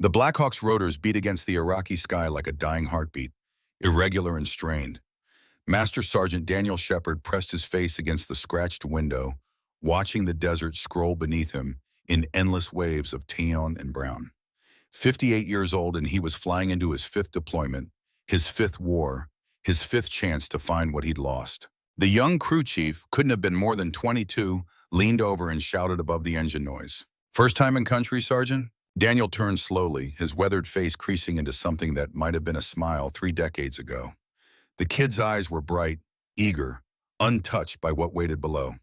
The Blackhawks' rotors beat against the Iraqi sky like a dying heartbeat, irregular and strained. Master Sergeant Daniel Shepard pressed his face against the scratched window, watching the desert scroll beneath him in endless waves of tan and brown. 58 years old, and he was flying into his fifth deployment, his fifth war, his fifth chance to find what he'd lost. The young crew chief, couldn't have been more than 22, leaned over and shouted above the engine noise. "First time in country, Sergeant?" Daniel turned slowly, his weathered face creasing into something that might have been a smile 3 decades ago. The kid's eyes were bright, eager, untouched by what waited below.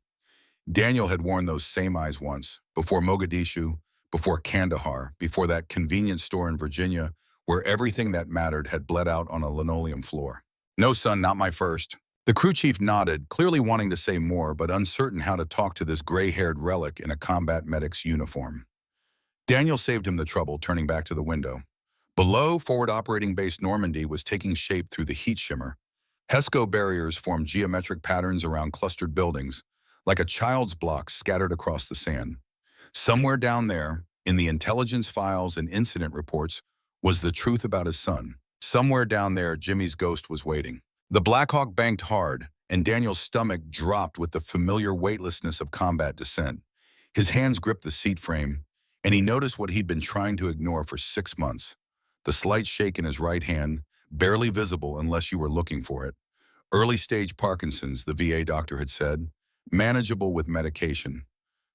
Daniel had worn those same eyes once, before Mogadishu, before Kandahar, before that convenience store in Virginia, where everything that mattered had bled out on a linoleum floor. "No, son, not my first." The crew chief nodded, clearly wanting to say more, but uncertain how to talk to this gray-haired relic in a combat medic's uniform. Daniel saved him the trouble, turning back to the window. Below, forward operating base Normandy was taking shape through the heat shimmer. HESCO barriers formed geometric patterns around clustered buildings, like a child's blocks scattered across the sand. Somewhere down there, in the intelligence files and incident reports, was the truth about his son. Somewhere down there, Jimmy's ghost was waiting. The Black Hawk banked hard, and Daniel's stomach dropped with the familiar weightlessness of combat descent. His hands gripped the seat frame, and he noticed what he'd been trying to ignore for 6 months. The slight shake in his right hand, barely visible unless you were looking for it. Early-stage Parkinson's, the VA doctor had said, manageable with medication,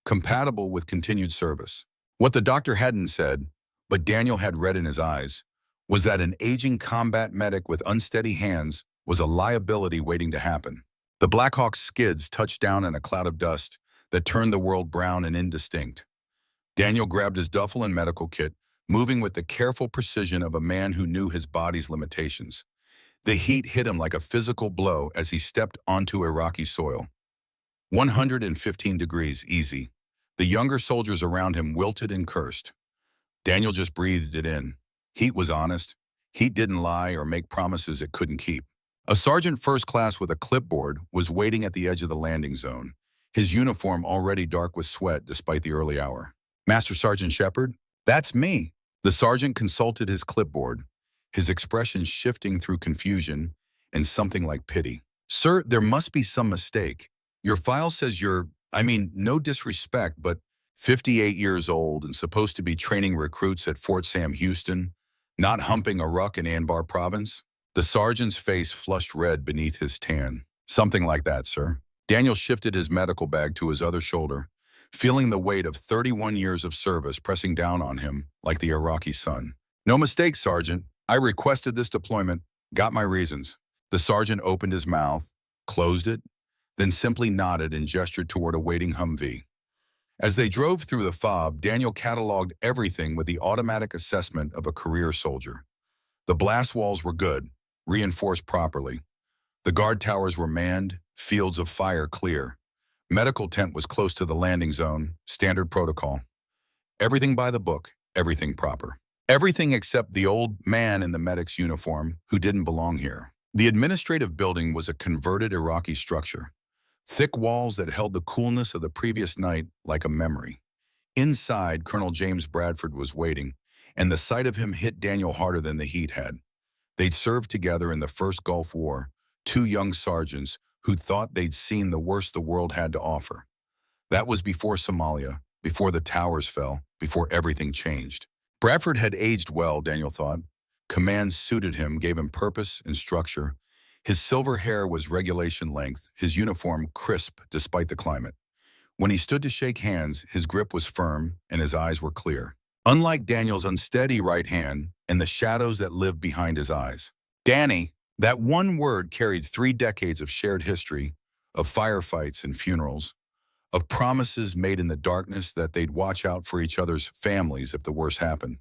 compatible with continued service. What the doctor hadn't said, but Daniel had read in his eyes, was that an aging combat medic with unsteady hands was a liability waiting to happen. The Black Hawk's skids touched down in a cloud of dust that turned the world brown and indistinct. Daniel grabbed his duffel and medical kit, moving with the careful precision of a man who knew his body's limitations. The heat hit him like a physical blow as he stepped onto Iraqi soil. 115 degrees, easy. The younger soldiers around him wilted and cursed. Daniel just breathed it in. Heat was honest. Heat didn't lie or make promises it couldn't keep. A sergeant first class with a clipboard was waiting at the edge of the landing zone, his uniform already dark with sweat despite the early hour. "Master Sergeant Shepard?" "That's me." The sergeant consulted his clipboard, his expression shifting through confusion and something like pity. "Sir, there must be some mistake. Your file says no disrespect, but 58 years old and supposed to be training recruits at Fort Sam Houston, not humping a ruck in Anbar Province." The sergeant's face flushed red beneath his tan. "Something like that, sir." Daniel shifted his medical bag to his other shoulder, feeling the weight of 31 years of service pressing down on him like the Iraqi sun. "No mistake, Sergeant. I requested this deployment, got my reasons." The sergeant opened his mouth, closed it, then simply nodded and gestured toward a waiting Humvee. As they drove through the fob, Daniel cataloged everything with the automatic assessment of a career soldier. The blast walls were good, reinforced properly. The guard towers were manned, fields of fire clear. Medical tent was close to the landing zone, standard protocol. Everything by the book, everything proper. Everything except the old man in the medic's uniform who didn't belong here. The administrative building was a converted Iraqi structure. Thick walls that held the coolness of the previous night like a memory. Inside, Colonel James Bradford was waiting, and the sight of him hit Daniel harder than the heat had. They'd served together in the First Gulf War, two young sergeants who thought they'd seen the worst the world had to offer. That was before Somalia, before the towers fell, before everything changed. Bradford had aged well, Daniel thought. Command suited him, gave him purpose and structure. His silver hair was regulation length, his uniform crisp despite the climate. When he stood to shake hands, his grip was firm and his eyes were clear. Unlike Daniel's unsteady right hand and the shadows that lived behind his eyes. Danny, that one word carried 3 decades of shared history, of firefights and funerals, of promises made in the darkness that they'd watch out for each other's families if the worst happened.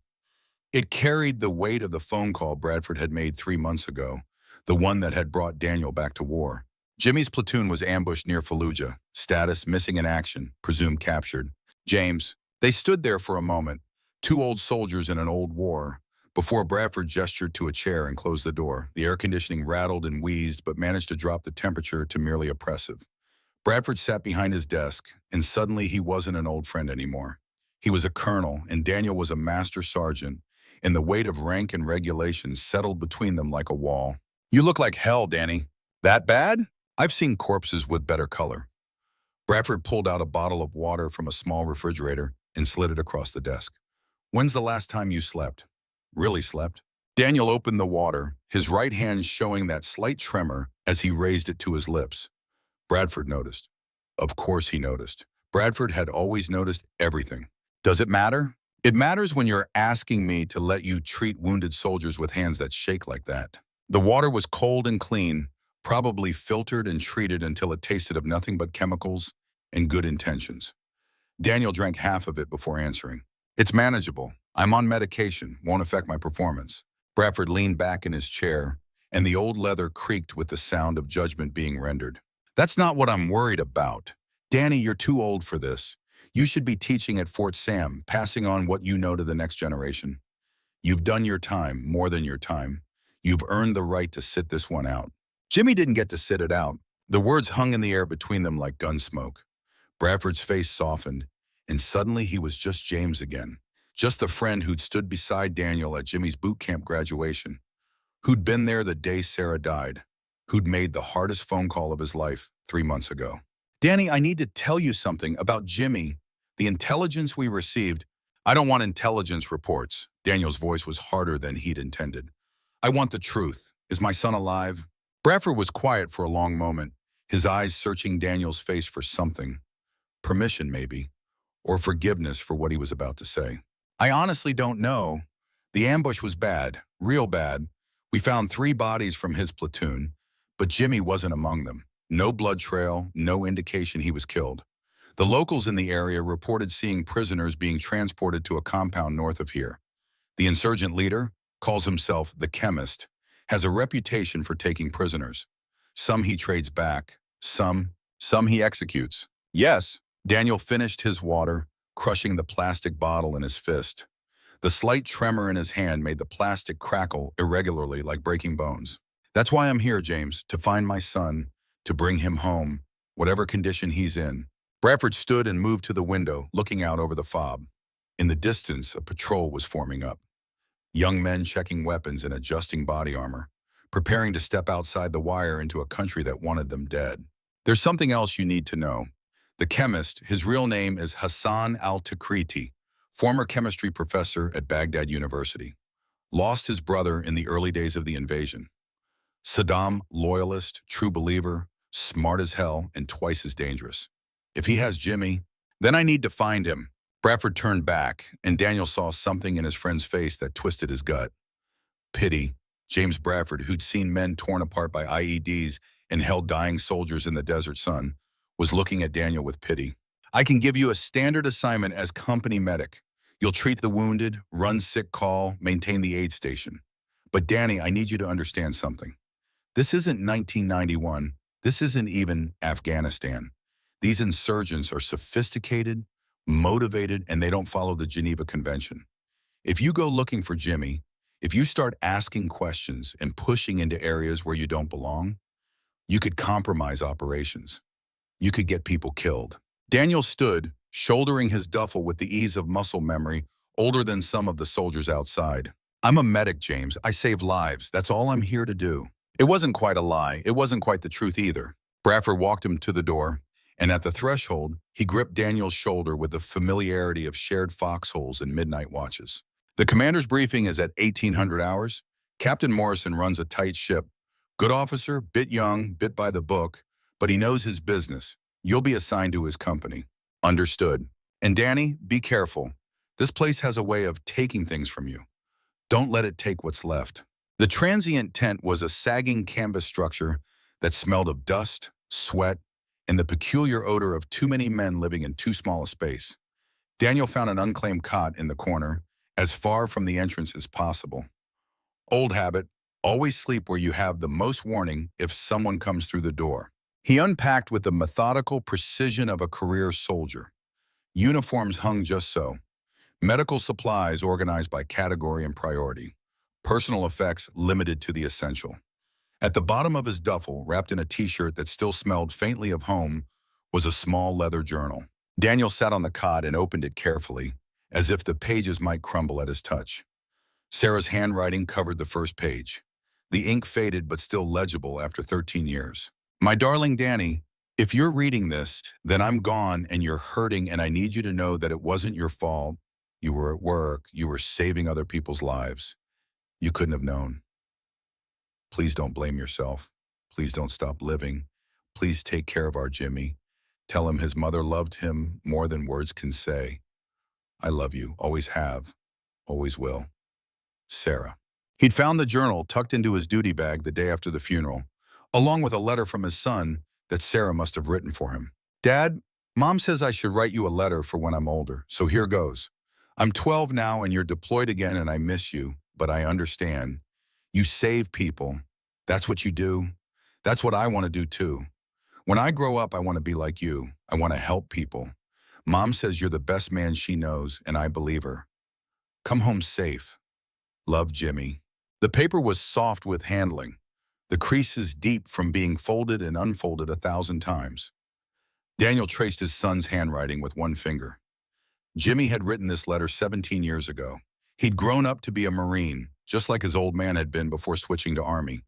It carried the weight of the phone call Bradford had made 3 months ago, the one that had brought Daniel back to war. Jimmy's platoon was ambushed near Fallujah, status missing in action, presumed captured. "James." They stood there for a moment, 2 old soldiers in an old war, before Bradford gestured to a chair and closed the door. The air conditioning rattled and wheezed, but managed to drop the temperature to merely oppressive. Bradford sat behind his desk, and suddenly he wasn't an old friend anymore. He was a colonel, and Daniel was a master sergeant, and the weight of rank and regulation settled between them like a wall. "You look like hell, Danny." "That bad? I've seen corpses with better color." Bradford pulled out a bottle of water from a small refrigerator and slid it across the desk. "When's the last time you slept? Really slept?" Daniel opened the water, his right hand showing that slight tremor as he raised it to his lips. Bradford noticed. Of course he noticed. Bradford had always noticed everything. "Does it matter?" "It matters when you're asking me to let you treat wounded soldiers with hands that shake like that." The water was cold and clean, probably filtered and treated until it tasted of nothing but chemicals and good intentions. Daniel drank half of it before answering. "It's manageable. I'm on medication. Won't affect my performance." Bradford leaned back in his chair, and the old leather creaked with the sound of judgment being rendered. "That's not what I'm worried about. Danny, you're too old for this. You should be teaching at Fort Sam, passing on what you know to the next generation. You've done your time, more than your time. You've earned the right to sit this one out." Jimmy didn't get to sit it out. The words hung in the air between them like gun smoke. Bradford's face softened, and suddenly he was just James again. Just the friend who'd stood beside Daniel at Jimmy's boot camp graduation, who'd been there the day Sarah died, who'd made the hardest phone call of his life 3 months ago. "Danny, I need to tell you something about Jimmy. The intelligence we received—" "I don't want intelligence reports." Daniel's voice was harder than he'd intended. "I want the truth. Is my son alive?" Bradford was quiet for a long moment, his eyes searching Daniel's face for something. Permission, maybe, or forgiveness for what he was about to say. "I honestly don't know. The ambush was bad, real bad. We found 3 bodies from his platoon, but Jimmy wasn't among them. No blood trail, no indication he was killed. The locals in the area reported seeing prisoners being transported to a compound north of here. The insurgent leader, calls himself the Chemist, has a reputation for taking prisoners. Some he trades back, some he executes." "Yes." Daniel finished his water, crushing the plastic bottle in his fist. The slight tremor in his hand made the plastic crackle irregularly like breaking bones. "That's why I'm here, James, to find my son, to bring him home, whatever condition he's in." Bradford stood and moved to the window, looking out over the fob. In the distance, a patrol was forming up. Young men checking weapons and adjusting body armor, preparing to step outside the wire into a country that wanted them dead. "There's something else you need to know. The Chemist, his real name is Hassan al-Takriti, former chemistry professor at Baghdad University. Lost his brother in the early days of the invasion. Saddam, loyalist, true believer, smart as hell, and twice as dangerous. If he has Jimmy, then I need to find him." Bradford turned back, and Daniel saw something in his friend's face that twisted his gut. Pity. James Bradford, who'd seen men torn apart by IEDs and held dying soldiers in the desert sun, was looking at Daniel with pity. "I can give you a standard assignment as company medic. You'll treat the wounded, run sick call, maintain the aid station. But Danny, I need you to understand something. This isn't 1991. This isn't even Afghanistan. These insurgents are sophisticated, motivated, and they don't follow the Geneva Convention. If you go looking for Jimmy, if you start asking questions and pushing into areas where you don't belong, you could compromise operations. You could get people killed." Daniel stood, shouldering his duffel with the ease of muscle memory, older than some of the soldiers outside. "I'm a medic, James. I save lives. That's all I'm here to do." It wasn't quite a lie. It wasn't quite the truth either. Bradford walked him to the door, and at the threshold, he gripped Daniel's shoulder with the familiarity of shared foxholes and midnight watches. "The commander's briefing is at 1800 hours. Captain Morrison runs a tight ship. Good officer, bit young, bit by the book, but he knows his business. You'll be assigned to his company." "Understood. And Danny, be careful. This place has a way of taking things from you. Don't let it take what's left." The transient tent was a sagging canvas structure that smelled of dust, sweat, and the peculiar odor of too many men living in too small a space. Daniel found an unclaimed cot in the corner, as far from the entrance as possible. Old habit, always sleep where you have the most warning if someone comes through the door. He unpacked with the methodical precision of a career soldier. Uniforms hung just so. Medical supplies organized by category and priority. Personal effects limited to the essential. At the bottom of his duffel, wrapped in a t-shirt that still smelled faintly of home, was a small leather journal. Daniel sat on the cot and opened it carefully, as if the pages might crumble at his touch. Sarah's handwriting covered the first page. The ink faded but still legible after 13 years. My darling Danny, if you're reading this, then I'm gone and you're hurting and I need you to know that it wasn't your fault. You were at work. You were saving other people's lives. You couldn't have known. Please don't blame yourself. Please don't stop living. Please take care of our Jimmy. Tell him his mother loved him more than words can say. I love you. Always have. Always will. Sarah. He'd found the journal tucked into his duty bag the day after the funeral, along with a letter from his son that Sarah must have written for him. Dad, Mom says I should write you a letter for when I'm older, so here goes. I'm 12 now and you're deployed again and I miss you, but I understand. You save people. That's what you do. That's what I want to do too. When I grow up, I want to be like you. I want to help people. Mom says you're the best man she knows, and I believe her. Come home safe. Love, Jimmy. The paper was soft with handling, the creases deep from being folded and unfolded 1,000 times. Daniel traced his son's handwriting with one finger. Jimmy had written this letter 17 years ago. He'd grown up to be a Marine, just like his old man had been before switching to Army.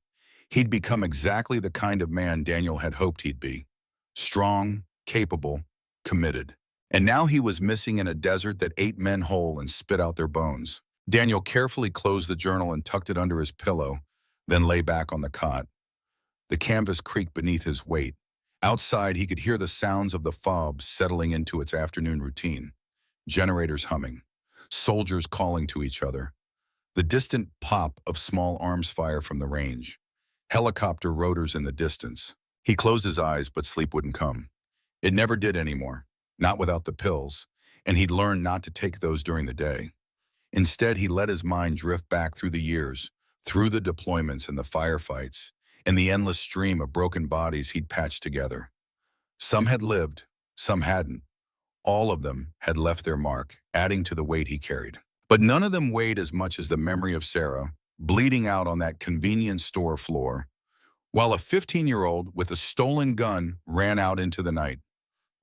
He'd become exactly the kind of man Daniel had hoped he'd be. Strong, capable, committed. And now he was missing in a desert that ate men whole and spit out their bones. Daniel carefully closed the journal and tucked it under his pillow, then lay back on the cot. The canvas creaked beneath his weight. Outside, he could hear the sounds of the fob settling into its afternoon routine. Generators humming, soldiers calling to each other, the distant pop of small arms fire from the range, helicopter rotors in the distance. He closed his eyes, but sleep wouldn't come. It never did anymore, not without the pills, and he'd learned not to take those during the day. Instead, he let his mind drift back through the years, through the deployments and the firefights, and the endless stream of broken bodies he'd patched together. Some had lived, some hadn't. All of them had left their mark, adding to the weight he carried. But none of them weighed as much as the memory of Sarah, bleeding out on that convenience store floor, while a 15-year-old with a stolen gun ran out into the night.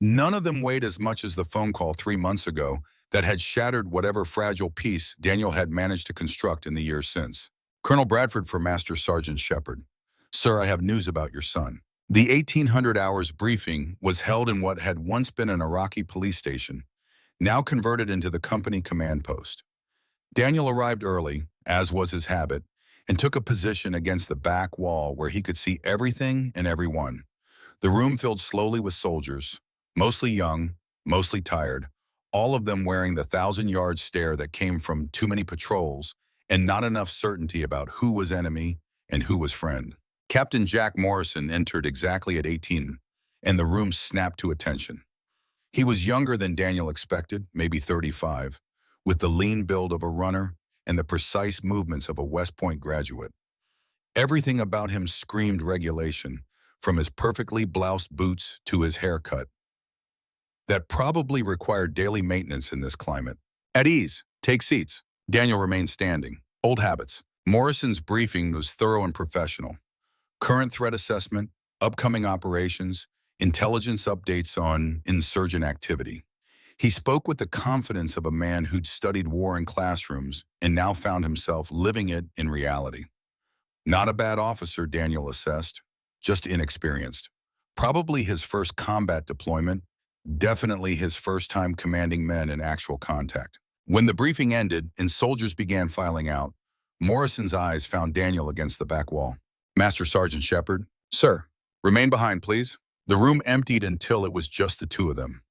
None of them weighed as much as the phone call 3 months ago that had shattered whatever fragile piece Daniel had managed to construct in the years since. Colonel Bradford for Master Sergeant Shepard. Sir, I have news about your son. The 1800 hours briefing was held in what had once been an Iraqi police station, now converted into the company command post. Daniel arrived early, as was his habit, and took a position against the back wall where he could see everything and everyone. The room filled slowly with soldiers, mostly young, mostly tired, all of them wearing the 1,000-yard stare that came from too many patrols and not enough certainty about who was enemy and who was friend. Captain Jack Morrison entered exactly at 18, and the room snapped to attention. He was younger than Daniel expected, maybe 35, with the lean build of a runner and the precise movements of a West Point graduate. Everything about him screamed regulation, from his perfectly bloused boots to his haircut. That probably required daily maintenance in this climate. At ease, take seats. Daniel remained standing. Old habits. Morrison's briefing was thorough and professional. Current threat assessment, upcoming operations, intelligence updates on insurgent activity. He spoke with the confidence of a man who'd studied war in classrooms and now found himself living it in reality. Not a bad officer, Daniel assessed, just inexperienced. Probably his first combat deployment, definitely his first time commanding men in actual contact. When the briefing ended and soldiers began filing out, Morrison's eyes found Daniel against the back wall. Master Sergeant Shepard. Sir, remain behind, please. The room emptied until it was just the two of them.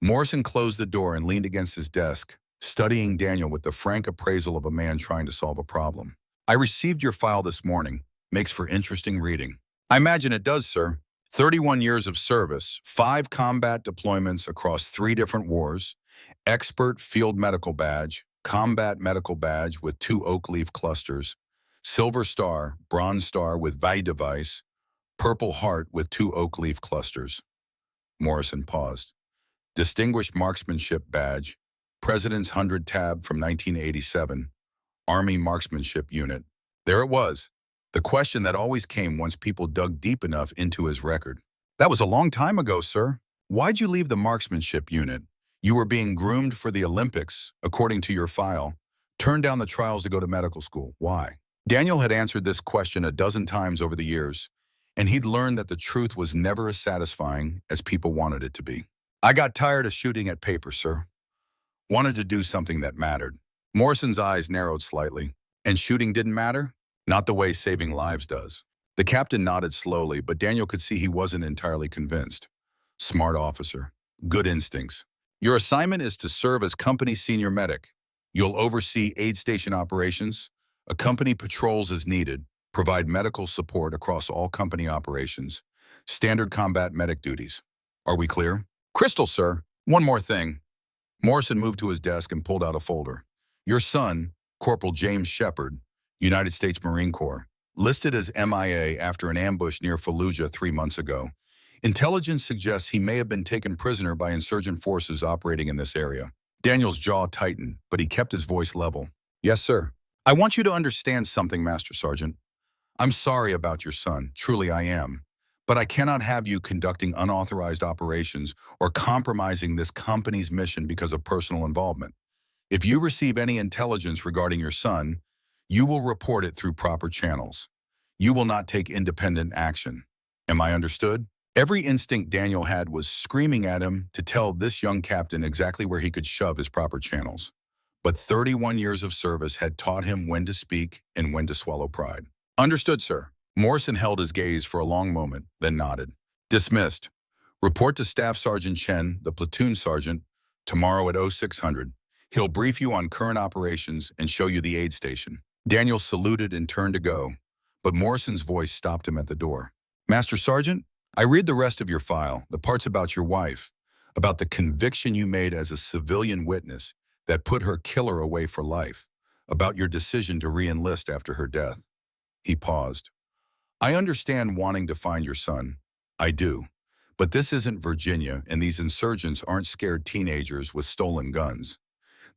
Morrison closed the door and leaned against his desk, studying Daniel with the frank appraisal of a man trying to solve a problem. I received your file this morning. Makes for interesting reading. I imagine it does, sir. 31 years of service, 5 combat deployments across 3 different wars, expert field medical badge, combat medical badge with 2 oak leaf clusters, Silver Star, Bronze Star with value device, Purple Heart with 2 oak leaf clusters. Morrison paused. Distinguished Marksmanship Badge, President's 100 Tab from 1987, Army Marksmanship Unit. There it was, the question that always came once people dug deep enough into his record. That was a long time ago, sir. Why'd you leave the Marksmanship Unit? You were being groomed for the Olympics, according to your file. Turned down the trials to go to medical school. Why? Daniel had answered this question a dozen times over the years, and he'd learned that the truth was never as satisfying as people wanted it to be. I got tired of shooting at paper, sir. Wanted to do something that mattered. Morrison's eyes narrowed slightly. And shooting didn't matter? Not the way saving lives does. The captain nodded slowly, but Daniel could see he wasn't entirely convinced. Smart officer. Good instincts. Your assignment is to serve as company senior medic. You'll oversee aid station operations, accompany patrols as needed, provide medical support across all company operations, standard combat medic duties. Are we clear? Crystal, sir. One more thing. Morrison moved to his desk and pulled out a folder. Your son, Corporal James Shepard, United States Marine Corps, listed as MIA after an ambush near Fallujah 3 months ago. Intelligence suggests he may have been taken prisoner by insurgent forces operating in this area. Daniel's jaw tightened, but he kept his voice level. Yes, sir. I want you to understand something, Master Sergeant. I'm sorry about your son, truly I am. But I cannot have you conducting unauthorized operations or compromising this company's mission because of personal involvement. If you receive any intelligence regarding your son, you will report it through proper channels. You will not take independent action. Am I understood? Every instinct Daniel had was screaming at him to tell this young captain exactly where he could shove his proper channels. But 31 years of service had taught him when to speak and when to swallow pride. Understood, sir. Morrison held his gaze for a long moment, then nodded. Dismissed. Report to Staff Sergeant Chen, the platoon sergeant, tomorrow at 0600. He'll brief you on current operations and show you the aid station. Daniel saluted and turned to go, but Morrison's voice stopped him at the door. Master Sergeant, I read the rest of your file, the parts about your wife, about the conviction you made as a civilian witness that put her killer away for life, about your decision to re-enlist after her death. He paused. I understand wanting to find your son. I do. But this isn't Virginia, and these insurgents aren't scared teenagers with stolen guns.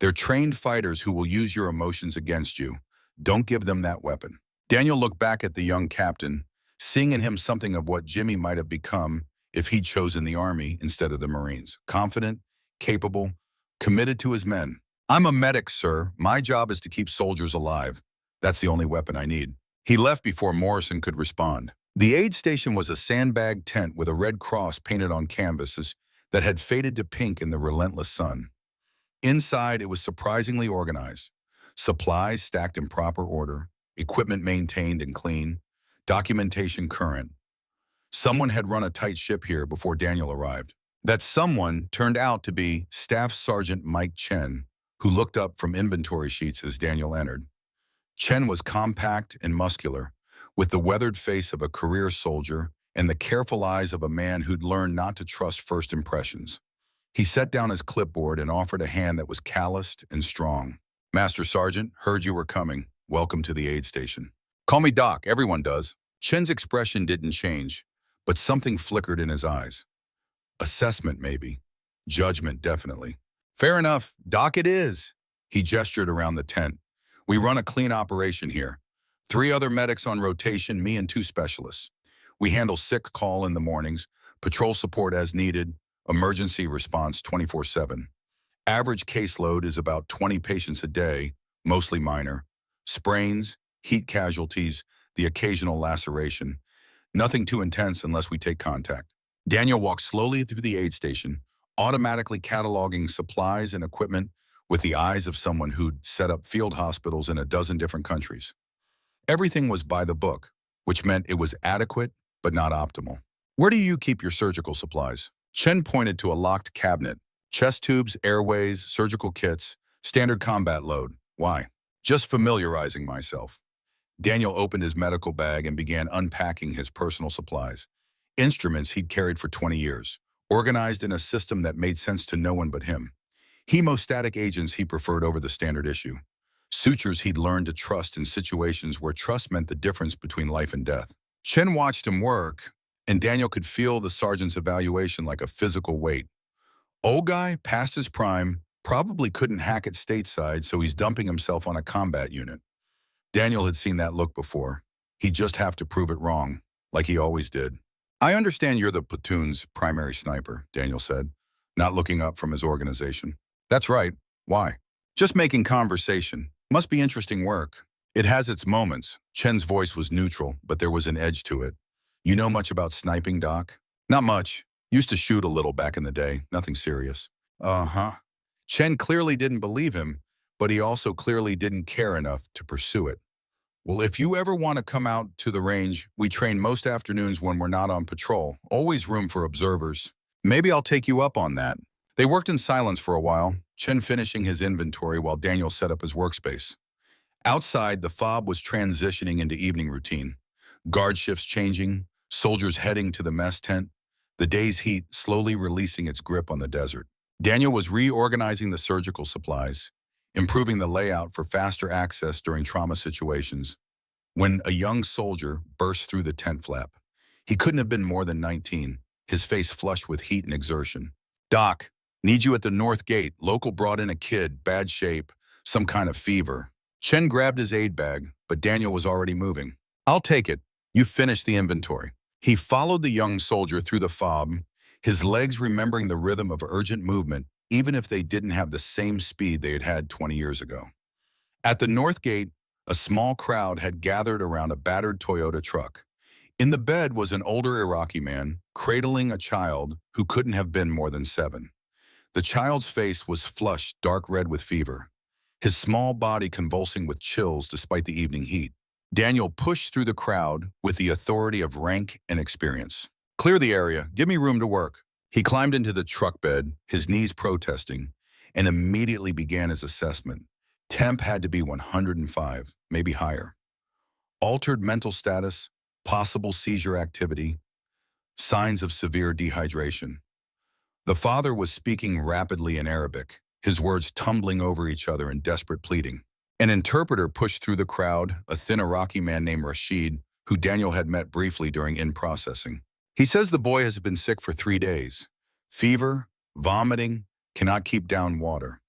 They're trained fighters who will use your emotions against you. Don't give them that weapon. Daniel looked back at the young captain, seeing in him something of what Jimmy might have become if he'd chosen the Army instead of the Marines. Confident, capable, committed to his men. I'm a medic, sir. My job is to keep soldiers alive. That's the only weapon I need. He left before Morrison could respond. The aid station was a sandbag tent with a red cross painted on canvases that had faded to pink in the relentless sun. Inside, it was surprisingly organized. Supplies stacked in proper order, equipment maintained and clean, documentation current. Someone had run a tight ship here before Daniel arrived. That someone turned out to be Staff Sergeant Mike Chen, who looked up from inventory sheets as Daniel entered. Chen was compact and muscular, with the weathered face of a career soldier and the careful eyes of a man who'd learned not to trust first impressions. He set down his clipboard and offered a hand that was calloused and strong. Master Sergeant, heard you were coming. Welcome to the aid station. Call me Doc, everyone does. Chen's expression didn't change, but something flickered in his eyes. Assessment, maybe. Judgment, definitely. Fair enough, Doc it is. He gestured around the tent. We run a clean operation here. 3 other medics on rotation, me and 2 specialists. We handle sick call in the mornings, patrol support as needed, emergency response 24/7. Average caseload is about 20 patients a day, mostly minor. Sprains, heat casualties, the occasional laceration. Nothing too intense unless we take contact. Daniel walked slowly through the aid station, automatically cataloging supplies and equipment with the eyes of someone who'd set up field hospitals in a dozen different countries. Everything was by the book, which meant it was adequate but not optimal. Where do you keep your surgical supplies? Chen pointed to a locked cabinet. Chest tubes, airways, surgical kits, standard combat load. Why? Just familiarizing myself. Daniel opened his medical bag and began unpacking his personal supplies. Instruments he'd carried for 20 years, organized in a system that made sense to no one but him. Hemostatic agents he preferred over the standard issue. Sutures he'd learned to trust in situations where trust meant the difference between life and death. Chen watched him work, and Daniel could feel the sergeant's evaluation like a physical weight. Old guy, past his prime, probably couldn't hack it stateside, so he's dumping himself on a combat unit. Daniel had seen that look before. He'd just have to prove it wrong, like he always did. I understand you're the platoon's primary sniper, Daniel said, not looking up from his organization. That's right. Why? Just making conversation. Must be interesting work. It has its moments. Chen's voice was neutral, but there was an edge to it. You know much about sniping, Doc? Not much. Used to shoot a little back in the day. Nothing serious. Uh-huh. Chen clearly didn't believe him, but he also clearly didn't care enough to pursue it. Well, if you ever want to come out to the range, we train most afternoons when we're not on patrol. Always room for observers. Maybe I'll take you up on that. They worked in silence for a while, Chen finishing his inventory while Daniel set up his workspace. Outside, the fob was transitioning into evening routine. Guard shifts changing, soldiers heading to the mess tent, the day's heat slowly releasing its grip on the desert. Daniel was reorganizing the surgical supplies, improving the layout for faster access during trauma situations, when a young soldier burst through the tent flap. He couldn't have been more than 19, his face flushed with heat and exertion. "Doc, need you at the north gate. Local brought in a kid, bad shape, some kind of fever." Chen grabbed his aid bag, but Daniel was already moving. "I'll take it. You finished the inventory." He followed the young soldier through the fob, his legs remembering the rhythm of urgent movement, even if they didn't have the same speed they had had 20 years ago. At the north gate, a small crowd had gathered around a battered Toyota truck. In the bed was an older Iraqi man, cradling a child who couldn't have been more than 7. The child's face was flushed, dark red with fever, his small body convulsing with chills despite the evening heat. Daniel pushed through the crowd with the authority of rank and experience. "Clear the area. Give me room to work." He climbed into the truck bed, his knees protesting, and immediately began his assessment. Temp had to be 105, maybe higher. Altered mental status, possible seizure activity, signs of severe dehydration. The father was speaking rapidly in Arabic, his words tumbling over each other in desperate pleading. An interpreter pushed through the crowd, a thin Iraqi man named Rashid, who Daniel had met briefly during in-processing. "He says the boy has been sick for 3 days. Fever, vomiting, cannot keep down water.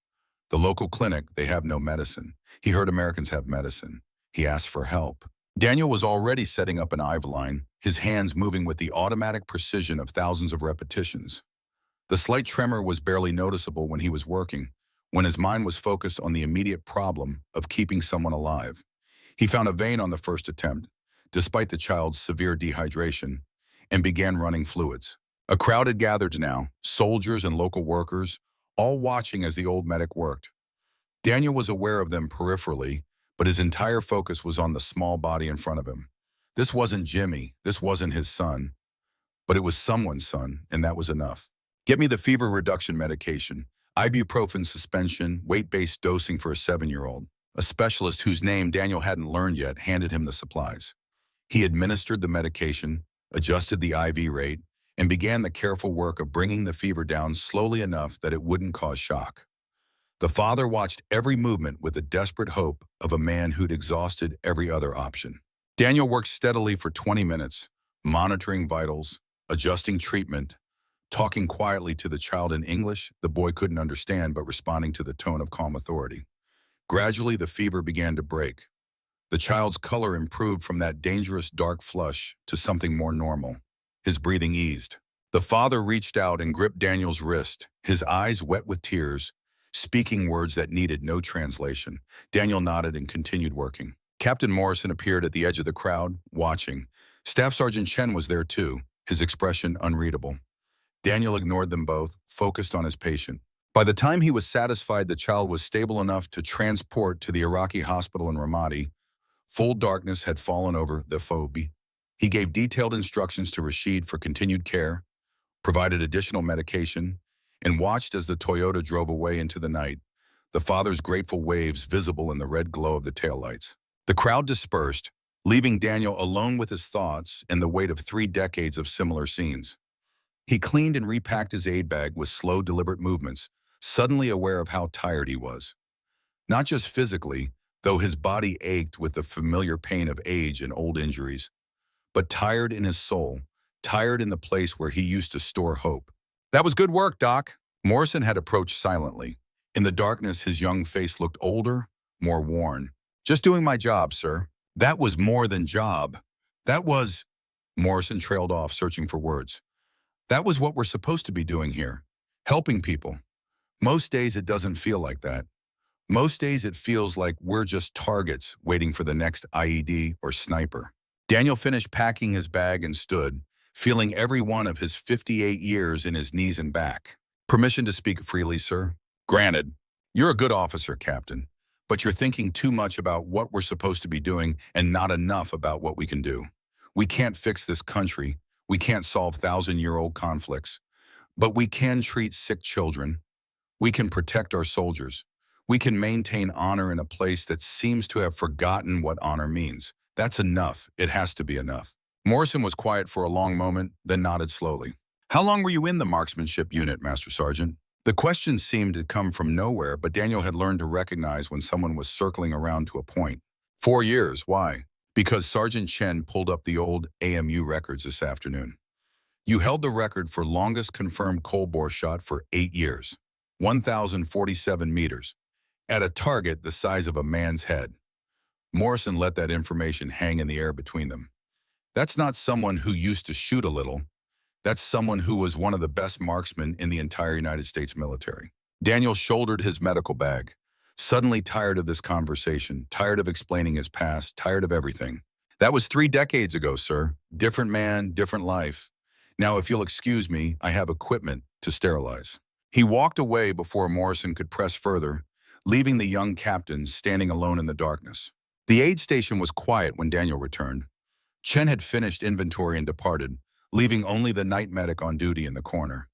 The local clinic, they have no medicine. He heard Americans have medicine. He asked for help." Daniel was already setting up an IV line, his hands moving with the automatic precision of thousands of repetitions. The slight tremor was barely noticeable when he was working, when his mind was focused on the immediate problem of keeping someone alive. He found a vein on the first attempt, despite the child's severe dehydration, and began running fluids. A crowd had gathered now, soldiers and local workers, all watching as the old medic worked. Daniel was aware of them peripherally, but his entire focus was on the small body in front of him. This wasn't Jimmy, this wasn't his son, but it was someone's son, and that was enough. "Get me the fever reduction medication, ibuprofen suspension, weight-based dosing for a 7-year-old. A specialist whose name Daniel hadn't learned yet handed him the supplies. He administered the medication, adjusted the IV rate, and began the careful work of bringing the fever down slowly enough that it wouldn't cause shock. The father watched every movement with the desperate hope of a man who'd exhausted every other option. Daniel worked steadily for 20 minutes, monitoring vitals, adjusting treatment, talking quietly to the child in English the boy couldn't understand but responding to the tone of calm authority. Gradually, the fever began to break. The child's color improved from that dangerous dark flush to something more normal. His breathing eased. The father reached out and gripped Daniel's wrist, his eyes wet with tears, speaking words that needed no translation. Daniel nodded and continued working. Captain Morrison appeared at the edge of the crowd, watching. Staff Sergeant Chen was there too, his expression unreadable. Daniel ignored them both, focused on his patient. By the time he was satisfied the child was stable enough to transport to the Iraqi hospital in Ramadi, full darkness had fallen over the phobia. He gave detailed instructions to Rashid for continued care, provided additional medication, and watched as the Toyota drove away into the night, the father's grateful waves visible in the red glow of the taillights. The crowd dispersed, leaving Daniel alone with his thoughts and the weight of 3 decades of similar scenes. He cleaned and repacked his aid bag with slow, deliberate movements, suddenly aware of how tired he was. Not just physically, though his body ached with the familiar pain of age and old injuries, but tired in his soul, tired in the place where he used to store hope. "That was good work, Doc." Morrison had approached silently. In the darkness, his young face looked older, more worn. "Just doing my job, sir." "That was more than job. That was—" Morrison trailed off, searching for words. "That was what we're supposed to be doing here, helping people. Most days it doesn't feel like that. Most days it feels like we're just targets waiting for the next IED or sniper. Daniel finished packing his bag and stood, feeling every one of his 58 years in his knees and back. Permission to speak freely, sir? Granted. You're a good officer, Captain, but you're thinking too much about what we're supposed to be doing and not enough about what we can do. We can't fix this country. We can't solve thousand-year-old conflicts, but we can treat sick children. We can protect our soldiers. We can maintain honor in a place that seems to have forgotten what honor means. That's enough. It has to be enough. Morrison was quiet for a long moment, then nodded slowly. How long were you in the marksmanship unit, Master Sergeant? The question seemed to come from nowhere, but Daniel had learned to recognize when someone was circling around to a point. 4 years. Why? Because Sergeant Chen pulled up the old AMU records this afternoon. You held the record for longest confirmed cold bore shot for 8 years. 1,047 meters. At a target the size of a man's head. Morrison let that information hang in the air between them. That's not someone who used to shoot a little. That's someone who was one of the best marksmen in the entire United States military. Daniel shouldered his medical bag, suddenly tired of this conversation, tired of explaining his past, tired of everything. That was 3 decades ago, sir. Different man, different life. Now, if you'll excuse me, I have equipment to sterilize. He walked away before Morrison could press further, leaving the young captain standing alone in the darkness. The aid station was quiet when Daniel returned. Chen had finished inventory and departed, leaving only the night medic on duty in the corner.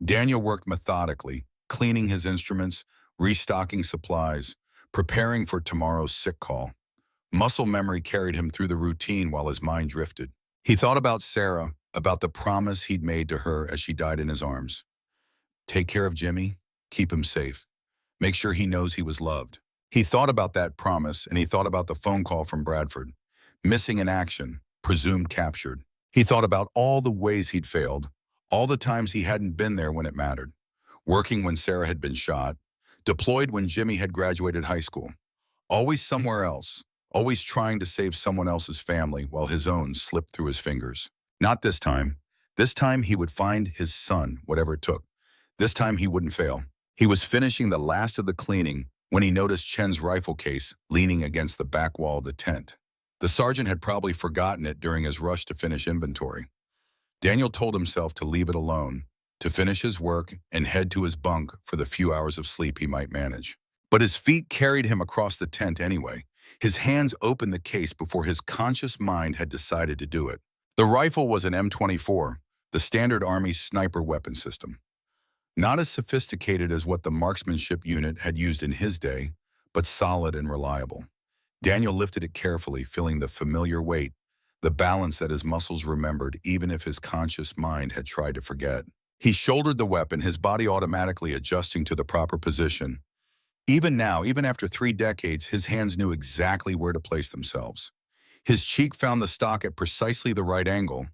Daniel worked methodically, cleaning his instruments, restocking supplies, preparing for tomorrow's sick call. Muscle memory carried him through the routine while his mind drifted. He thought about Sarah, about the promise he'd made to her as she died in his arms. Take care of Jimmy, keep him safe. Make sure he knows he was loved. He thought about that promise, and he thought about the phone call from Bradford. Missing in action, presumed captured. He thought about all the ways he'd failed, all the times he hadn't been there when it mattered. Working when Sarah had been shot, deployed when Jimmy had graduated high school. Always somewhere else, always trying to save someone else's family while his own slipped through his fingers. Not this time. This time he would find his son, whatever it took. This time he wouldn't fail. He was finishing the last of the cleaning when he noticed Chen's rifle case leaning against the back wall of the tent. The sergeant had probably forgotten it during his rush to finish inventory. Daniel told himself to leave it alone, to finish his work and head to his bunk for the few hours of sleep he might manage. But his feet carried him across the tent anyway. His hands opened the case before his conscious mind had decided to do it. The rifle was an M24, the standard Army sniper weapon system. Not as sophisticated as what the marksmanship unit had used in his day, but solid and reliable. Daniel lifted it carefully, feeling the familiar weight, the balance that his muscles remembered even if his conscious mind had tried to forget. He shouldered the weapon, his body automatically adjusting to the proper position. Even now, even after 3 decades, his hands knew exactly where to place themselves. His cheek found the stock at precisely the right angle.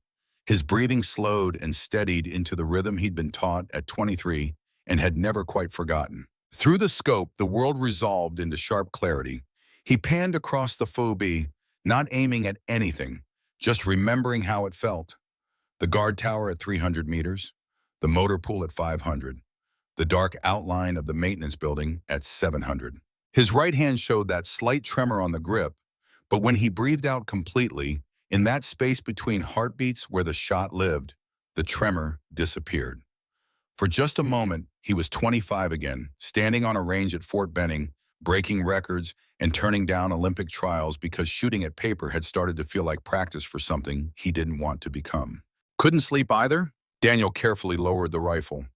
His breathing slowed and steadied into the rhythm he'd been taught at 23 and had never quite forgotten. Through the scope, the world resolved into sharp clarity. He panned across the phobie, not aiming at anything, just remembering how it felt. The guard tower at 300 meters, the motor pool at 500, the dark outline of the maintenance building at 700. His right hand showed that slight tremor on the grip, but when he breathed out completely, in that space between heartbeats where the shot lived, the tremor disappeared. For just a moment, he was 25 again, standing on a range at Fort Benning, breaking records and turning down Olympic trials because shooting at paper had started to feel like practice for something he didn't want to become. Couldn't sleep either? Daniel carefully lowered the rifle.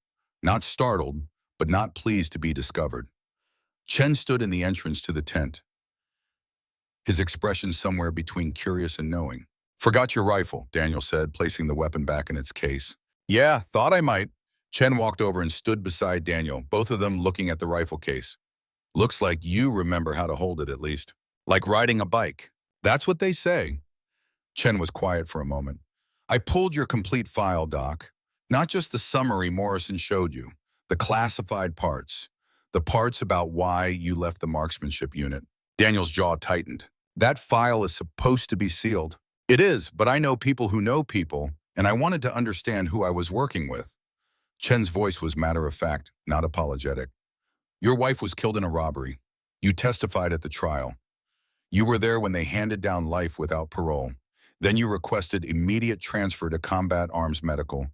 Not startled, but not pleased to be discovered. Chen stood in the entrance to the tent, his expression somewhere between curious and knowing. Forgot your rifle, Daniel said, placing the weapon back in its case. Yeah, thought I might. Chen walked over and stood beside Daniel, both of them looking at the rifle case. Looks like you remember how to hold it at least. Like riding a bike. That's what they say. Chen was quiet for a moment. I pulled your complete file, Doc. Not just the summary Morrison showed you, the classified parts, the parts about why you left the marksmanship unit. Daniel's jaw tightened. That file is supposed to be sealed. It is, but I know people who know people, and I wanted to understand who I was working with. Chen's voice was matter-of-fact, not apologetic. Your wife was killed in a robbery. You testified at the trial. You were there when they handed down life without parole. Then you requested immediate transfer to combat arms medical,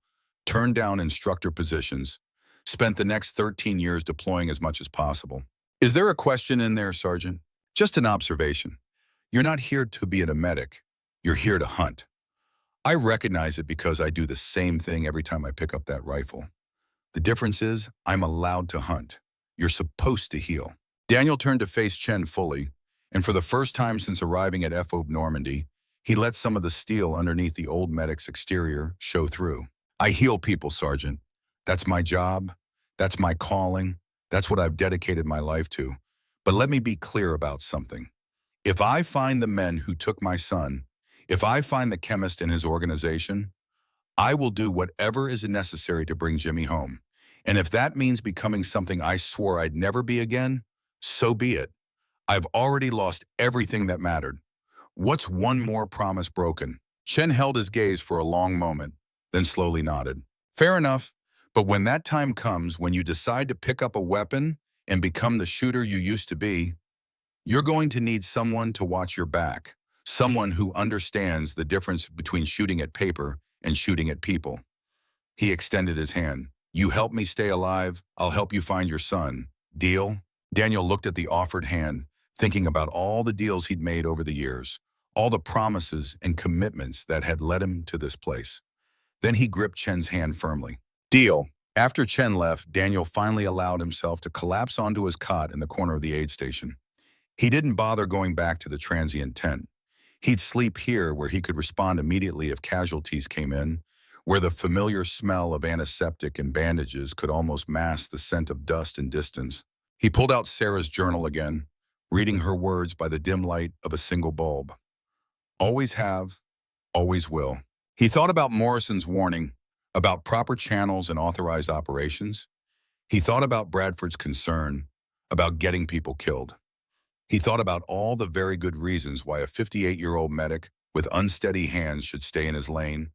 turned down instructor positions, spent the next 13 years deploying as much as possible. Is there a question in there, Sergeant? Just an observation. You're not here to be a medic. You're here to hunt. I recognize it because I do the same thing every time I pick up that rifle. The difference is I'm allowed to hunt. You're supposed to heal. Daniel turned to face Chen fully, and for the first time since arriving at FOB Normandy, he let some of the steel underneath the old medic's exterior show through. I heal people, Sergeant. That's my job. That's my calling. That's what I've dedicated my life to. But let me be clear about something. If I find the men who took my son, if I find the chemist and his organization, I will do whatever is necessary to bring Jimmy home. And if that means becoming something I swore I'd never be again, so be it. I've already lost everything that mattered. What's one more promise broken? Chen held his gaze for a long moment, then slowly nodded. Fair enough, but when that time comes, when you decide to pick up a weapon and become the shooter you used to be, you're going to need someone to watch your back, someone who understands the difference between shooting at paper and shooting at people. He extended his hand. You help me stay alive, I'll help you find your son. Deal? Daniel looked at the offered hand, thinking about all the deals he'd made over the years, all the promises and commitments that had led him to this place. Then he gripped Chen's hand firmly. Deal. After Chen left, Daniel finally allowed himself to collapse onto his cot in the corner of the aid station. He didn't bother going back to the transient tent. He'd sleep here where he could respond immediately if casualties came in, where the familiar smell of antiseptic and bandages could almost mask the scent of dust and distance. He pulled out Sarah's journal again, reading her words by the dim light of a single bulb. Always have, always will. He thought about Morrison's warning, about proper channels and authorized operations. He thought about Bradford's concern, about getting people killed. He thought about all the very good reasons why a 58-year-old medic with unsteady hands should stay in his lane,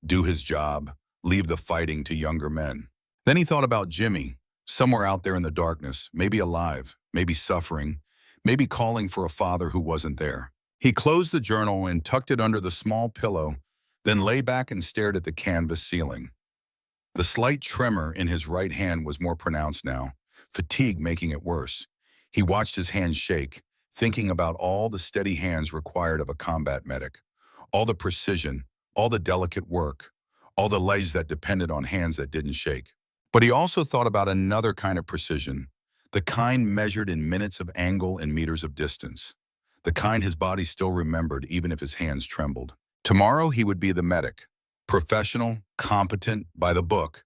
do his job, leave the fighting to younger men. Then he thought about Jimmy, somewhere out there in the darkness, maybe alive, maybe suffering, maybe calling for a father who wasn't there. He closed the journal and tucked it under the small pillow, then lay back and stared at the canvas ceiling. The slight tremor in his right hand was more pronounced now, fatigue making it worse. He watched his hands shake, thinking about all the steady hands required of a combat medic, all the precision, all the delicate work, all the legs that depended on hands that didn't shake. But he also thought about another kind of precision, the kind measured in minutes of angle and meters of distance, the kind his body still remembered even if his hands trembled. Tomorrow he would be the medic, professional, competent, by the book.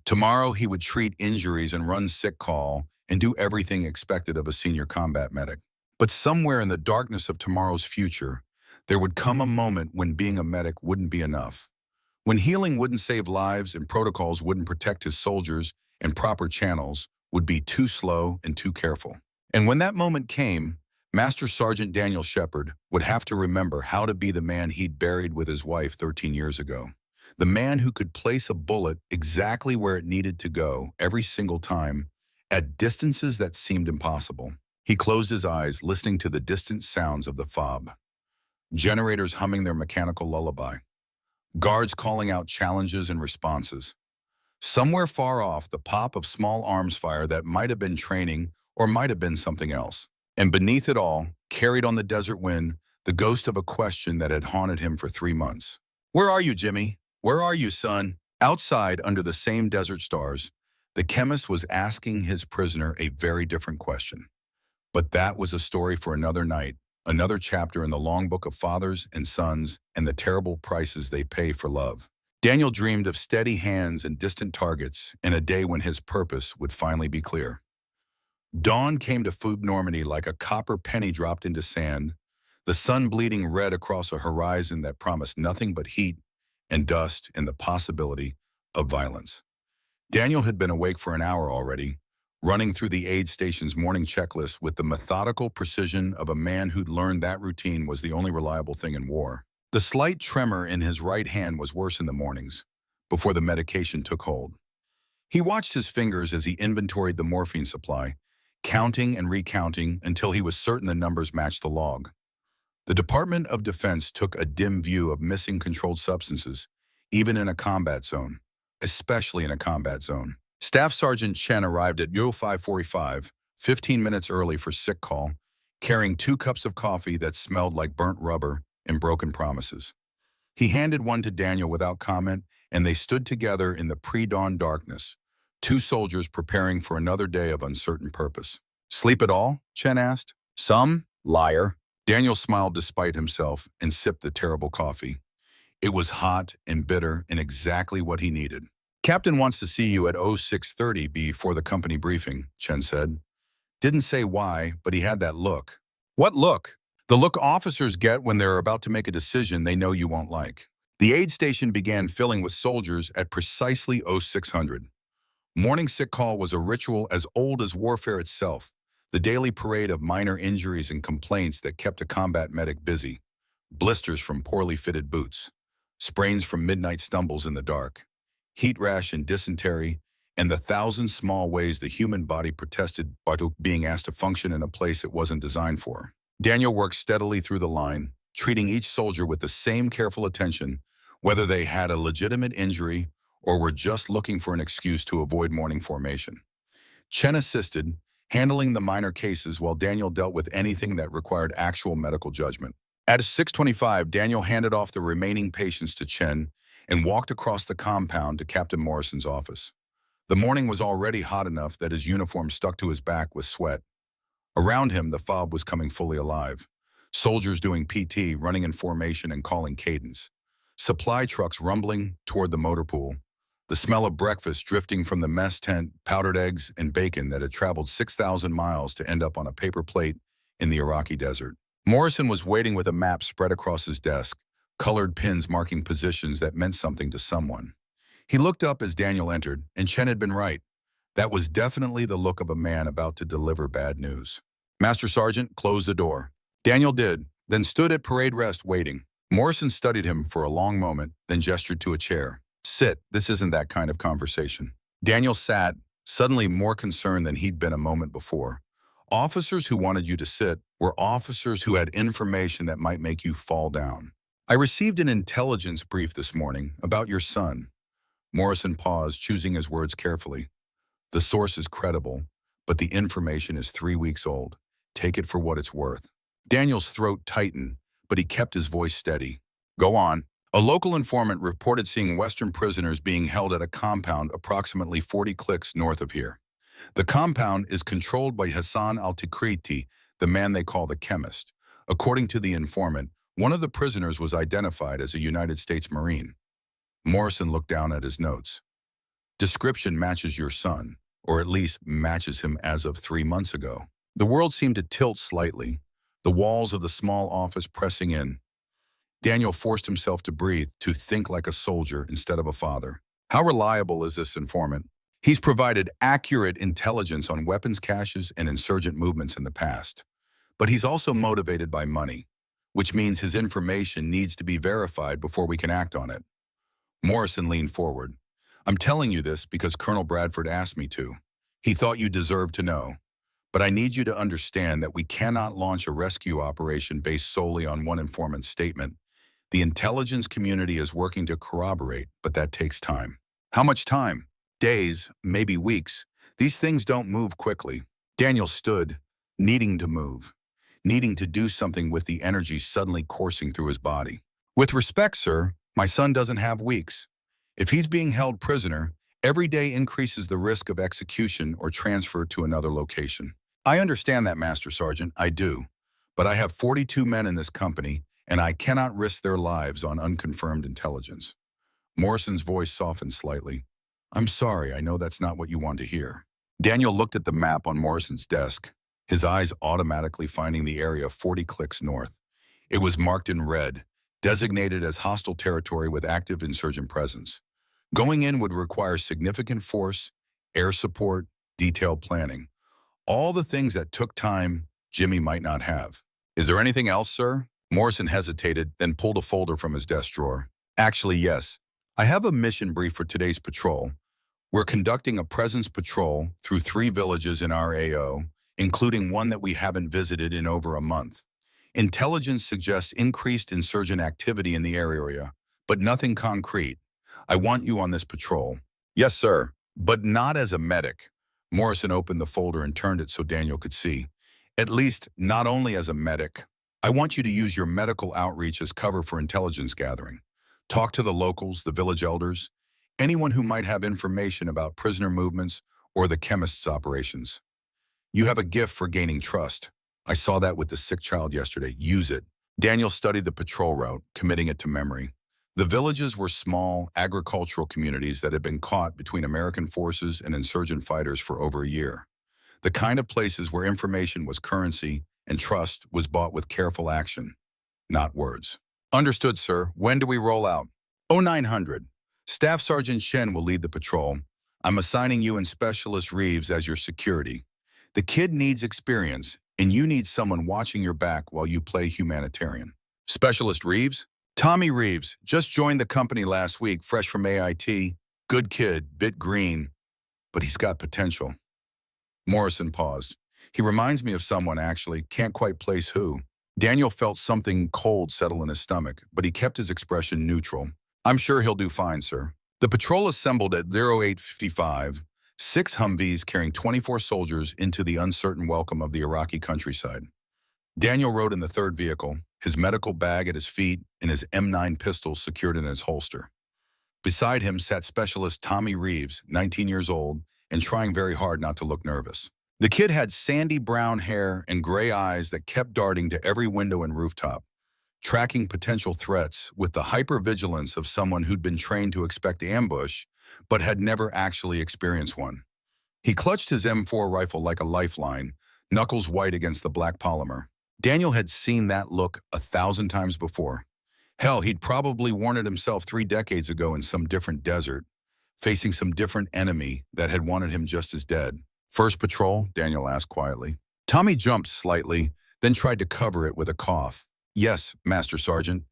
Tomorrow he would treat injuries and run sick call and do everything expected of a senior combat medic. But somewhere in the darkness of tomorrow's future, there would come a moment when being a medic wouldn't be enough, when healing wouldn't save lives and protocols wouldn't protect his soldiers and proper channels would be too slow and too careful. And when that moment came, Master Sergeant Daniel Shepard would have to remember how to be the man he'd buried with his wife 13 years ago. The man who could place a bullet exactly where it needed to go every single time at distances that seemed impossible. He closed his eyes, listening to the distant sounds of the FOB. Generators humming their mechanical lullaby. Guards calling out challenges and responses. Somewhere far off, the pop of small arms fire that might have been training or might have been something else. And beneath it all, carried on the desert wind, the ghost of a question that had haunted him for 3 months. Where are you, Jimmy? Where are you, son? Outside, under the same desert stars, the chemist was asking his prisoner a very different question. But that was a story for another night, another chapter in the long book of fathers and sons and the terrible prices they pay for love. Daniel dreamed of steady hands and distant targets in a day when his purpose would finally be clear. Dawn came to FOB Normandy like a copper penny dropped into sand, the sun bleeding red across a horizon that promised nothing but heat and dust and the possibility of violence. Daniel had been awake for an hour already, running through the aid station's morning checklist with the methodical precision of a man who'd learned that routine was the only reliable thing in war. The slight tremor in his right hand was worse in the mornings, before the medication took hold. He watched his fingers as he inventoried the morphine supply, counting and recounting until he was certain the numbers matched the log. The Department of Defense took a dim view of missing controlled substances, even in a combat zone, especially in a combat zone. Staff Sergeant Chen arrived at Yo 545, 15 minutes early for sick call, carrying 2 cups of coffee that smelled like burnt rubber and broken promises. He handed one to Daniel without comment, and they stood together in the pre-dawn darkness, 2 soldiers preparing for another day of uncertain purpose. "Sleep at all?" Chen asked. "Some, liar." Daniel smiled despite himself and sipped the terrible coffee. It was hot and bitter and exactly what he needed. "Captain wants to see you at 0630 before the company briefing," Chen said. Didn't say why, but he had that look. What look? The look officers get when they're about to make a decision they know you won't like. The aid station began filling with soldiers at precisely 0600. Morning sick call was a ritual as old as warfare itself, the daily parade of minor injuries and complaints that kept a combat medic busy. Blisters from poorly fitted boots, sprains from midnight stumbles in the dark, heat rash and dysentery, and the 1,000 small ways the human body protested by being asked to function in a place it wasn't designed for. Daniel worked steadily through the line, treating each soldier with the same careful attention, whether they had a legitimate injury or were just looking for an excuse to avoid morning formation. Chen assisted, handling the minor cases while Daniel dealt with anything that required actual medical judgment. At 6:25, Daniel handed off the remaining patients to Chen and walked across the compound to Captain Morrison's office. The morning was already hot enough that his uniform stuck to his back with sweat. Around him, the fob was coming fully alive. Soldiers doing PT, running in formation and calling cadence. Supply trucks rumbling toward the motor pool. The smell of breakfast drifting from the mess tent, powdered eggs, and bacon that had traveled 6,000 miles to end up on a paper plate in the Iraqi desert. Morrison was waiting with a map spread across his desk, colored pins marking positions that meant something to someone. He looked up as Daniel entered, and Chen had been right. That was definitely the look of a man about to deliver bad news. "Master Sergeant, close the door." Daniel did, then stood at parade rest waiting. Morrison studied him for a long moment, then gestured to a chair. "Sit, this isn't that kind of conversation." Daniel sat, suddenly more concerned than he'd been a moment before. Officers who wanted you to sit were officers who had information that might make you fall down. "I received an intelligence brief this morning about your son." Morrison paused, choosing his words carefully. "The source is credible, but the information is 3 weeks old. Take it for what it's worth." Daniel's throat tightened, but he kept his voice steady. "Go on." A local informant reported seeing Western prisoners being held at a compound approximately 40 clicks north of here. The compound is controlled by Hassan al-Tikriti, the man they call the Chemist. According to the informant, one of the prisoners was identified as a United States Marine. Morrison looked down at his notes. "Description matches your son, or at least matches him as of 3 months ago." The world seemed to tilt slightly, the walls of the small office pressing in. Daniel forced himself to breathe, to think like a soldier instead of a father. How reliable is this informant? He's provided accurate intelligence on weapons caches and insurgent movements in the past. But he's also motivated by money, which means his information needs to be verified before we can act on it. Morrison leaned forward. "I'm telling you this because Colonel Bradford asked me to. He thought you deserved to know. But I need you to understand that we cannot launch a rescue operation based solely on one informant's statement. The intelligence community is working to corroborate, but that takes time." "How much time?" "Days, maybe weeks. These things don't move quickly." Daniel stood, needing to move, needing to do something with the energy suddenly coursing through his body. "With respect, sir, my son doesn't have weeks. If he's being held prisoner, every day increases the risk of execution or transfer to another location." "I understand that, Master Sergeant, I do. But I have 42 men in this company, and I cannot risk their lives on unconfirmed intelligence." Morrison's voice softened slightly. "I'm sorry, I know that's not what you want to hear." Daniel looked at the map on Morrison's desk, his eyes automatically finding the area 40 clicks north. It was marked in red, designated as hostile territory with active insurgent presence. Going in would require significant force, air support, detailed planning. All the things that took time Jimmy might not have. "Is there anything else, sir?" Morrison hesitated, then pulled a folder from his desk drawer. "Actually, yes. I have a mission brief for today's patrol. We're conducting a presence patrol through 3 villages in our AO, including one that we haven't visited in over a month. Intelligence suggests increased insurgent activity in the area, but nothing concrete. I want you on this patrol. Yes, sir, but not as a medic. Morrison opened the folder and turned it so Daniel could see. At least, not only as a medic. I want you to use your medical outreach as cover for intelligence gathering. Talk to the locals, the village elders, anyone who might have information about prisoner movements or the Chemist's operations. You have a gift for gaining trust. I saw that with the sick child yesterday. Use it. Daniel studied the patrol route, committing it to memory. The villages were small, agricultural communities that had been caught between American forces and insurgent fighters for over a year. The kind of places where information was currency and trust was bought with careful action, not words. Understood, sir. When do we roll out? 0900. Staff Sergeant Shen will lead the patrol. I'm assigning you and Specialist Reeves as your security. The kid needs experience, and you need someone watching your back while you play humanitarian. Specialist Reeves? Tommy Reeves, just joined the company last week, fresh from AIT. Good kid, bit green, but he's got potential. Morrison paused. He reminds me of someone, actually. Can't quite place who. Daniel felt something cold settle in his stomach, but he kept his expression neutral. I'm sure he'll do fine, sir. The patrol assembled at 0855, 6 Humvees carrying 24 soldiers into the uncertain welcome of the Iraqi countryside. Daniel rode in the third vehicle, his medical bag at his feet and his M9 pistol secured in his holster. Beside him sat Specialist Tommy Reeves, 19 years old, and trying very hard not to look nervous. The kid had sandy brown hair and gray eyes that kept darting to every window and rooftop, tracking potential threats with the hypervigilance of someone who'd been trained to expect ambush, but had never actually experienced one. He clutched his M4 rifle like a lifeline, knuckles white against the black polymer. Daniel had seen that look 1,000 times before. Hell, he'd probably worn it himself 3 decades ago in some different desert, facing some different enemy that had wanted him just as dead. First patrol? Daniel asked quietly. Tommy jumped slightly, then tried to cover it with a cough. Yes, Master Sergeant.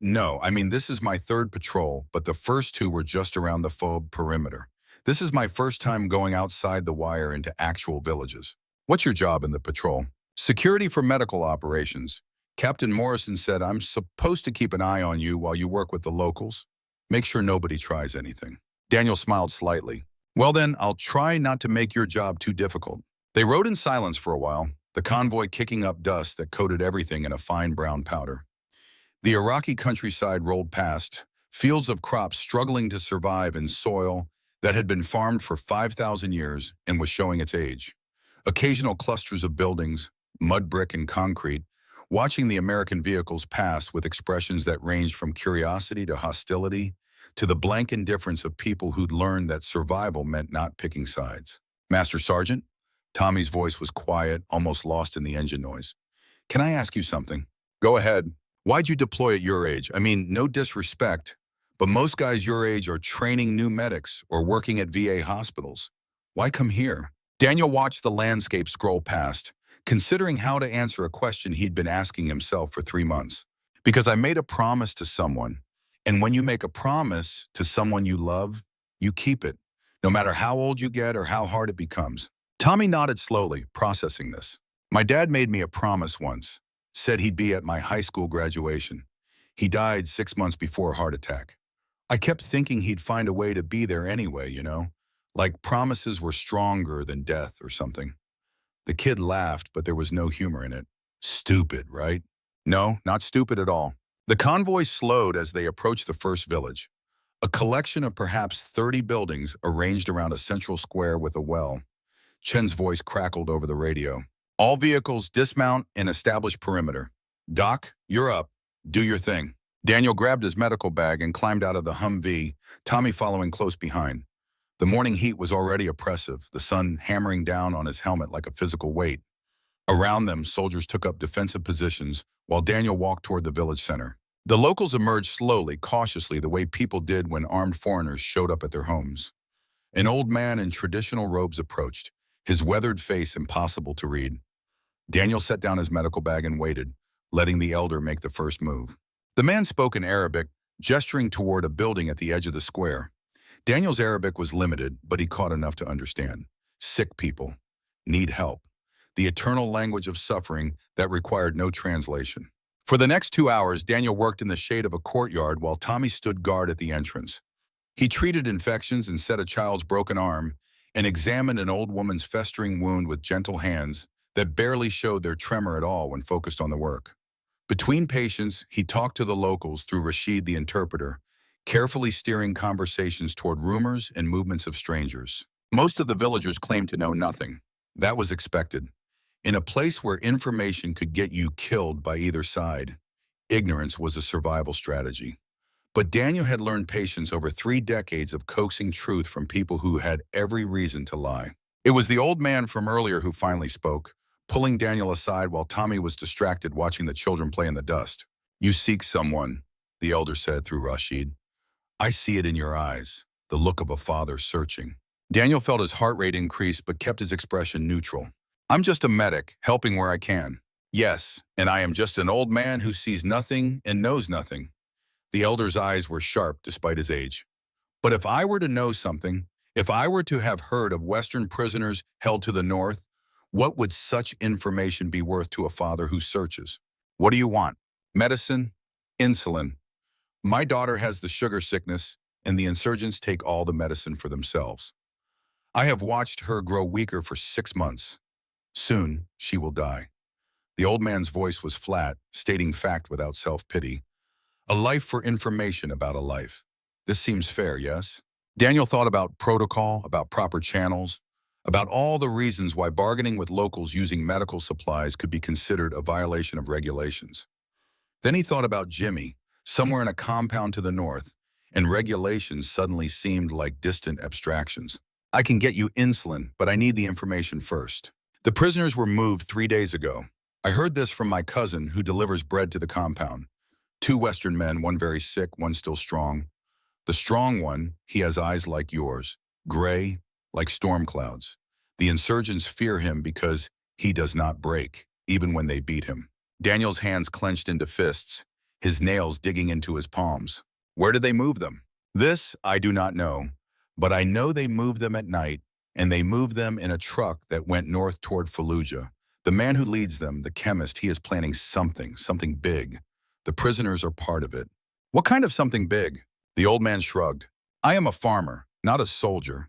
No, this is my 3rd patrol, but the first 2 were just around the FOB perimeter. This is my first time going outside the wire into actual villages. What's your job in the patrol? Security for medical operations. Captain Morrison said I'm supposed to keep an eye on you while you work with the locals. Make sure nobody tries anything. Daniel smiled slightly. Well then, I'll try not to make your job too difficult. They rode in silence for a while, the convoy kicking up dust that coated everything in a fine brown powder. The Iraqi countryside rolled past, fields of crops struggling to survive in soil that had been farmed for 5,000 years and was showing its age. Occasional clusters of buildings, mud brick and concrete, watching the American vehicles pass with expressions that ranged from curiosity to hostility, to the blank indifference of people who'd learned that survival meant not picking sides. Master Sergeant? Tommy's voice was quiet, almost lost in the engine noise. Can I ask you something? Go ahead. Why'd you deploy at your age? No disrespect, but most guys your age are training new medics or working at VA hospitals. Why come here? Daniel watched the landscape scroll past, considering how to answer a question he'd been asking himself for 3 months. Because I made a promise to someone. And when you make a promise to someone you love, you keep it, no matter how old you get or how hard it becomes. Tommy nodded slowly, processing this. My dad made me a promise once, said he'd be at my high school graduation. He died 6 months before a heart attack. I kept thinking he'd find a way to be there anyway, like promises were stronger than death or something. The kid laughed, but there was no humor in it. Stupid, right? No, not stupid at all. The convoy slowed as they approached the first village, a collection of perhaps 30 buildings arranged around a central square with a well. Chen's voice crackled over the radio. All vehicles dismount and establish perimeter. Doc, you're up. Do your thing. Daniel grabbed his medical bag and climbed out of the Humvee, Tommy following close behind. The morning heat was already oppressive, the sun hammering down on his helmet like a physical weight. Around them, soldiers took up defensive positions while Daniel walked toward the village center. The locals emerged slowly, cautiously, the way people did when armed foreigners showed up at their homes. An old man in traditional robes approached, his weathered face impossible to read. Daniel set down his medical bag and waited, letting the elder make the first move. The man spoke in Arabic, gesturing toward a building at the edge of the square. Daniel's Arabic was limited, but he caught enough to understand. Sick people. Need help. the eternal language of suffering that required no translation. For the next 2 hours, Daniel worked in the shade of a courtyard while Tommy stood guard at the entrance. He treated infections and set a child's broken arm and examined an old woman's festering wound with gentle hands that barely showed their tremor at all when focused on the work. Between patients, he talked to the locals through Rashid the interpreter, carefully steering conversations toward rumors and movements of strangers. Most of the villagers claimed to know nothing. That was expected. In a place where information could get you killed by either side, ignorance was a survival strategy. But Daniel had learned patience over 3 decades of coaxing truth from people who had every reason to lie. It was the old man from earlier who finally spoke, pulling Daniel aside while Tommy was distracted watching the children play in the dust. "You seek someone," the elder said through Rashid. "I see it in your eyes, the look of a father searching." Daniel felt his heart rate increase but kept his expression neutral. "I'm just a medic, helping where I can." "Yes, and I am just an old man who sees nothing and knows nothing." The elder's eyes were sharp despite his age. "But if I were to know something, if I were to have heard of Western prisoners held to the north, what would such information be worth to a father who searches?" "What do you want?" "Medicine, insulin. My daughter has the sugar sickness, and the insurgents take all the medicine for themselves. I have watched her grow weaker for 6 months. Soon, she will die." The old man's voice was flat, stating fact without self-pity. "A life for information about a life. This seems fair, yes?" Daniel thought about protocol, about proper channels, about all the reasons why bargaining with locals using medical supplies could be considered a violation of regulations. Then he thought about Jimmy, somewhere in a compound to the north, and regulations suddenly seemed like distant abstractions. "I can get you insulin, but I need the information first. The prisoners were moved 3 days ago. I heard this from my cousin who delivers bread to the compound. 2 Western men, one very sick, one still strong. The strong one, he has eyes like yours, gray, like storm clouds. The insurgents fear him because he does not break, even when they beat him." Daniel's hands clenched into fists, his nails digging into his palms. "Where did they move them?" "This I do not know, but I know they moved them at night, and they moved them in a truck that went north toward Fallujah. The man who leads them, the chemist, he is planning something big. The prisoners are part of it." "What kind of something big?" The old man shrugged. "I am a farmer, not a soldier.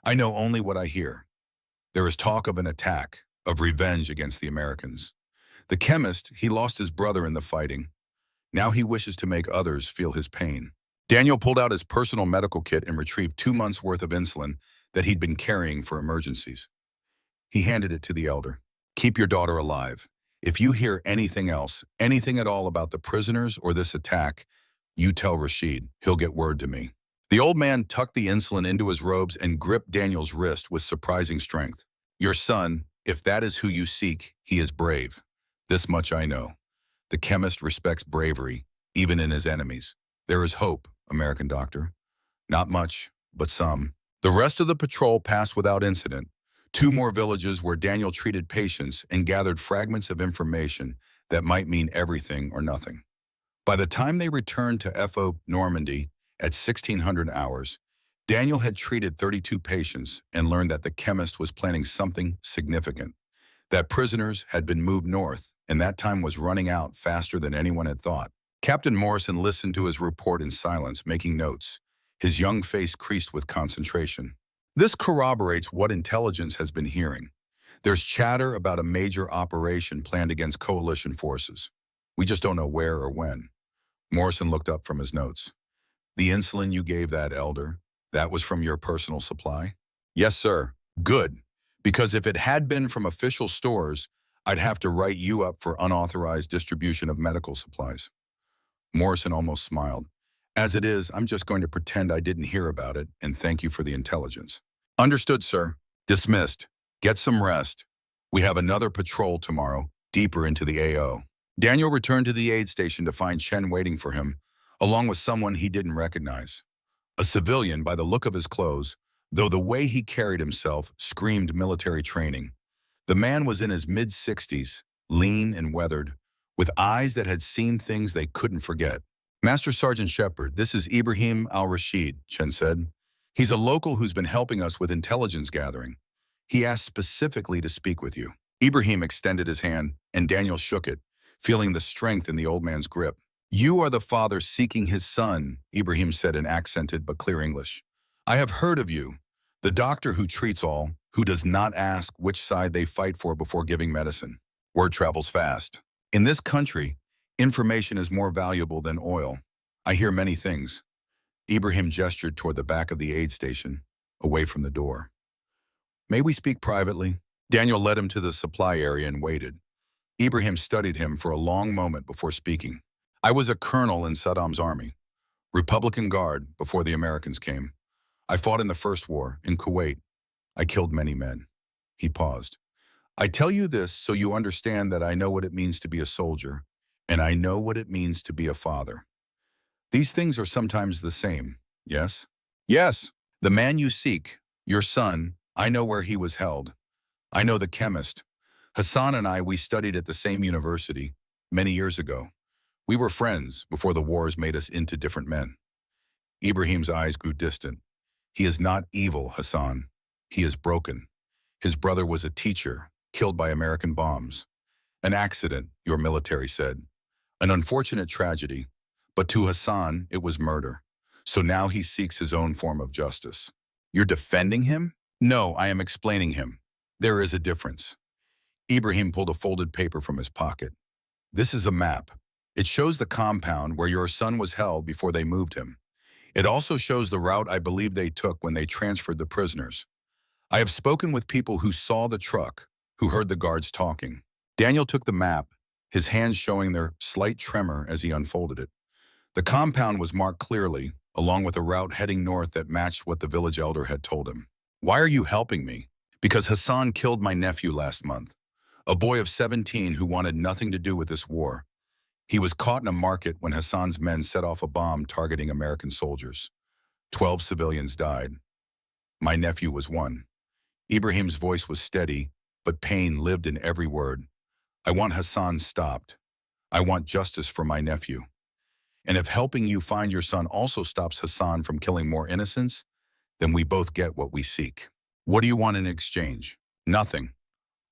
I know only what I hear. There is talk of an attack, of revenge against the Americans. The chemist, he lost his brother in the fighting. Now he wishes to make others feel his pain." Daniel pulled out his personal medical kit and retrieved 2 months' worth of insulin that he'd been carrying for emergencies. He handed it to the elder. "Keep your daughter alive. If you hear anything else, anything at all about the prisoners or this attack, you tell Rashid. He'll get word to me." The old man tucked the insulin into his robes and gripped Daniel's wrist with surprising strength. "Your son, if that is who you seek, he is brave. This much I know. The chemist respects bravery, even in his enemies. There is hope, American doctor. Not much, but some." The rest of the patrol passed without incident. 2 more villages where Daniel treated patients and gathered fragments of information that might mean everything or nothing. By the time they returned to FO Normandy at 1600 hours, Daniel had treated 32 patients and learned that the chemist was planning something significant, that prisoners had been moved north, and that time was running out faster than anyone had thought. Captain Morrison listened to his report in silence, making notes, his young face creased with concentration. "This corroborates what intelligence has been hearing. There's chatter about a major operation planned against coalition forces. We just don't know where or when." Morrison looked up from his notes. "The insulin you gave that elder, that was from your personal supply?" "Yes, sir." "Good, because if it had been from official stores, I'd have to write you up for unauthorized distribution of medical supplies." Morrison almost smiled. "As it is, I'm just going to pretend I didn't hear about it, and thank you for the intelligence." "Understood, sir." "Dismissed. Get some rest. We have another patrol tomorrow, deeper into the AO." Daniel returned to the aid station to find Chen waiting for him, along with someone he didn't recognize. A civilian by the look of his clothes, though the way he carried himself screamed military training. The man was in his mid-60s, lean and weathered, with eyes that had seen things they couldn't forget. "Master Sergeant Shepard, this is Ibrahim al-Rashid," Chen said. "He's a local who's been helping us with intelligence gathering. He asked specifically to speak with you." Ibrahim extended his hand, and Daniel shook it, feeling the strength in the old man's grip. "You are the father seeking his son," Ibrahim said in accented but clear English. "I have heard of you, the doctor who treats all, who does not ask which side they fight for before giving medicine." Word travels fast. In this country, information is more valuable than oil. I hear many things. Ibrahim gestured toward the back of the aid station, away from the door. "May we speak privately?" Daniel led him to the supply area and waited. Ibrahim studied him for a long moment before speaking. "I was a colonel in Saddam's army, Republican Guard before the Americans came. I fought in the First War, in Kuwait. I killed many men." He paused. "I tell you this so you understand that I know what it means to be a soldier, and I know what it means to be a father. These things are sometimes the same, yes?" "Yes." "The man you seek, your son, I know where he was held. I know the chemist. Hassan and we studied at the same university many years ago. We were friends before the wars made us into different men." Ibrahim's eyes grew distant. "He is not evil, Hassan. He is broken. His brother was a teacher, killed by American bombs. An accident, your military said. An unfortunate tragedy. But to Hassan, it was murder. So now he seeks his own form of justice." "You're defending him?" "No, I am explaining him. There is a difference." Ibrahim pulled a folded paper from his pocket. "This is a map. It shows the compound where your son was held before they moved him. It also shows the route I believe they took when they transferred the prisoners. I have spoken with people who saw the truck, who heard the guards talking." Daniel took the map, his hands showing their slight tremor as he unfolded it. The compound was marked clearly, along with a route heading north that matched what the village elder had told him. "Why are you helping me?" "Because Hassan killed my nephew last month, a boy of 17 who wanted nothing to do with this war. He was caught in a market when Hassan's men set off a bomb targeting American soldiers. 12 civilians died. My nephew was one." Ibrahim's voice was steady, but pain lived in every word. "I want Hassan stopped. I want justice for my nephew. And if helping you find your son also stops Hassan from killing more innocents, then we both get what we seek. What do you want in exchange?" "Nothing.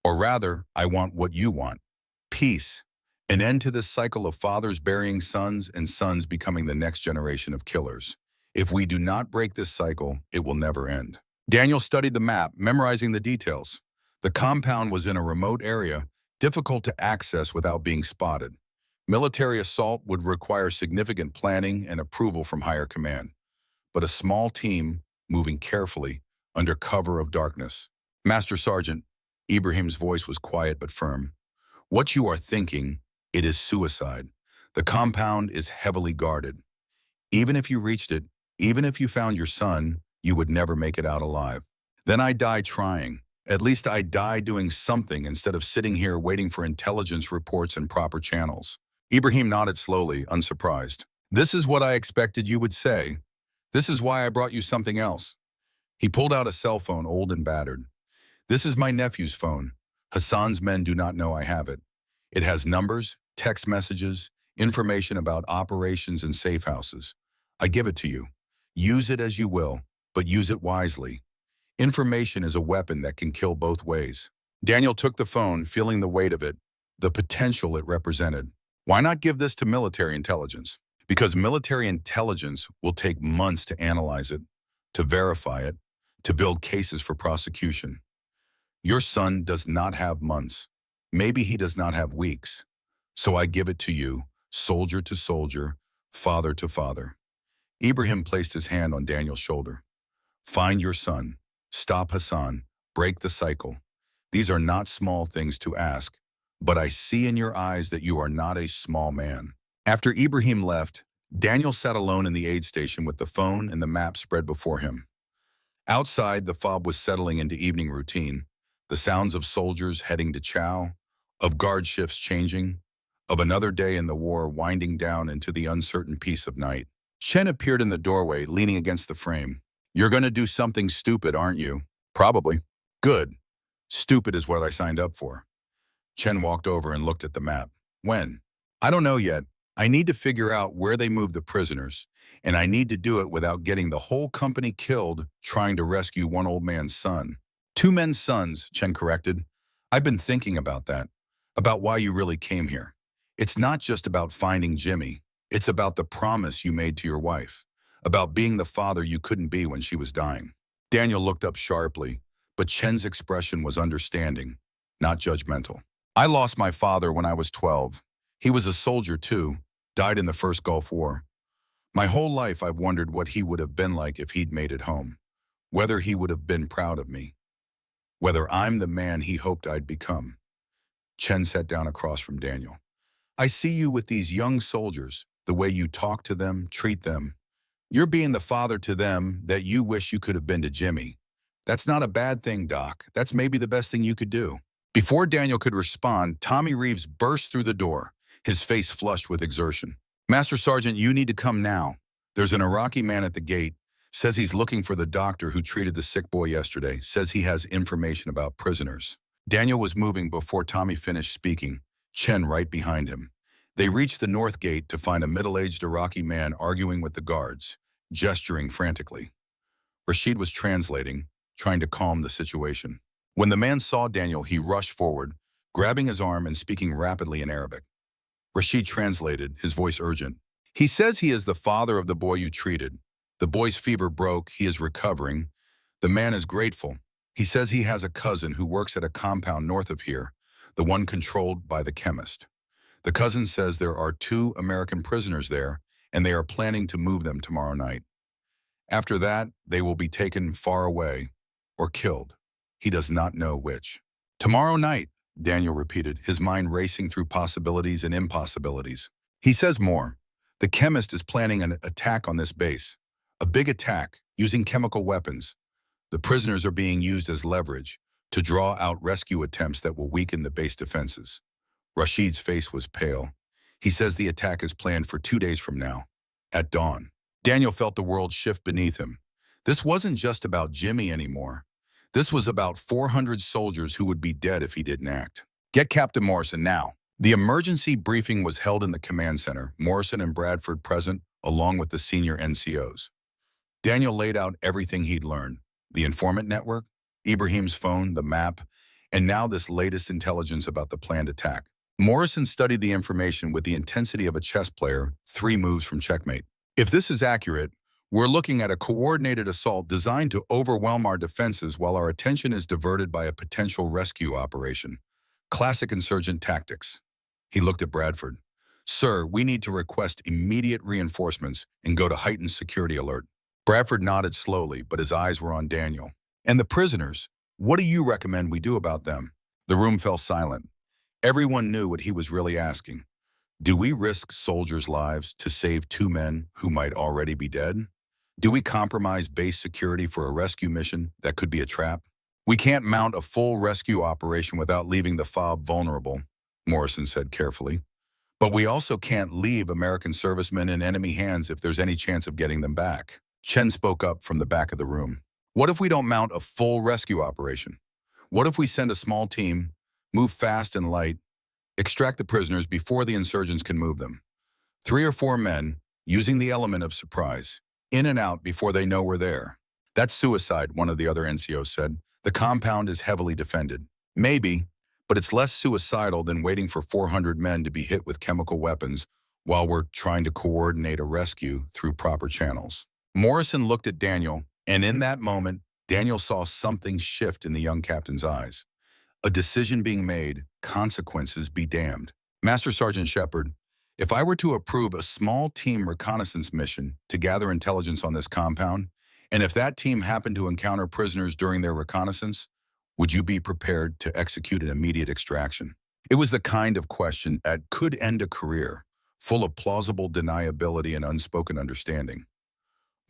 Or rather, I want what you want. Peace. An end to this cycle of fathers burying sons and sons becoming the next generation of killers. If we do not break this cycle, it will never end." Daniel studied the map, memorizing the details. The compound was in a remote area, difficult to access without being spotted. Military assault would require significant planning and approval from higher command. But a small team, moving carefully, under cover of darkness. "Master Sergeant," Ibrahim's voice was quiet but firm, "what you are thinking, it is suicide. The compound is heavily guarded. Even if you reached it, even if you found your son, you would never make it out alive. Then I die trying. At least I die doing something instead of sitting here waiting for intelligence reports and proper channels." Ibrahim nodded slowly, unsurprised. "This is what I expected you would say. This is why I brought you something else." He pulled out a cell phone, old and battered. "This is my nephew's phone. Hassan's men do not know I have it. It has numbers, text messages, information about operations and safe houses. I give it to you. Use it as you will, but use it wisely. Information is a weapon that can kill both ways." Daniel took the phone, feeling the weight of it, the potential it represented. "Why not give this to military intelligence?" "Because military intelligence will take months to analyze it, to verify it, to build cases for prosecution. Your son does not have months. Maybe he does not have weeks. So I give it to you, soldier to soldier, father to father." Ibrahim placed his hand on Daniel's shoulder. "Find your son. Stop Hassan. Break the cycle. These are not small things to ask, but I see in your eyes that you are not a small man." After Ibrahim left, Daniel sat alone in the aid station with the phone and the map spread before him. Outside, the fob was settling into evening routine, the sounds of soldiers heading to chow, of guard shifts changing, of another day in the war winding down into the uncertain peace of night. Chen appeared in the doorway, leaning against the frame. "You're going to do something stupid, aren't you?" "Probably." "Good. Stupid is what I signed up for." Chen walked over and looked at the map. "When?" "I don't know yet. I need to figure out where they moved the prisoners, and I need to do it without getting the whole company killed trying to rescue one old man's son." "Two men's sons," Chen corrected. I've been thinking about that, about why you really came here. It's not just about finding Jimmy. It's about the promise you made to your wife, about being the father you couldn't be when she was dying. Daniel looked up sharply, but Chen's expression was understanding, not judgmental. I lost my father when I was 12. He was a soldier too, died in the first Gulf War. My whole life I've wondered what he would have been like if he'd made it home, whether he would have been proud of me, whether I'm the man he hoped I'd become. Chen sat down across from Daniel. I see you with these young soldiers, the way you talk to them, treat them. You're being the father to them that you wish you could have been to Jimmy. That's not a bad thing, Doc. That's maybe the best thing you could do. Before Daniel could respond, Tommy Reeves burst through the door, his face flushed with exertion. Master Sergeant, you need to come now. There's an Iraqi man at the gate. Says he's looking for the doctor who treated the sick boy yesterday. Says he has information about prisoners. Daniel was moving before Tommy finished speaking, Chen right behind him. They reached the north gate to find a middle-aged Iraqi man arguing with the guards, gesturing frantically. Rashid was translating, trying to calm the situation. When the man saw Daniel, he rushed forward, grabbing his arm and speaking rapidly in Arabic. Rashid translated, his voice urgent. He says he is the father of the boy you treated. The boy's fever broke, he is recovering. The man is grateful. He says he has a cousin who works at a compound north of here, the one controlled by the Chemist. The cousin says there are 2 American prisoners there, and they are planning to move them tomorrow night. After that, they will be taken far away or killed. He does not know which. Tomorrow night, Daniel repeated, his mind racing through possibilities and impossibilities. He says more. The Chemist is planning an attack on this base. A big attack, using chemical weapons. The prisoners are being used as leverage to draw out rescue attempts that will weaken the base defenses. Rashid's face was pale. He says the attack is planned for 2 days from now, at dawn. Daniel felt the world shift beneath him. This wasn't just about Jimmy anymore. This was about 400 soldiers who would be dead if he didn't act. Get Captain Morrison now. The emergency briefing was held in the command center, Morrison and Bradford present, along with the senior NCOs. Daniel laid out everything he'd learned. The informant network, Ibrahim's phone, the map, and now this latest intelligence about the planned attack. Morrison studied the information with the intensity of a chess player 3 moves from checkmate. If this is accurate, we're looking at a coordinated assault designed to overwhelm our defenses while our attention is diverted by a potential rescue operation. Classic insurgent tactics. He looked at Bradford. Sir, we need to request immediate reinforcements and go to heightened security alert. Bradford nodded slowly, but his eyes were on Daniel. And the prisoners, what do you recommend we do about them? The room fell silent. Everyone knew what he was really asking. Do we risk soldiers' lives to save 2 men who might already be dead? Do we compromise base security for a rescue mission that could be a trap? We can't mount a full rescue operation without leaving the FOB vulnerable, Morrison said carefully. But we also can't leave American servicemen in enemy hands if there's any chance of getting them back. Chen spoke up from the back of the room. What if we don't mount a full rescue operation? What if we send a small team, move fast and light, extract the prisoners before the insurgents can move them? 3 or 4 men, using the element of surprise, in and out before they know we're there. That's suicide, one of the other NCOs said. The compound is heavily defended. Maybe, but it's less suicidal than waiting for 400 men to be hit with chemical weapons while we're trying to coordinate a rescue through proper channels. Morrison looked at Daniel, and in that moment, Daniel saw something shift in the young captain's eyes. A decision being made, consequences be damned. Master Sergeant Shepard, if I were to approve a small team reconnaissance mission to gather intelligence on this compound, and if that team happened to encounter prisoners during their reconnaissance, would you be prepared to execute an immediate extraction? It was the kind of question that could end a career, full of plausible deniability and unspoken understanding.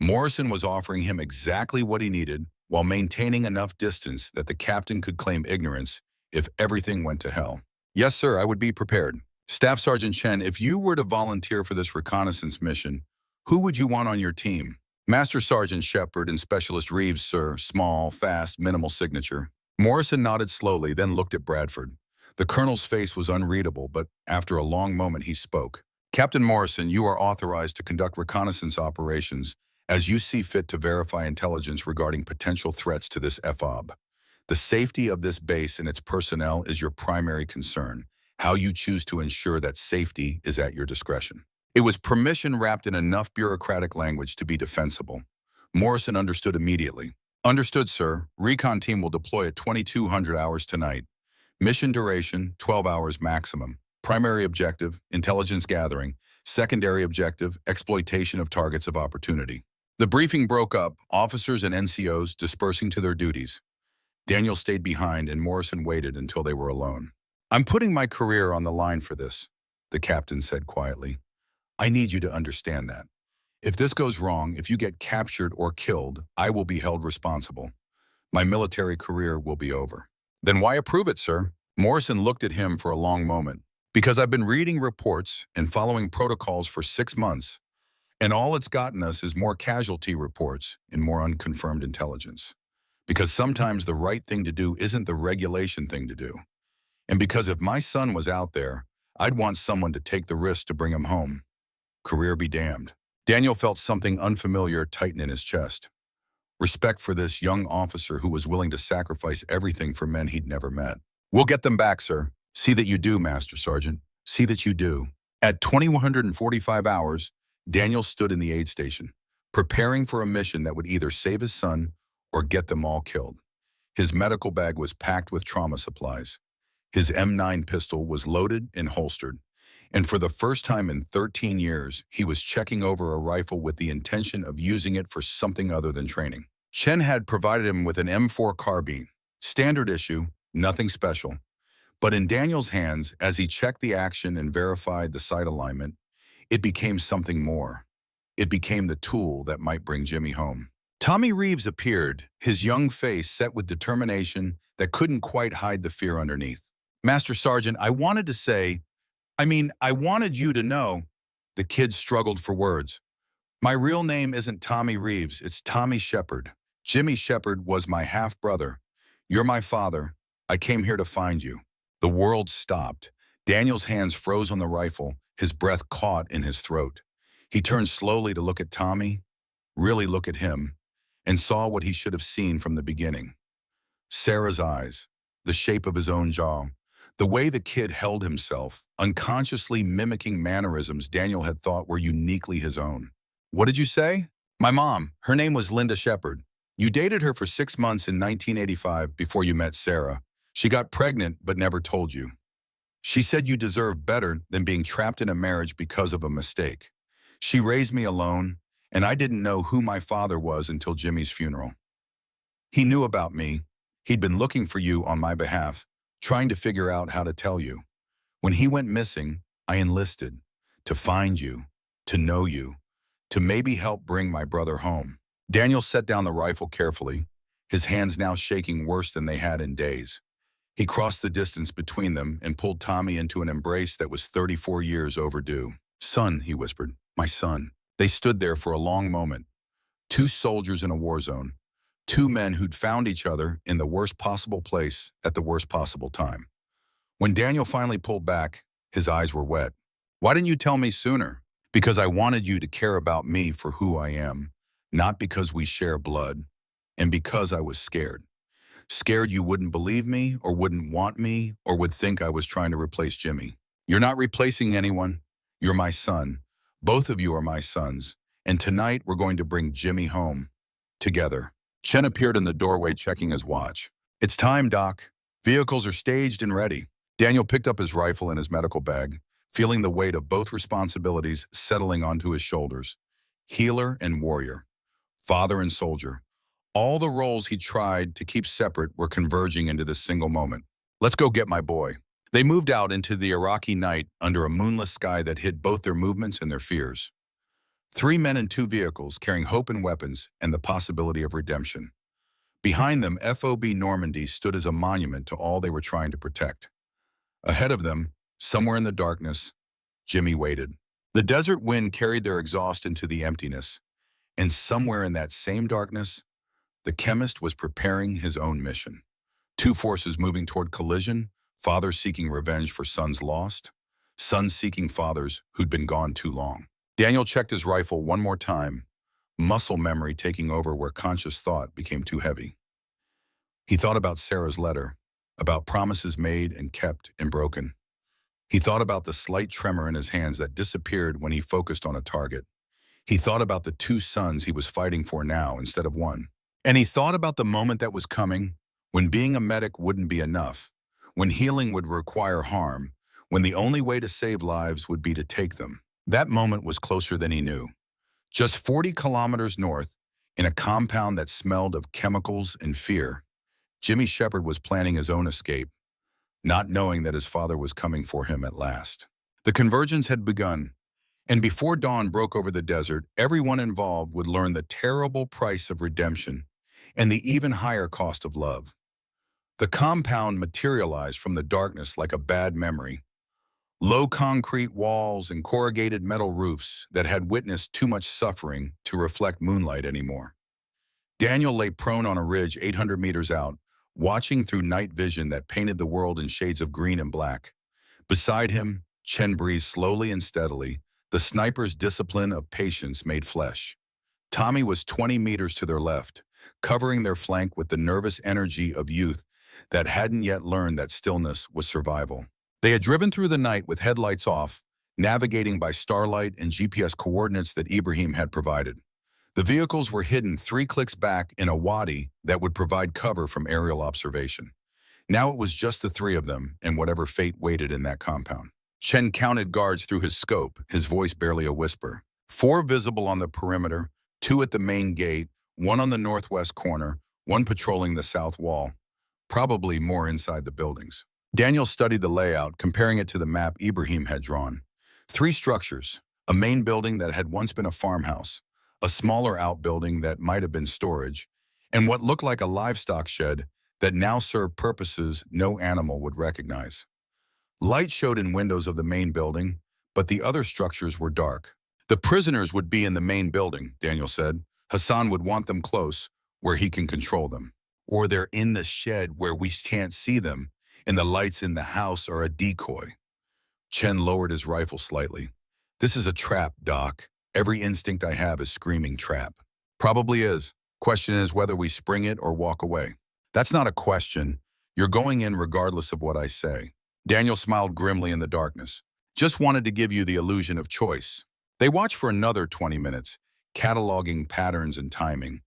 Morrison was offering him exactly what he needed while maintaining enough distance that the captain could claim ignorance if everything went to hell. Yes, sir, I would be prepared. Staff Sergeant Chen, if you were to volunteer for this reconnaissance mission, who would you want on your team? Master Sergeant Shepard and Specialist Reeves, sir. Small, fast, minimal signature. Morrison nodded slowly, then looked at Bradford. The colonel's face was unreadable, but after a long moment he spoke. Captain Morrison, you are authorized to conduct reconnaissance operations as you see fit to verify intelligence regarding potential threats to this FOB. The safety of this base and its personnel is your primary concern. How you choose to ensure that safety is at your discretion. It was permission wrapped in enough bureaucratic language to be defensible. Morrison understood immediately. Understood, sir. Recon team will deploy at 2200 hours tonight. Mission duration, 12 hours maximum. Primary objective, intelligence gathering. Secondary objective, exploitation of targets of opportunity. The briefing broke up, officers and NCOs dispersing to their duties. Daniel stayed behind and Morrison waited until they were alone. I'm putting my career on the line for this, the captain said quietly. I need you to understand that. If this goes wrong, if you get captured or killed, I will be held responsible. My military career will be over. Then why approve it, sir? Morrison looked at him for a long moment. Because I've been reading reports and following protocols for 6 months, and all it's gotten us is more casualty reports and more unconfirmed intelligence. Because sometimes the right thing to do isn't the regulation thing to do. And because if my son was out there, I'd want someone to take the risk to bring him home. Career be damned. Daniel felt something unfamiliar tighten in his chest. Respect for this young officer who was willing to sacrifice everything for men he'd never met. We'll get them back, sir. See that you do, Master Sergeant. See that you do. At 2145 hours, Daniel stood in the aid station, preparing for a mission that would either save his son or get them all killed. His medical bag was packed with trauma supplies. His M9 pistol was loaded and holstered. And for the first time in 13 years, he was checking over a rifle with the intention of using it for something other than training. Chen had provided him with an M4 carbine. Standard issue, nothing special. But in Daniel's hands, as he checked the action and verified the sight alignment, it became something more. It became the tool that might bring Jimmy home. Tommy Reeves appeared, his young face set with determination that couldn't quite hide the fear underneath. Master Sergeant, I wanted you to know. The kid struggled for words. My real name isn't Tommy Reeves, it's Tommy Shepard. Jimmy Shepard was my half-brother. You're my father. I came here to find you. The world stopped. Daniel's hands froze on the rifle, his breath caught in his throat. He turned slowly to look at Tommy, really look at him, and saw what he should have seen from the beginning. Sarah's eyes, the shape of his own jaw, the way the kid held himself, unconsciously mimicking mannerisms Daniel had thought were uniquely his own. What did you say? My mom, her name was Linda Shepard. You dated her for 6 months in 1985 before you met Sarah. She got pregnant but never told you. She said you deserved better than being trapped in a marriage because of a mistake. She raised me alone, and I didn't know who my father was until Jimmy's funeral. He knew about me. He'd been looking for you on my behalf, trying to figure out how to tell you. When he went missing, I enlisted to find you, to know you, to maybe help bring my brother home. Daniel set down the rifle carefully, his hands now shaking worse than they had in days. He crossed the distance between them and pulled Tommy into an embrace that was 34 years overdue. Son, he whispered, my son. They stood there for a long moment. 2 soldiers in a war zone. 2 men who'd found each other in the worst possible place at the worst possible time. When Daniel finally pulled back, his eyes were wet. Why didn't you tell me sooner? Because I wanted you to care about me for who I am, not because we share blood, and because I was scared. Scared you wouldn't believe me or wouldn't want me or would think I was trying to replace Jimmy. You're not replacing anyone. You're my son. Both of you are my sons. And tonight we're going to bring Jimmy home. Together. Chen appeared in the doorway checking his watch. It's time, Doc. Vehicles are staged and ready. Daniel picked up his rifle and his medical bag, feeling the weight of both responsibilities settling onto his shoulders. Healer and warrior. Father and soldier. All the roles he tried to keep separate were converging into this single moment. Let's go get my boy. They moved out into the Iraqi night under a moonless sky that hid both their movements and their fears. 3 men in 2 vehicles carrying hope and weapons and the possibility of redemption. Behind them, FOB Normandy stood as a monument to all they were trying to protect. Ahead of them, somewhere in the darkness, Jimmy waited. The desert wind carried their exhaust into the emptiness, and somewhere in that same darkness, the chemist was preparing his own mission. 2 forces moving toward collision, fathers seeking revenge for sons lost, sons seeking fathers who'd been gone too long. Daniel checked his rifle one more time, muscle memory taking over where conscious thought became too heavy. He thought about Sarah's letter, about promises made and kept and broken. He thought about the slight tremor in his hands that disappeared when he focused on a target. He thought about the two sons he was fighting for now instead of one. And he thought about the moment that was coming, when being a medic wouldn't be enough, when healing would require harm, when the only way to save lives would be to take them. That moment was closer than he knew. Just 40 kilometers north, in a compound that smelled of chemicals and fear, Jimmy Shepherd was planning his own escape, not knowing that his father was coming for him at last. The convergence had begun, and before dawn broke over the desert, everyone involved would learn the terrible price of redemption and the even higher cost of love. The compound materialized from the darkness like a bad memory. Low concrete walls and corrugated metal roofs that had witnessed too much suffering to reflect moonlight anymore. Daniel lay prone on a ridge 800 meters out, watching through night vision that painted the world in shades of green and black. Beside him, Chen breathed slowly and steadily, the sniper's discipline of patience made flesh. Tommy was 20 meters to their left, covering their flank with the nervous energy of youth that hadn't yet learned that stillness was survival. They had driven through the night with headlights off, navigating by starlight and GPS coordinates that Ibrahim had provided. The vehicles were hidden 3 clicks back in a wadi that would provide cover from aerial observation. Now it was just the 3 of them and whatever fate waited in that compound. Chen counted guards through his scope, his voice barely a whisper. 4 visible on the perimeter, 2 at the main gate, 1 on the northwest corner, 1 patrolling the south wall, probably more inside the buildings. Daniel studied the layout, comparing it to the map Ibrahim had drawn. 3 structures, a main building that had once been a farmhouse, a smaller outbuilding that might have been storage, and what looked like a livestock shed that now served purposes no animal would recognize. Light showed in windows of the main building, but the other structures were dark. The prisoners would be in the main building, Daniel said. Hassan would want them close, where he can control them. Or they're in the shed where we can't see them, and the lights in the house are a decoy. Chen lowered his rifle slightly. This is a trap, Doc. Every instinct I have is screaming trap. Probably is. Question is whether we spring it or walk away. That's not a question. You're going in regardless of what I say. Daniel smiled grimly in the darkness. Just wanted to give you the illusion of choice. They watched for another 20 minutes, cataloging patterns and timing.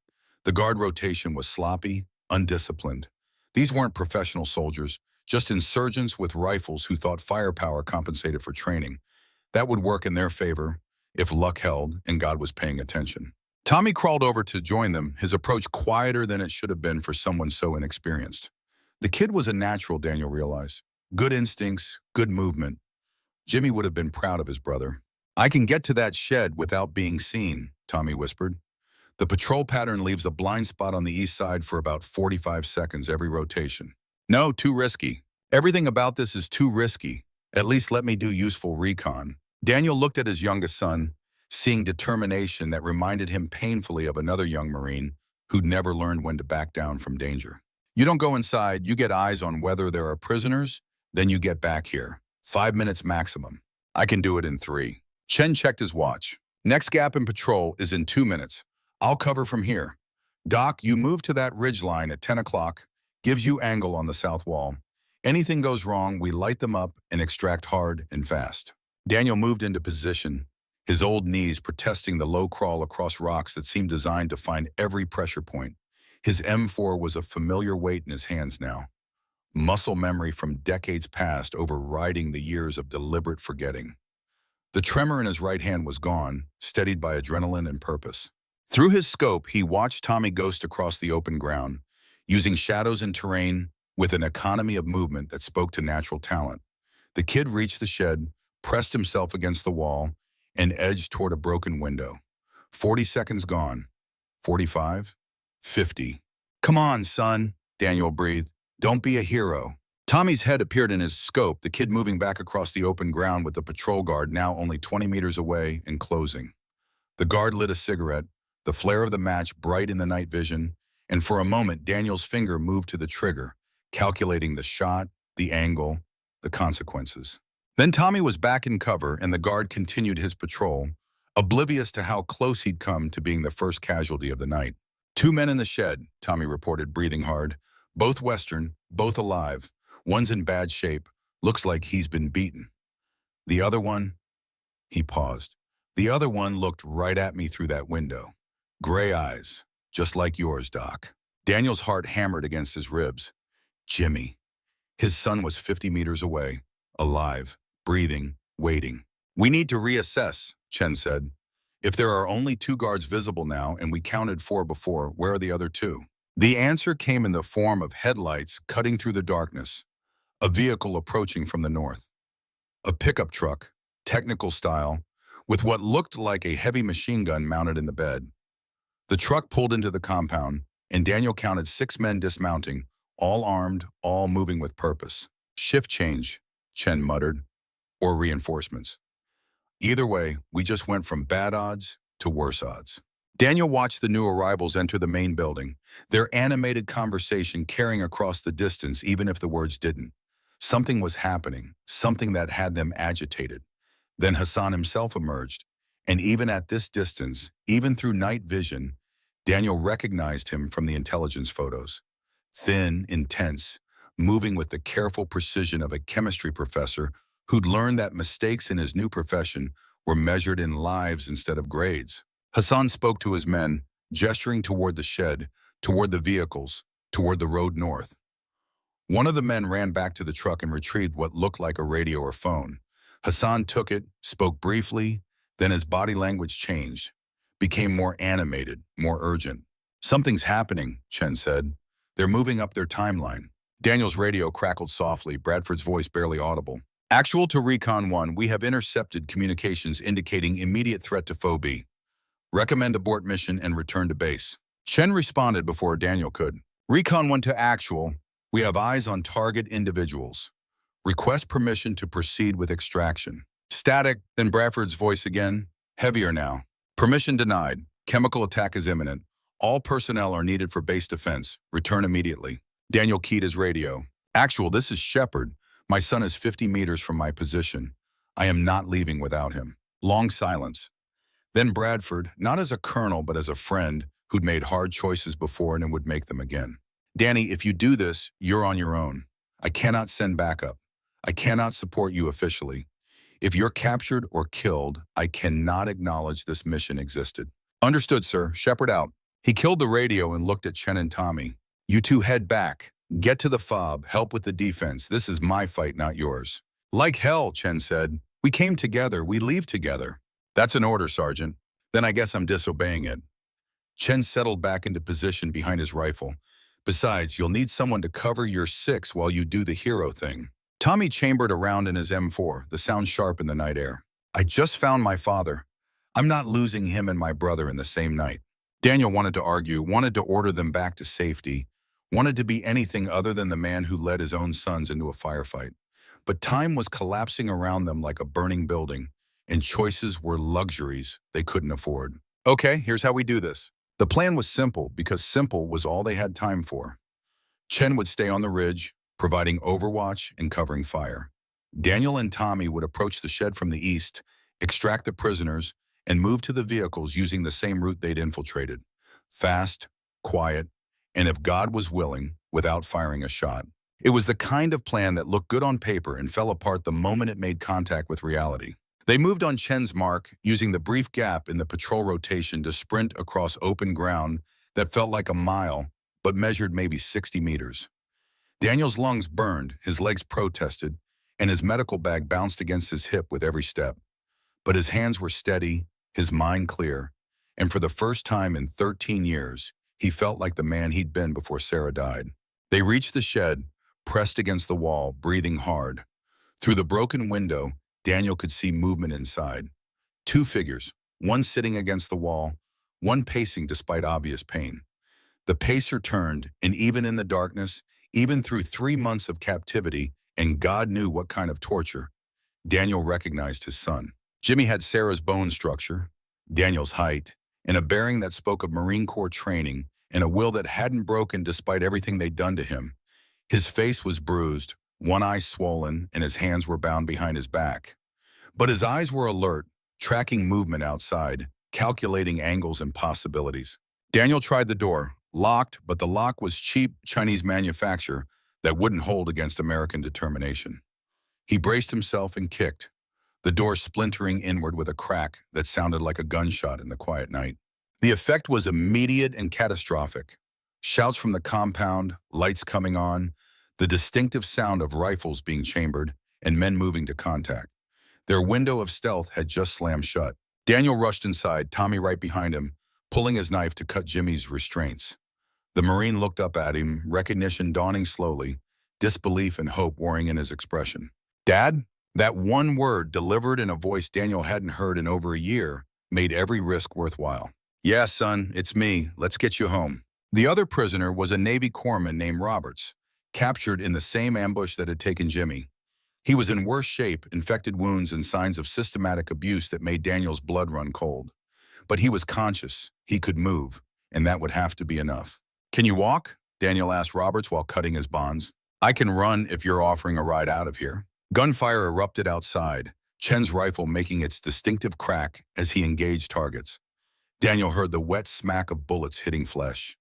The guard rotation was sloppy, undisciplined. These weren't professional soldiers, just insurgents with rifles who thought firepower compensated for training. That would work in their favor if luck held and God was paying attention. Tommy crawled over to join them, his approach quieter than it should have been for someone so inexperienced. The kid was a natural, Daniel realized. Good instincts, good movement. Jimmy would have been proud of his brother. I can get to that shed without being seen, Tommy whispered. The patrol pattern leaves a blind spot on the east side for about 45 seconds every rotation. No, too risky. Everything about this is too risky. At least let me do useful recon. Daniel looked at his youngest son, seeing determination that reminded him painfully of another young Marine who'd never learned when to back down from danger. You don't go inside, you get eyes on whether there are prisoners, then you get back here. 5 minutes maximum. I can do it in 3. Chen checked his watch. Next gap in patrol is in 2 minutes. I'll cover from here. Doc, you move to that ridge line at 10 o'clock, gives you angle on the south wall. Anything goes wrong, we light them up and extract hard and fast. Daniel moved into position, his old knees protesting the low crawl across rocks that seemed designed to find every pressure point. His M4 was a familiar weight in his hands now. Muscle memory from decades past overriding the years of deliberate forgetting. The tremor in his right hand was gone, steadied by adrenaline and purpose. Through his scope, he watched Tommy ghost across the open ground, using shadows and terrain with an economy of movement that spoke to natural talent. The kid reached the shed, pressed himself against the wall, and edged toward a broken window. 40 seconds gone. 45. 50. Come on, son, Daniel breathed. Don't be a hero. Tommy's head appeared in his scope, the kid moving back across the open ground with the patrol guard now only 20 meters away and closing. The guard lit a cigarette, the flare of the match bright in the night vision, and for a moment Daniel's finger moved to the trigger, calculating the shot, the angle, the consequences. Then Tommy was back in cover and the guard continued his patrol, oblivious to how close he'd come to being the first casualty of the night. 2 men in the shed, Tommy reported, breathing hard. Both Western, both alive. One's in bad shape. Looks like he's been beaten. The other one, he paused. The other one looked right at me through that window. Gray eyes, just like yours, Doc. Daniel's heart hammered against his ribs. Jimmy. His son was 50 meters away, alive, breathing, waiting. We need to reassess, Chen said. If there are only 2 guards visible now and we counted 4 before, where are the other 2? The answer came in the form of headlights cutting through the darkness. A vehicle approaching from the north. A pickup truck, technical style, with what looked like a heavy machine gun mounted in the bed. The truck pulled into the compound, and Daniel counted 6 men dismounting, all armed, all moving with purpose. Shift change, Chen muttered, or reinforcements. Either way, we just went from bad odds to worse odds. Daniel watched the new arrivals enter the main building, their animated conversation carrying across the distance even if the words didn't. Something was happening, something that had them agitated. Then Hassan himself emerged, and even at this distance, even through night vision, Daniel recognized him from the intelligence photos. Thin, intense, moving with the careful precision of a chemistry professor who'd learned that mistakes in his new profession were measured in lives instead of grades. Hassan spoke to his men, gesturing toward the shed, toward the vehicles, toward the road north. One of the men ran back to the truck and retrieved what looked like a radio or phone. Hassan took it, spoke briefly, then his body language changed, became more animated, more urgent. Something's happening, Chen said. They're moving up their timeline. Daniel's radio crackled softly, Bradford's voice barely audible. Actual to Recon 1, we have intercepted communications indicating immediate threat to Foe B. Recommend abort mission and return to base. Chen responded before Daniel could. Recon 1 to actual, we have eyes on target individuals. Request permission to proceed with extraction. Static, then Bradford's voice again, heavier now. Permission denied. Chemical attack is imminent. All personnel are needed for base defense. Return immediately. Daniel keyed his radio. Actual, this is Shepard. My son is 50 meters from my position. I am not leaving without him. Long silence. Then Bradford, not as a colonel but as a friend who'd made hard choices before and would make them again. Danny, if you do this, you're on your own. I cannot send backup. I cannot support you officially. If you're captured or killed, I cannot acknowledge this mission existed. Understood, sir. Shepard out. He killed the radio and looked at Chen and Tommy. You two head back. Get to the fob. Help with the defense. This is my fight, not yours. Like hell, Chen said. We came together. We leave together. That's an order, Sergeant. Then I guess I'm disobeying it. Chen settled back into position behind his rifle. Besides, you'll need someone to cover your 6 while you do the hero thing. Tommy chambered around in his M4, the sound sharp in the night air. I just found my father. I'm not losing him and my brother in the same night. Daniel wanted to argue, wanted to order them back to safety, wanted to be anything other than the man who led his own sons into a firefight. But time was collapsing around them like a burning building, and choices were luxuries they couldn't afford. Okay, here's how we do this. The plan was simple because simple was all they had time for. Chen would stay on the ridge, providing overwatch and covering fire. Daniel and Tommy would approach the shed from the east, extract the prisoners, and move to the vehicles using the same route they'd infiltrated. Fast, quiet, and if God was willing, without firing a shot. It was the kind of plan that looked good on paper and fell apart the moment it made contact with reality. They moved on Chen's mark, using the brief gap in the patrol rotation to sprint across open ground that felt like a mile, but measured maybe 60 meters. Daniel's lungs burned, his legs protested, and his medical bag bounced against his hip with every step. But his hands were steady, his mind clear, and for the first time in 13 years, he felt like the man he'd been before Sarah died. They reached the shed, pressed against the wall, breathing hard. Through the broken window, Daniel could see movement inside. 2 figures, one sitting against the wall, one pacing despite obvious pain. The pacer turned, and even in the darkness, even through 3 months of captivity, and God knew what kind of torture, Daniel recognized his son. Jimmy had Sarah's bone structure, Daniel's height, and a bearing that spoke of Marine Corps training, and a will that hadn't broken despite everything they'd done to him. His face was bruised, one eye swollen, and his hands were bound behind his back. But his eyes were alert, tracking movement outside, calculating angles and possibilities. Daniel tried the door, locked, but the lock was cheap Chinese manufacture that wouldn't hold against American determination. He braced himself and kicked, the door splintering inward with a crack that sounded like a gunshot in the quiet night. The effect was immediate and catastrophic. Shouts from the compound, lights coming on, the distinctive sound of rifles being chambered, and men moving to contact. Their window of stealth had just slammed shut. Daniel rushed inside, Tommy right behind him, pulling his knife to cut Jimmy's restraints. The Marine looked up at him, recognition dawning slowly, disbelief and hope warring in his expression. "Dad?" That one word, delivered in a voice Daniel hadn't heard in over a year, made every risk worthwhile. "Yeah, son, it's me. Let's get you home." The other prisoner was a Navy corpsman named Roberts, captured in the same ambush that had taken Jimmy. He was in worse shape, infected wounds and signs of systematic abuse that made Daniel's blood run cold. But he was conscious, he could move, and that would have to be enough. "Can you walk?" Daniel asked Roberts while cutting his bonds. "I can run if you're offering a ride out of here." Gunfire erupted outside, Chen's rifle making its distinctive crack as he engaged targets. Daniel heard the wet smack of bullets hitting flesh,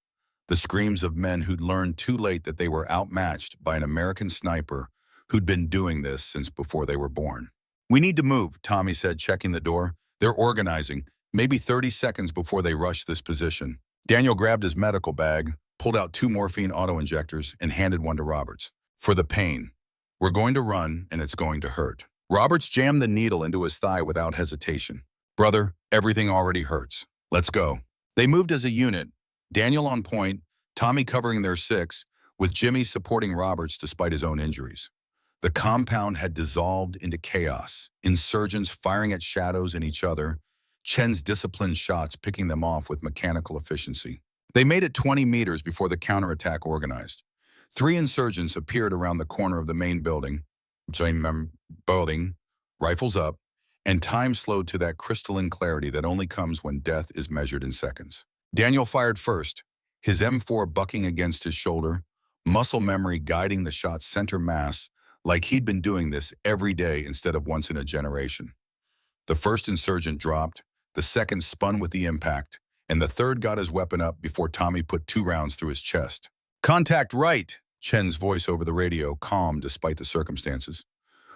the screams of men who'd learned too late that they were outmatched by an American sniper who'd been doing this since before they were born. "We need to move," Tommy said, checking the door. "They're organizing, maybe 30 seconds before they rush this position." Daniel grabbed his medical bag, pulled out 2 morphine auto-injectors, and handed one to Roberts. "For the pain. We're going to run, and it's going to hurt." Roberts jammed the needle into his thigh without hesitation. "Brother, everything already hurts. Let's go." They moved as a unit, Daniel on point, Tommy covering their 6, with Jimmy supporting Roberts despite his own injuries. The compound had dissolved into chaos, insurgents firing at shadows and each other, Chen's disciplined shots picking them off with mechanical efficiency. They made it 20 meters before the counterattack organized. 3 insurgents appeared around the corner of the main building, rifles up, and time slowed to that crystalline clarity that only comes when death is measured in seconds. Daniel fired first, his M4 bucking against his shoulder, muscle memory guiding the shot's center mass like he'd been doing this every day instead of once in a generation. The first insurgent dropped, the second spun with the impact, and the third got his weapon up before Tommy put 2 rounds through his chest. "Contact right," Chen's voice over the radio, calm despite the circumstances.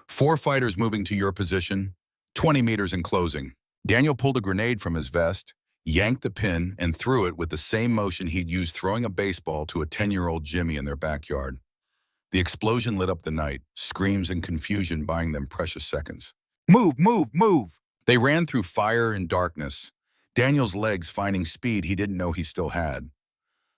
"4 fighters moving to your position, 20 meters in closing." Daniel pulled a grenade from his vest, yanked the pin, and threw it with the same motion he'd used throwing a baseball to a 10-year-old Jimmy in their backyard. The explosion lit up the night, screams and confusion buying them precious seconds. "Move, move, move!" They ran through fire and darkness, Daniel's legs finding speed he didn't know he still had.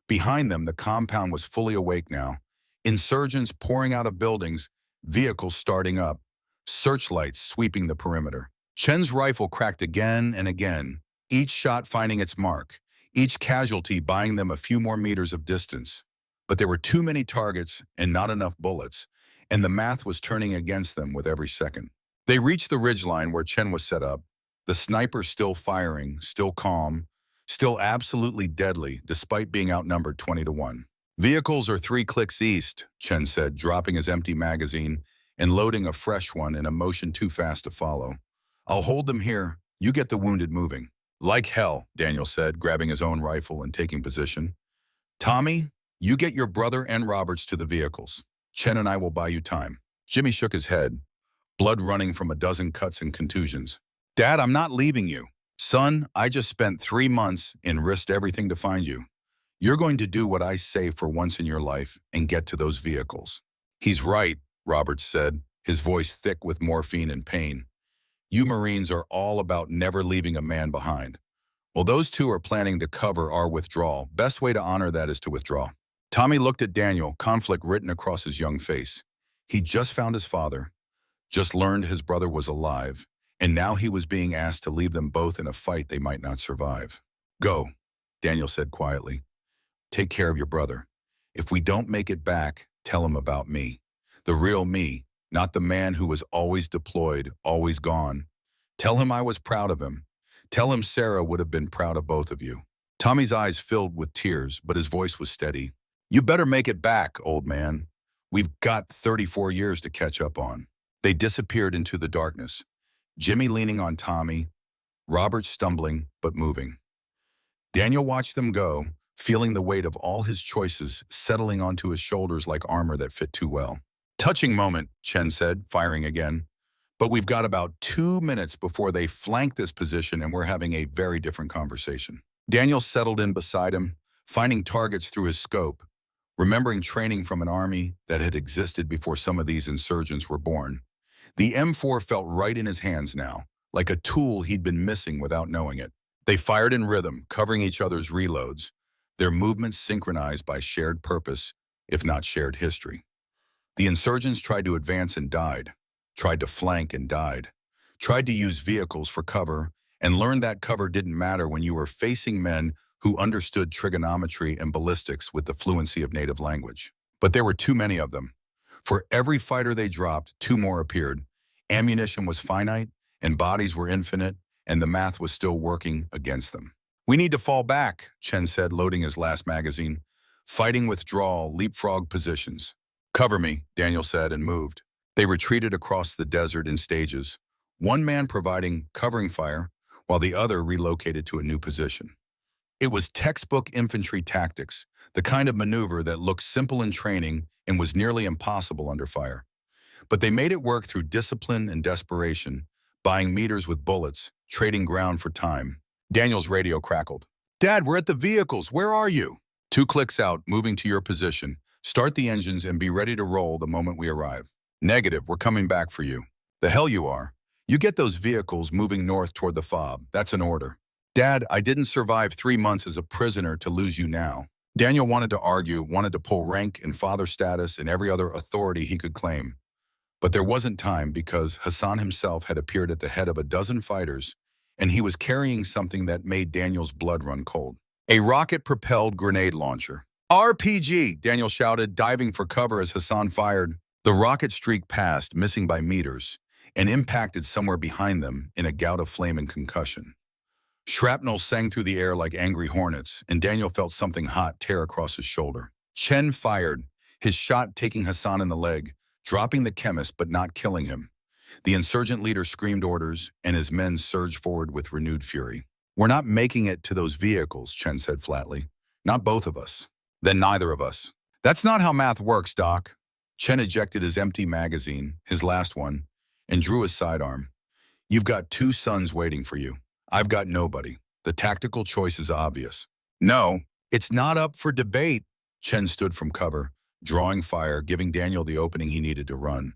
Behind them, the compound was fully awake now. Insurgents pouring out of buildings, vehicles starting up, searchlights sweeping the perimeter. Chen's rifle cracked again and again, each shot finding its mark, each casualty buying them a few more meters of distance. But there were too many targets and not enough bullets, and the math was turning against them with every second. They reached the ridgeline where Chen was set up, the sniper still firing, still calm, still absolutely deadly despite being outnumbered 20-1. "Vehicles are 3 clicks east," Chen said, dropping his empty magazine and loading a fresh one in a motion too fast to follow. "I'll hold them here. You get the wounded moving." "Like hell," Daniel said, grabbing his own rifle and taking position. "Tommy, you get your brother and Roberts to the vehicles. Chen and I will buy you time." Jimmy shook his head, blood running from a dozen cuts and contusions. "Dad, I'm not leaving you." "Son, I just spent 3 months and risked everything to find you. You're going to do what I say for once in your life and get to those vehicles." "He's right," Roberts said, his voice thick with morphine and pain. "You Marines are all about never leaving a man behind. Well, those 2 are planning to cover our withdrawal. Best way to honor that is to withdraw." Tommy looked at Daniel, conflict written across his young face. He'd just found his father, just learned his brother was alive, and now he was being asked to leave them both in a fight they might not survive. "Go," Daniel said quietly. "Take care of your brother. If we don't make it back, tell him about me. The real me, not the man who was always deployed, always gone. Tell him I was proud of him. Tell him Sarah would have been proud of both of you." Tommy's eyes filled with tears, but his voice was steady. "You better make it back, old man. We've got 34 years to catch up on." They disappeared into the darkness, Jimmy leaning on Tommy, Robert stumbling but moving. Daniel watched them go, feeling the weight of all his choices settling onto his shoulders like armor that fit too well. Touching moment, Chen said, firing again. But we've got about 2 minutes before they flank this position and we're having a very different conversation. Daniel settled in beside him, finding targets through his scope, remembering training from an army that had existed before some of these insurgents were born. The M4 felt right in his hands now, like a tool he'd been missing without knowing it. They fired in rhythm, covering each other's reloads, their movements synchronized by shared purpose, if not shared history. The insurgents tried to advance and died, tried to flank and died, tried to use vehicles for cover, and learned that cover didn't matter when you were facing men who understood trigonometry and ballistics with the fluency of native language. But there were too many of them. For every fighter they dropped, two more appeared. Ammunition was finite, and bodies were infinite, and the math was still working against them. "We need to fall back," Chen said, loading his last magazine. "Fighting withdrawal, leapfrog positions." "Cover me," Daniel said, and moved. They retreated across the desert in stages, one man providing covering fire, while the other relocated to a new position. It was textbook infantry tactics, the kind of maneuver that looked simple in training and was nearly impossible under fire. But they made it work through discipline and desperation, buying meters with bullets, trading ground for time. Daniel's radio crackled. "Dad, we're at the vehicles. Where are you?" "2 clicks out, moving to your position. Start the engines and be ready to roll the moment we arrive." "Negative, we're coming back for you." "The hell you are. You get those vehicles moving north toward the fob. That's an order." "Dad, I didn't survive 3 months as a prisoner to lose you now." Daniel wanted to argue, wanted to pull rank and father status and every other authority he could claim. But there wasn't time because Hassan himself had appeared at the head of a dozen fighters, and he was carrying something that made Daniel's blood run cold. A rocket-propelled grenade launcher. "RPG!" Daniel shouted, diving for cover as Hassan fired. The rocket streaked past, missing by meters, and impacted somewhere behind them in a gout of flame and concussion. Shrapnel sang through the air like angry hornets, and Daniel felt something hot tear across his shoulder. Chen fired, his shot taking Hassan in the leg, dropping the chemist but not killing him. The insurgent leader screamed orders, and his men surged forward with renewed fury. "We're not making it to those vehicles," Chen said flatly. "Not both of us." "Then neither of us." "That's not how math works, Doc." Chen ejected his empty magazine, his last one, and drew his sidearm. "You've got 2 sons waiting for you. I've got nobody. The tactical choice is obvious." "No, it's not up for debate." Chen stood from cover, drawing fire, giving Daniel the opening he needed to run.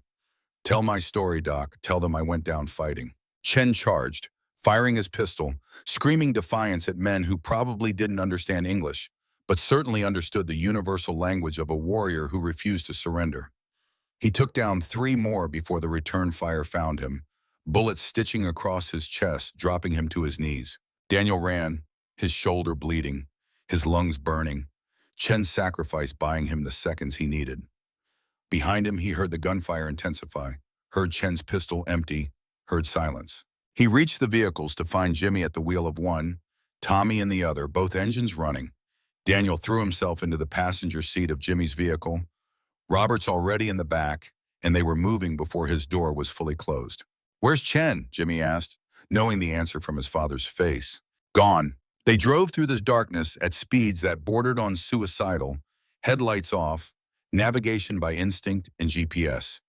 "Tell my story, Doc. Tell them I went down fighting." Chen charged, firing his pistol, screaming defiance at men who probably didn't understand English, but certainly understood the universal language of a warrior who refused to surrender. He took down 3 more before the return fire found him, bullets stitching across his chest, dropping him to his knees. Daniel ran, his shoulder bleeding, his lungs burning, Chen's sacrifice buying him the seconds he needed. Behind him, he heard the gunfire intensify, heard Chen's pistol empty, heard silence. He reached the vehicles to find Jimmy at the wheel of one, Tommy in the other, both engines running. Daniel threw himself into the passenger seat of Jimmy's vehicle. Robert's already in the back, and they were moving before his door was fully closed. "Where's Chen?" Jimmy asked, knowing the answer from his father's face. "Gone." They drove through the darkness at speeds that bordered on suicidal, headlights off, navigation by instinct and GPS.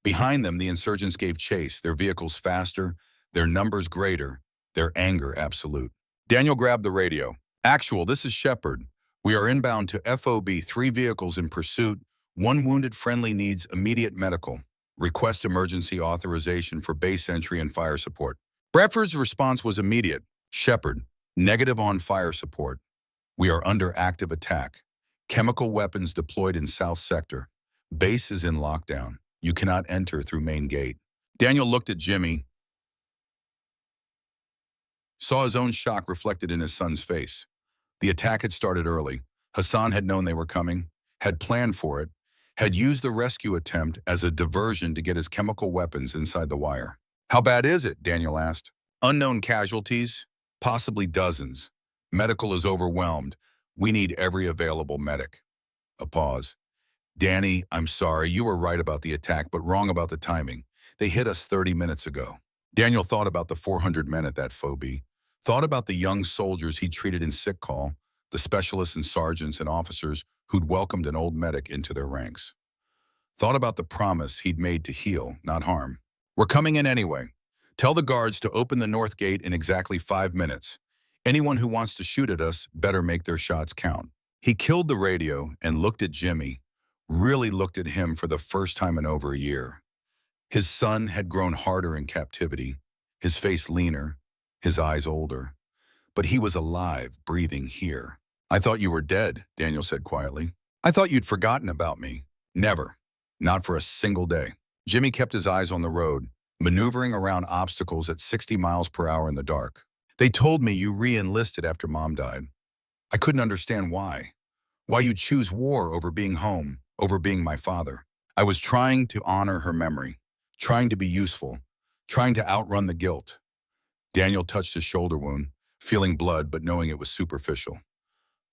Behind them, the insurgents gave chase, their vehicles faster, their numbers greater, their anger absolute. Daniel grabbed the radio. "Actual, this is Shepard. We are inbound to FOB, 3 vehicles in pursuit. 1 wounded friendly needs immediate medical. Request emergency authorization for base entry and fire support." Bradford's response was immediate. "Shepard, negative on fire support. We are under active attack. Chemical weapons deployed in South Sector. Base is in lockdown. You cannot enter through main gate." Daniel looked at Jimmy, saw his own shock reflected in his son's face. The attack had started early. Hassan had known they were coming, had planned for it, had used the rescue attempt as a diversion to get his chemical weapons inside the wire. "How bad is it?" Daniel asked. "Unknown casualties, possibly dozens. Medical is overwhelmed. We need every available medic." A pause. "Danny, I'm sorry, you were right about the attack, but wrong about the timing. They hit us 30 minutes ago." Daniel thought about the 400 men at that phobie, thought about the young soldiers he treated in sick call, the specialists and sergeants and officers who'd welcomed an old medic into their ranks. Thought about the promise he'd made to heal, not harm. "We're coming in anyway. Tell the guards to open the north gate in exactly 5 minutes. Anyone who wants to shoot at us better make their shots count." He killed the radio and looked at Jimmy, really looked at him for the first time in over a year. His son had grown harder in captivity, his face leaner, his eyes older. But he was alive, breathing here. "I thought you were dead," Daniel said quietly. "I thought you'd forgotten about me." "Never. Not for a single day." Jimmy kept his eyes on the road, maneuvering around obstacles at 60 miles per hour in the dark. "They told me you re-enlisted after Mom died. I couldn't understand why. Why you'd choose war over being home, over being my father. I was trying to honor her memory, trying to be useful, trying to outrun the guilt." Daniel touched his shoulder wound, feeling blood but knowing it was superficial.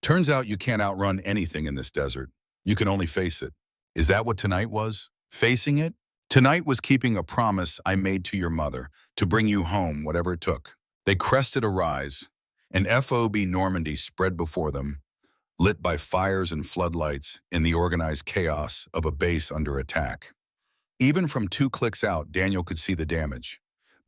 "Turns out you can't outrun anything in this desert. You can only face it." "Is that what tonight was? Facing it?" "Tonight was keeping a promise I made to your mother, to bring you home, whatever it took." They crested a rise. An FOB Normandy spread before them, lit by fires and floodlights in the organized chaos of a base under attack. Even from 2 clicks out, Daniel could see the damage.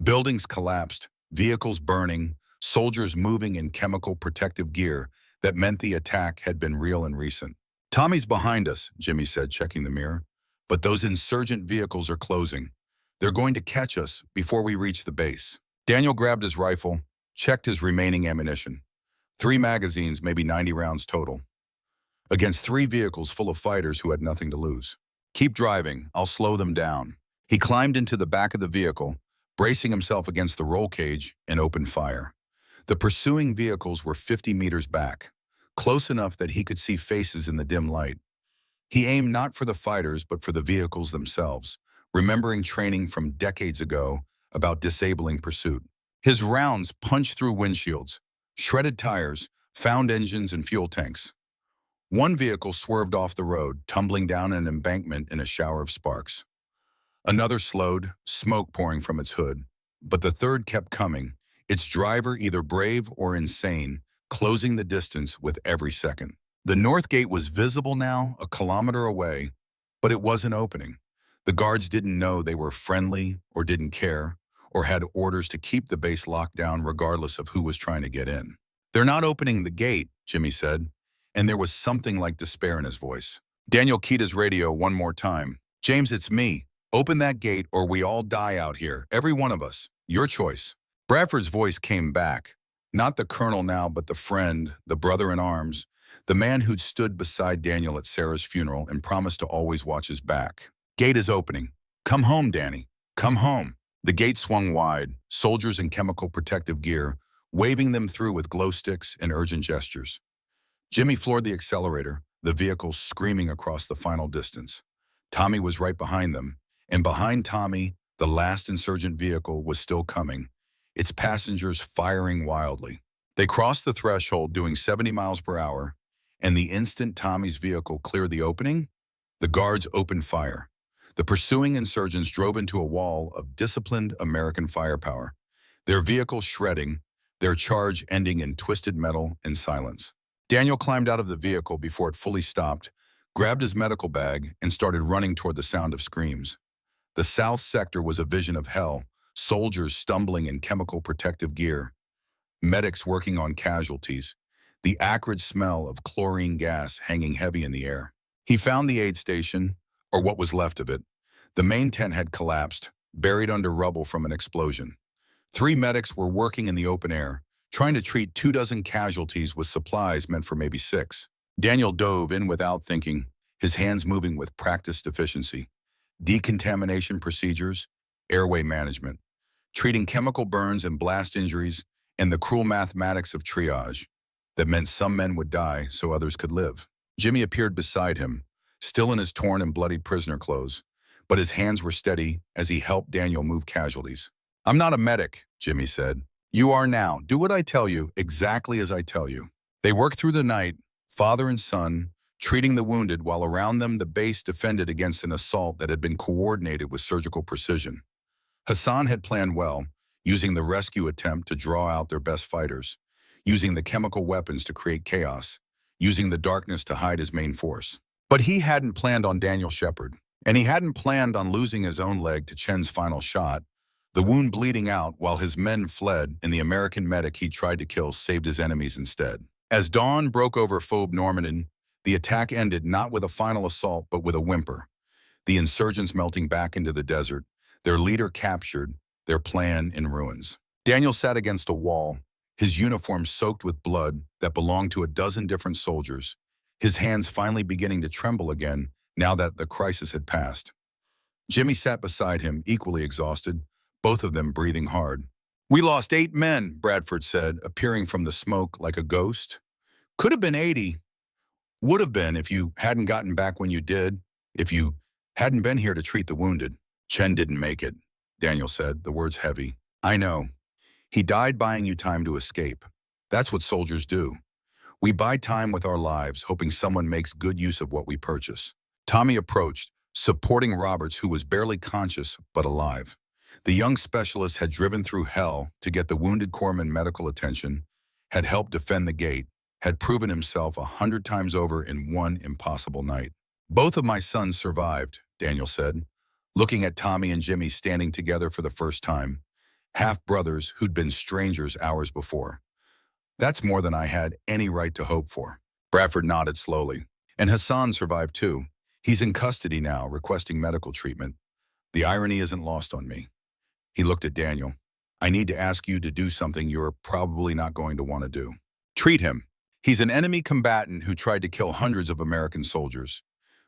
Buildings collapsed, vehicles burning, soldiers moving in chemical protective gear that meant the attack had been real and recent. "Tommy's behind us," Jimmy said, checking the mirror. "But those insurgent vehicles are closing. They're going to catch us before we reach the base." Daniel grabbed his rifle, checked his remaining ammunition. 3 magazines, maybe 90 rounds total. Against 3 vehicles full of fighters who had nothing to lose. "Keep driving, I'll slow them down." He climbed into the back of the vehicle, bracing himself against the roll cage, and opened fire. The pursuing vehicles were 50 meters back, close enough that he could see faces in the dim light. He aimed not for the fighters but for the vehicles themselves, remembering training from decades ago about disabling pursuit. His rounds punched through windshields, shredded tires, found engines and fuel tanks. One vehicle swerved off the road, tumbling down an embankment in a shower of sparks. Another slowed, smoke pouring from its hood. But the third kept coming, its driver either brave or insane, closing the distance with every second. The north gate was visible now, a kilometer away, but it wasn't opening. The guards didn't know they were friendly or didn't care, or had orders to keep the base locked down regardless of who was trying to get in. "They're not opening the gate," Jimmy said, and there was something like despair in his voice. Daniel keyed his radio one more time. "James, it's me. Open that gate or we all die out here, every one of us. Your choice." Bradford's voice came back, not the colonel now, but the friend, the brother in arms, the man who'd stood beside Daniel at Sarah's funeral and promised to always watch his back. "Gate is opening. Come home, Danny. Come home." The gate swung wide, soldiers in chemical protective gear, waving them through with glow sticks and urgent gestures. Jimmy floored the accelerator, the vehicle screaming across the final distance. Tommy was right behind them, and behind Tommy, the last insurgent vehicle was still coming, its passengers firing wildly. They crossed the threshold doing 70 miles per hour, and the instant Tommy's vehicle cleared the opening, the guards opened fire. The pursuing insurgents drove into a wall of disciplined American firepower, their vehicle shredding, their charge ending in twisted metal and silence. Daniel climbed out of the vehicle before it fully stopped, grabbed his medical bag, and started running toward the sound of screams. The south sector was a vision of hell, soldiers stumbling in chemical protective gear, medics working on casualties, the acrid smell of chlorine gas hanging heavy in the air. He found the aid station, or what was left of it. The main tent had collapsed, buried under rubble from an explosion. 3 medics were working in the open air, trying to treat 24 casualties with supplies meant for maybe 6. Daniel dove in without thinking, his hands moving with practiced efficiency. Decontamination procedures, airway management, treating chemical burns and blast injuries, and the cruel mathematics of triage that meant some men would die so others could live. Jimmy appeared beside him, still in his torn and bloodied prisoner clothes, but his hands were steady as he helped Daniel move casualties. "I'm not a medic," Jimmy said. "You are now. Do what I tell you, exactly as I tell you." They worked through the night, father and son, treating the wounded while around them the base defended against an assault that had been coordinated with surgical precision. Hassan had planned well, using the rescue attempt to draw out their best fighters, using the chemical weapons to create chaos, using the darkness to hide his main force. But he hadn't planned on Daniel Shepard, and he hadn't planned on losing his own leg to Chen's final shot, the wound bleeding out while his men fled and the American medic he tried to kill saved his enemies instead. As dawn broke over Phobe Normandy, the attack ended not with a final assault but with a whimper. The insurgents melting back into the desert, their leader captured, their plan in ruins. Daniel sat against a wall, his uniform soaked with blood that belonged to a dozen different soldiers, his hands finally beginning to tremble again now that the crisis had passed. Jimmy sat beside him, equally exhausted, both of them breathing hard. "We lost 8 men, Bradford said, appearing from the smoke like a ghost. "Could have been 80. Would have been if you hadn't gotten back when you did, if you hadn't been here to treat the wounded." "Chen didn't make it," Daniel said, the words heavy. "I know. He died buying you time to escape. That's what soldiers do. We buy time with our lives, hoping someone makes good use of what we purchase." Tommy approached, supporting Roberts, who was barely conscious but alive. The young specialist had driven through hell to get the wounded corpsman medical attention, had helped defend the gate, had proven himself 100 times over in one impossible night. "Both of my sons survived," Daniel said, looking at Tommy and Jimmy standing together for the first time, half-brothers who'd been strangers hours before. "That's more than I had any right to hope for." Bradford nodded slowly. "And Hassan survived too. He's in custody now, requesting medical treatment. The irony isn't lost on me." He looked at Daniel. "I need to ask you to do something you're probably not going to want to do. Treat him. He's an enemy combatant who tried to kill hundreds of American soldiers.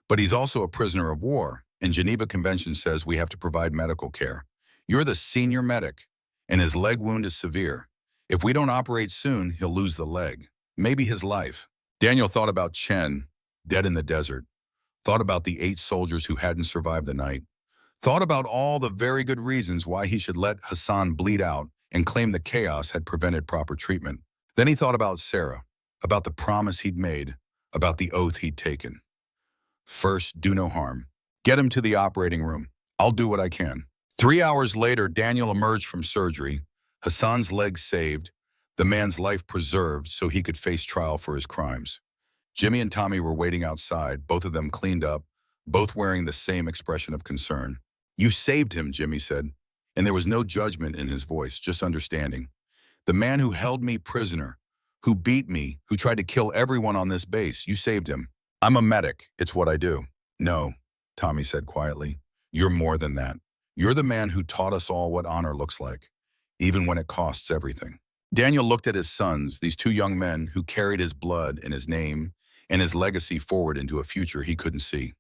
But he's also a prisoner of war, and Geneva Convention says we have to provide medical care. You're the senior medic, and his leg wound is severe. If we don't operate soon, he'll lose the leg, maybe his life." Daniel thought about Chen, dead in the desert, thought about the 8 soldiers who hadn't survived the night, thought about all the very good reasons why he should let Hassan bleed out and claim the chaos had prevented proper treatment. Then he thought about Sarah, about the promise he'd made, about the oath he'd taken. "First, do no harm. Get him to the operating room. I'll do what I can." 3 hours later, Daniel emerged from surgery, Hassan's leg saved, the man's life preserved so he could face trial for his crimes. Jimmy and Tommy were waiting outside, both of them cleaned up, both wearing the same expression of concern. "You saved him," Jimmy said, and there was no judgment in his voice, just understanding. "The man who held me prisoner, who beat me, who tried to kill everyone on this base, you saved him." "I'm a medic. It's what I do." "No," Tommy said quietly. "You're more than that. You're the man who taught us all what honor looks like, even when it costs everything." Daniel looked at his sons, these 2 young men who carried his blood and his name and his legacy forward into a future he couldn't see.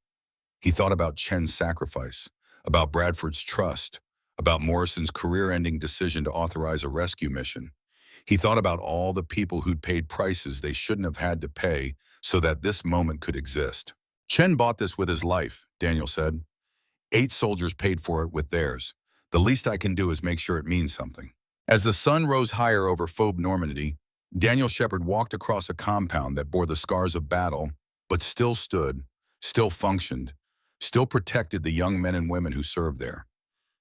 He thought about Chen's sacrifice, about Bradford's trust, about Morrison's career-ending decision to authorize a rescue mission. He thought about all the people who'd paid prices they shouldn't have had to pay so that this moment could exist. "Chen bought this with his life," Daniel said. 8 soldiers paid for it with theirs. The least I can do is make sure it means something." As the sun rose higher over Phobe Normandy, Daniel Shepard walked across a compound that bore the scars of battle, but still stood, still functioned, still protected the young men and women who served there.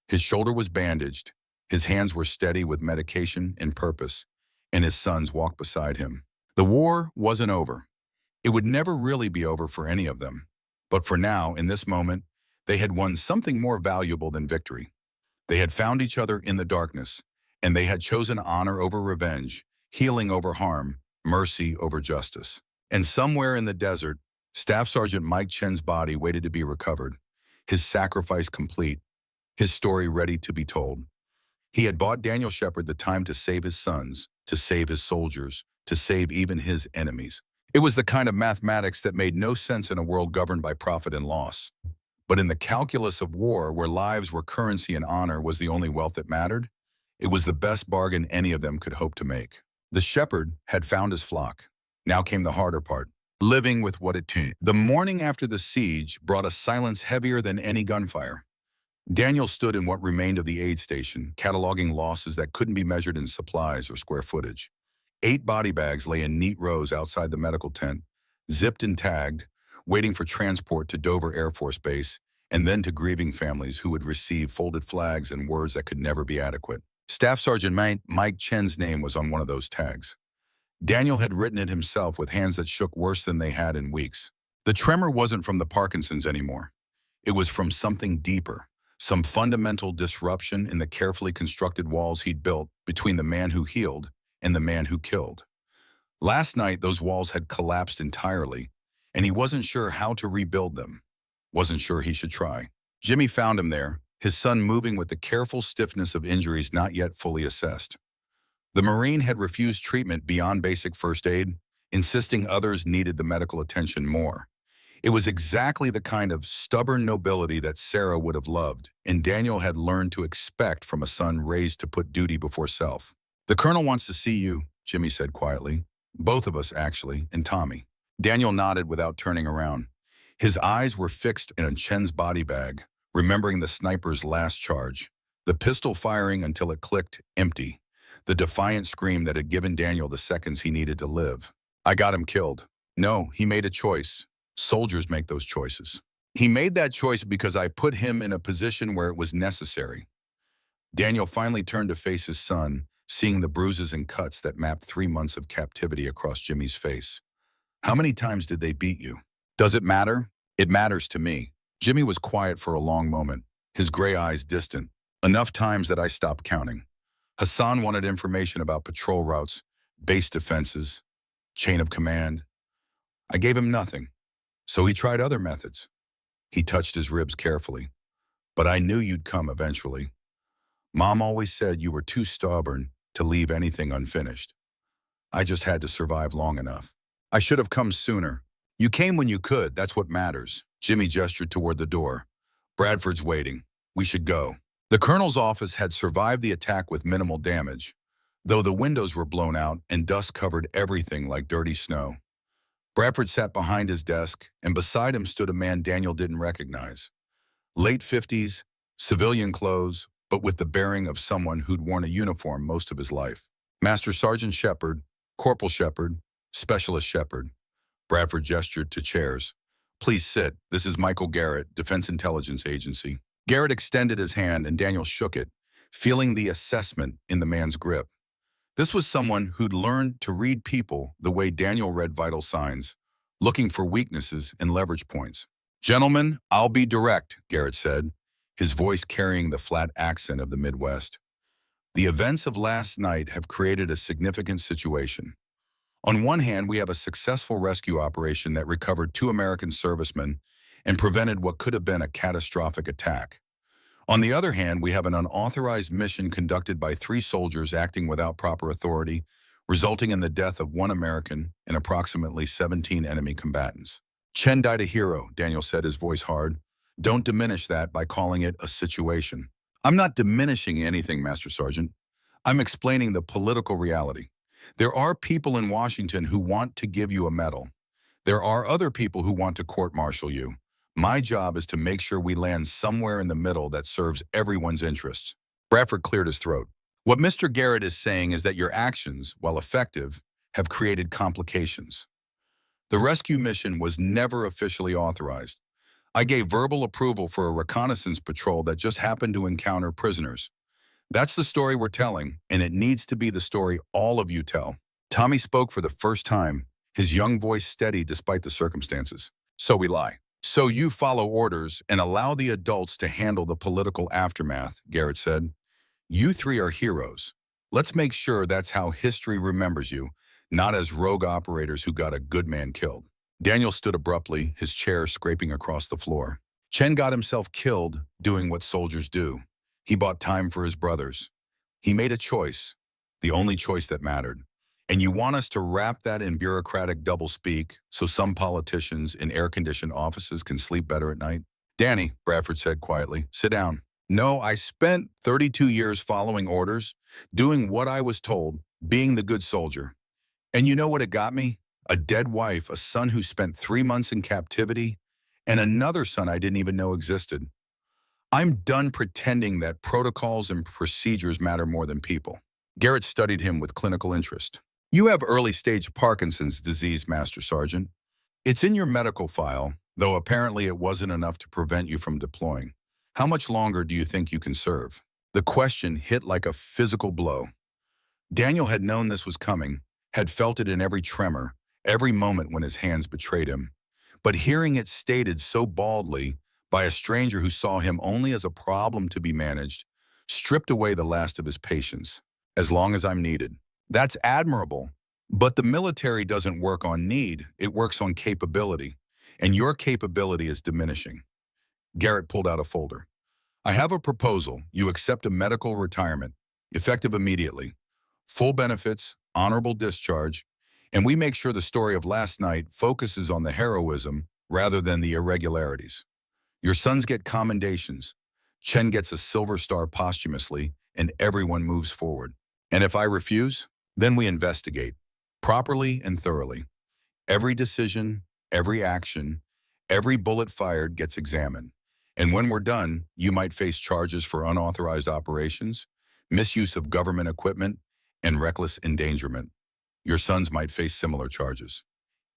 His shoulder was bandaged, his hands were steady with medication and purpose, and his sons walked beside him. The war wasn't over. It would never really be over for any of them. But for now, in this moment, they had won something more valuable than victory. They had found each other in the darkness, and they had chosen honor over revenge, healing over harm, mercy over justice. And somewhere in the desert, Staff Sergeant Mike Chen's body waited to be recovered, his sacrifice complete, his story ready to be told. He had bought Daniel Shepard the time to save his sons, to save his soldiers, to save even his enemies. It was the kind of mathematics that made no sense in a world governed by profit and loss. But in the calculus of war, where lives were currency and honor was the only wealth that mattered, it was the best bargain any of them could hope to make. The shepherd had found his flock. Now came the harder part, living with what it took. The morning after the siege brought a silence heavier than any gunfire. Daniel stood in what remained of the aid station, cataloging losses that couldn't be measured in supplies or square footage. 8 body bags lay in neat rows outside the medical tent, zipped and tagged, waiting for transport to Dover Air Force Base, and then to grieving families who would receive folded flags and words that could never be adequate. Staff Sergeant Mike Chen's name was on one of those tags. Daniel had written it himself with hands that shook worse than they had in weeks. The tremor wasn't from the Parkinsons anymore. It was from something deeper, some fundamental disruption in the carefully constructed walls he'd built between the man who healed and the man who killed. Last night, those walls had collapsed entirely, and he wasn't sure how to rebuild them. Wasn't sure he should try. Jimmy found him there, his son moving with the careful stiffness of injuries not yet fully assessed. The Marine had refused treatment beyond basic first aid, insisting others needed the medical attention more. It was exactly the kind of stubborn nobility that Sarah would have loved, and Daniel had learned to expect from a son raised to put duty before self. "The colonel wants to see you," Jimmy said quietly. "Both of us, actually, and Tommy." Daniel nodded without turning around. His eyes were fixed in Chen's body bag, remembering the sniper's last charge, the pistol firing until it clicked empty, the defiant scream that had given Daniel the seconds he needed to live. "I got him killed." "No, he made a choice. Soldiers make those choices. He made that choice because I put him in a position where it was necessary." Daniel finally turned to face his son, seeing the bruises and cuts that mapped 3 months of captivity across Jimmy's face. "How many times did they beat you?" "Does it matter?" "It matters to me." Jimmy was quiet for a long moment, his gray eyes distant. "Enough times that I stopped counting." Hassan wanted information about patrol routes, base defenses, chain of command. I gave him nothing, so he tried other methods. He touched his ribs carefully. "But I knew you'd come eventually. Mom always said you were too stubborn to leave anything unfinished. I just had to survive long enough. I should have come sooner. You came when you could, that's what matters." Jimmy gestured toward the door. "Bradford's waiting. We should go." The colonel's office had survived the attack with minimal damage, though the windows were blown out and dust covered everything like dirty snow. Bradford sat behind his desk, and beside him stood a man Daniel didn't recognize. Late 50s, civilian clothes, but with the bearing of someone who'd worn a uniform most of his life. "Master Sergeant Shepard, Corporal Shepard, Specialist Shepard." Bradford gestured to chairs. "Please sit. This is Michael Garrett, Defense Intelligence Agency." Garrett extended his hand and Daniel shook it, feeling the assessment in the man's grip. This was someone who'd learned to read people the way Daniel read vital signs, looking for weaknesses and leverage points. "Gentlemen, I'll be direct," Garrett said, his voice carrying the flat accent of the Midwest. "The events of last night have created a significant situation. On one hand, we have a successful rescue operation that recovered 2 American servicemen and prevented what could have been a catastrophic attack. On the other hand, we have an unauthorized mission conducted by 3 soldiers acting without proper authority, resulting in the death of 1 American and approximately 17 enemy combatants." "Chen died a hero," Daniel said, his voice hard. "Don't diminish that by calling it a situation." "I'm not diminishing anything, Master Sergeant. I'm explaining the political reality. There are people in Washington who want to give you a medal. There are other people who want to court-martial you. My job is to make sure we land somewhere in the middle that serves everyone's interests." Bradford cleared his throat. "What Mr. Garrett is saying is that your actions, while effective, have created complications. The rescue mission was never officially authorized. I gave verbal approval for a reconnaissance patrol that just happened to encounter prisoners. That's the story we're telling, and it needs to be the story all of you tell." Tommy spoke for the first time, his young voice steady despite the circumstances. "So we lie. So you follow orders and allow the adults to handle the political aftermath," Garrett said. "You 3 are heroes. Let's make sure that's how history remembers you, not as rogue operators who got a good man killed." Daniel stood abruptly, his chair scraping across the floor. "Chen got himself killed doing what soldiers do. He bought time for his brothers. He made a choice, the only choice that mattered. And you want us to wrap that in bureaucratic doublespeak so some politicians in air-conditioned offices can sleep better at night?" "Danny," Bradford said quietly, "sit down. No, I spent 32 years following orders, doing what I was told, being the good soldier. And you know what it got me? A dead wife, a son who spent 3 months in captivity, and another son I didn't even know existed. I'm done pretending that protocols and procedures matter more than people." Garrett studied him with clinical interest. "You have early-stage Parkinson's disease, Master Sergeant. It's in your medical file, though apparently it wasn't enough to prevent you from deploying. How much longer do you think you can serve?" The question hit like a physical blow. Daniel had known this was coming, had felt it in every tremor, every moment when his hands betrayed him. But hearing it stated so baldly by a stranger who saw him only as a problem to be managed, stripped away the last of his patience. As long as I'm needed. That's admirable. But the military doesn't work on need, it works on capability. And your capability is diminishing. Garrett pulled out a folder. I have a proposal. You accept a medical retirement, effective immediately. Full benefits, honorable discharge, and we make sure the story of last night focuses on the heroism rather than the irregularities. Your sons get commendations. Chen gets a silver star posthumously, and everyone moves forward. And if I refuse, then we investigate, properly and thoroughly. Every decision, every action, every bullet fired gets examined. And when we're done, you might face charges for unauthorized operations, misuse of government equipment, and reckless endangerment. Your sons might face similar charges.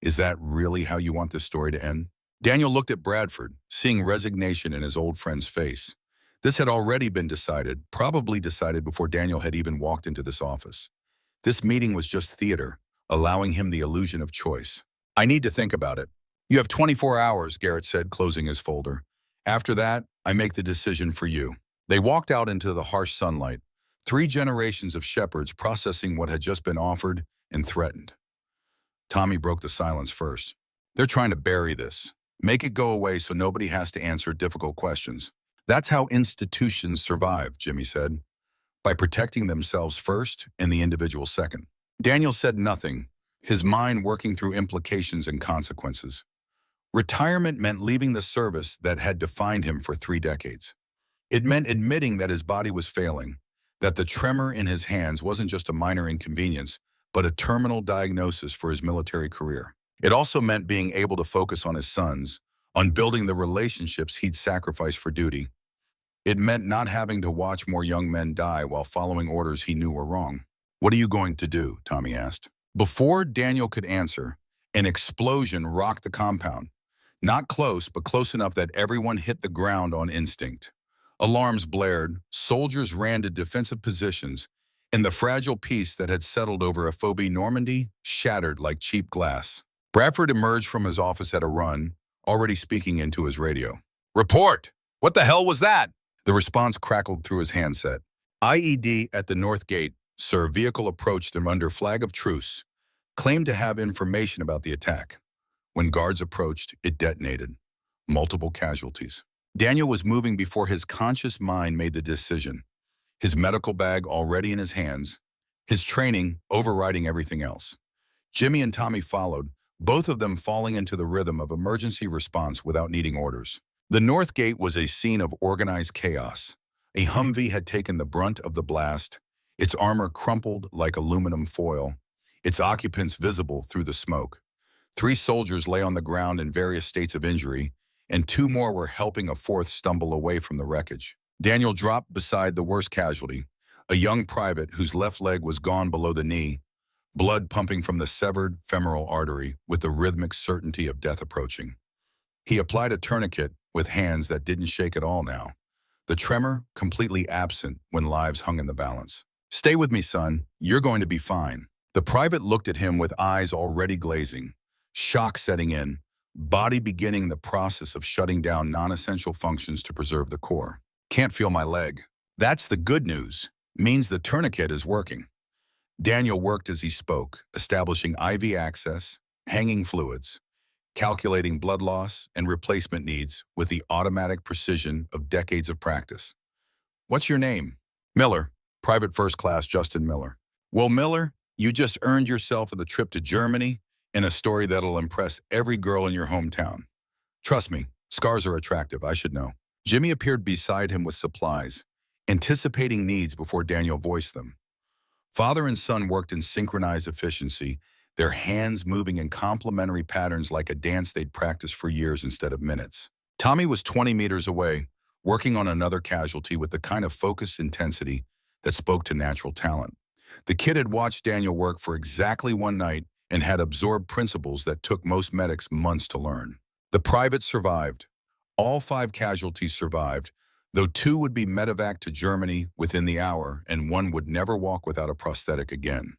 Is that really how you want this story to end? Daniel looked at Bradford, seeing resignation in his old friend's face. This had already been decided, probably decided before Daniel had even walked into this office. This meeting was just theater, allowing him the illusion of choice. I need to think about it. You have 24 hours, Garrett said, closing his folder. After that, I make the decision for you. They walked out into the harsh sunlight, 3 generations of shepherds processing what had just been offered and threatened. Tommy broke the silence first. They're trying to bury this. Make it go away so nobody has to answer difficult questions. That's how institutions survive, Jimmy said, by protecting themselves first and the individual second. Daniel said nothing, his mind working through implications and consequences. Retirement meant leaving the service that had defined him for 3 decades. It meant admitting that his body was failing, that the tremor in his hands wasn't just a minor inconvenience, but a terminal diagnosis for his military career. It also meant being able to focus on his sons, on building the relationships he'd sacrificed for duty. It meant not having to watch more young men die while following orders he knew were wrong. What are you going to do? Tommy asked. Before Daniel could answer, an explosion rocked the compound. Not close, but close enough that everyone hit the ground on instinct. Alarms blared, soldiers ran to defensive positions, and the fragile peace that had settled over Phobie Normandy shattered like cheap glass. Bradford emerged from his office at a run, already speaking into his radio. Report! What the hell was that? The response crackled through his handset. IED at the North Gate, sir. Vehicle approached them under flag of truce. Claimed to have information about the attack. When guards approached, it detonated. Multiple casualties. Daniel was moving before his conscious mind made the decision. His medical bag already in his hands, his training overriding everything else. Jimmy and Tommy followed, both of them falling into the rhythm of emergency response without needing orders. The North Gate was a scene of organized chaos. A Humvee had taken the brunt of the blast, its armor crumpled like aluminum foil, its occupants visible through the smoke. 3 soldiers lay on the ground in various states of injury, and 2 more were helping a 4th stumble away from the wreckage. Daniel dropped beside the worst casualty, a young private whose left leg was gone below the knee, blood pumping from the severed femoral artery with the rhythmic certainty of death approaching. He applied a tourniquet with hands that didn't shake at all now, the tremor completely absent when lives hung in the balance. Stay with me, son. You're going to be fine. The private looked at him with eyes already glazing, shock setting in, body beginning the process of shutting down non-essential functions to preserve the core. Can't feel my leg. That's the good news. Means the tourniquet is working. Daniel worked as he spoke, establishing IV access, hanging fluids, calculating blood loss and replacement needs with the automatic precision of decades of practice. What's your name? Miller, Private First Class Justin Miller. Well, Miller, you just earned yourself the trip to Germany and a story that'll impress every girl in your hometown. Trust me, scars are attractive, I should know. Jimmy appeared beside him with supplies, anticipating needs before Daniel voiced them. Father and son worked in synchronized efficiency, their hands moving in complementary patterns like a dance they'd practiced for years instead of minutes. Tommy was 20 meters away, working on another casualty with the kind of focused intensity that spoke to natural talent. The kid had watched Daniel work for exactly 1 night and had absorbed principles that took most medics months to learn. The private survived. All 5 casualties survived, though 2 would be medevaced to Germany within the hour and 1 would never walk without a prosthetic again.